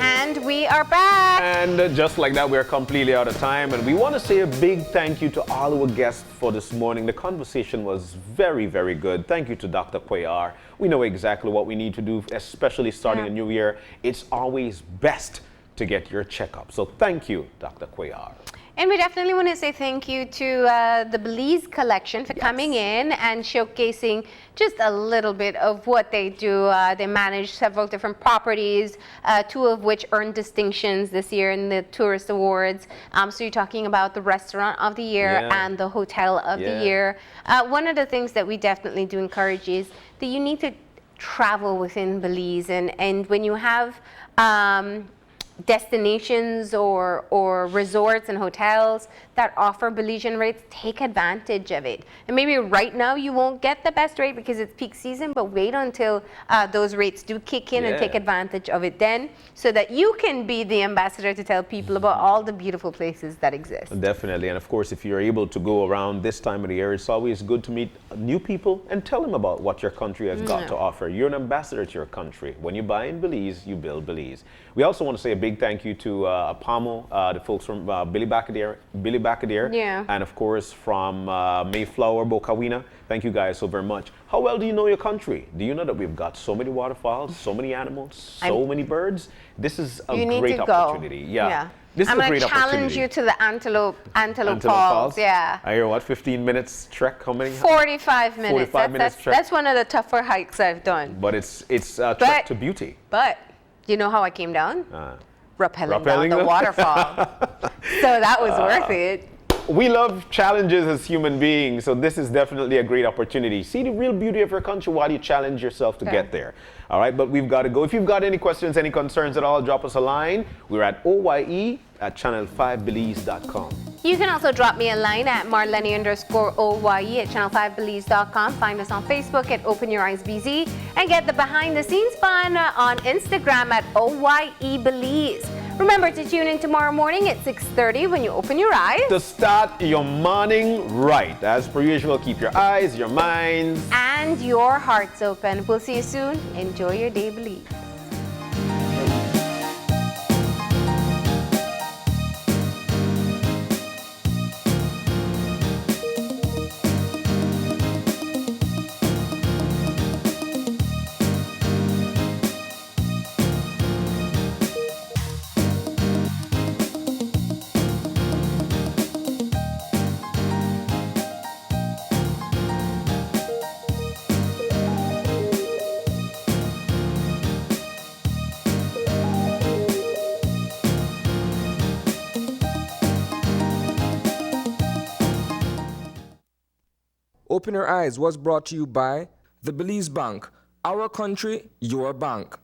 And we are back. And just like that, we're completely out of time. And we want to say a big thank you to all our guests for this morning. The conversation was very, very good. Thank you to Dr. Cuellar. We know exactly what we need to do, especially starting a new year. It's always best to get your checkup. So thank you, Dr. Cuellar. And we definitely want to say thank you to the Belize Collection for coming in and showcasing just a little bit of what they do. They manage several different properties, two of which earned distinctions this year in the Tourist Awards. So you're talking about the Restaurant of the Year and the Hotel of the Year. One of the things that we definitely do encourage is that you need to travel within Belize, and when you have destinations or resorts and hotels that offer Belizean rates, take advantage of it. And maybe right now you won't get the best rate because it's peak season, but wait until those rates do kick in and take advantage of it then, so that you can be the ambassador to tell people about all the beautiful places that exist. Definitely. And of course, if you're able to go around this time of the year, it's always good to meet new people and tell them about what your country has got to offer. You're an ambassador to your country. When you buy in Belize, you build Belize. We also want to say a big thank you to APAMO, the folks from Billy Bacadere, and of course from Mayflower, Bokawina. Thank you guys so very much. How well do you know your country? Do you know that we've got so many waterfalls, so many animals, so many birds? This is a great opportunity. This is I'm a great going to challenge opportunity. you to the Antelope Falls. Yeah. I hear what, 15 minutes trek? How many? 45 minutes. 45 minutes trek. That's one of the tougher hikes I've done. But it's a trek to beauty. But you know how I came down? Rappelling down the waterfall. So that was worth it. We love challenges as human beings, so this is definitely a great opportunity. See the real beauty of your country while you challenge yourself to get there. All right, but we've got to go. If you've got any questions, any concerns at all, drop us a line. We're at oye@channel5belize.com. You can also drop me a line at marlene_oye@channel5belize.com. Find us on Facebook at Open Your Eyes BZ, and get the behind the scenes fun on Instagram at OYE Belize. Remember to tune in tomorrow morning at 6:30 when you open your eyes. To start your morning right. As per usual, keep your eyes, your minds, and your hearts open. We'll see you soon. Enjoy your day, Belize. Open Your Eyes was brought to you by the Belize Bank. Our country, your bank.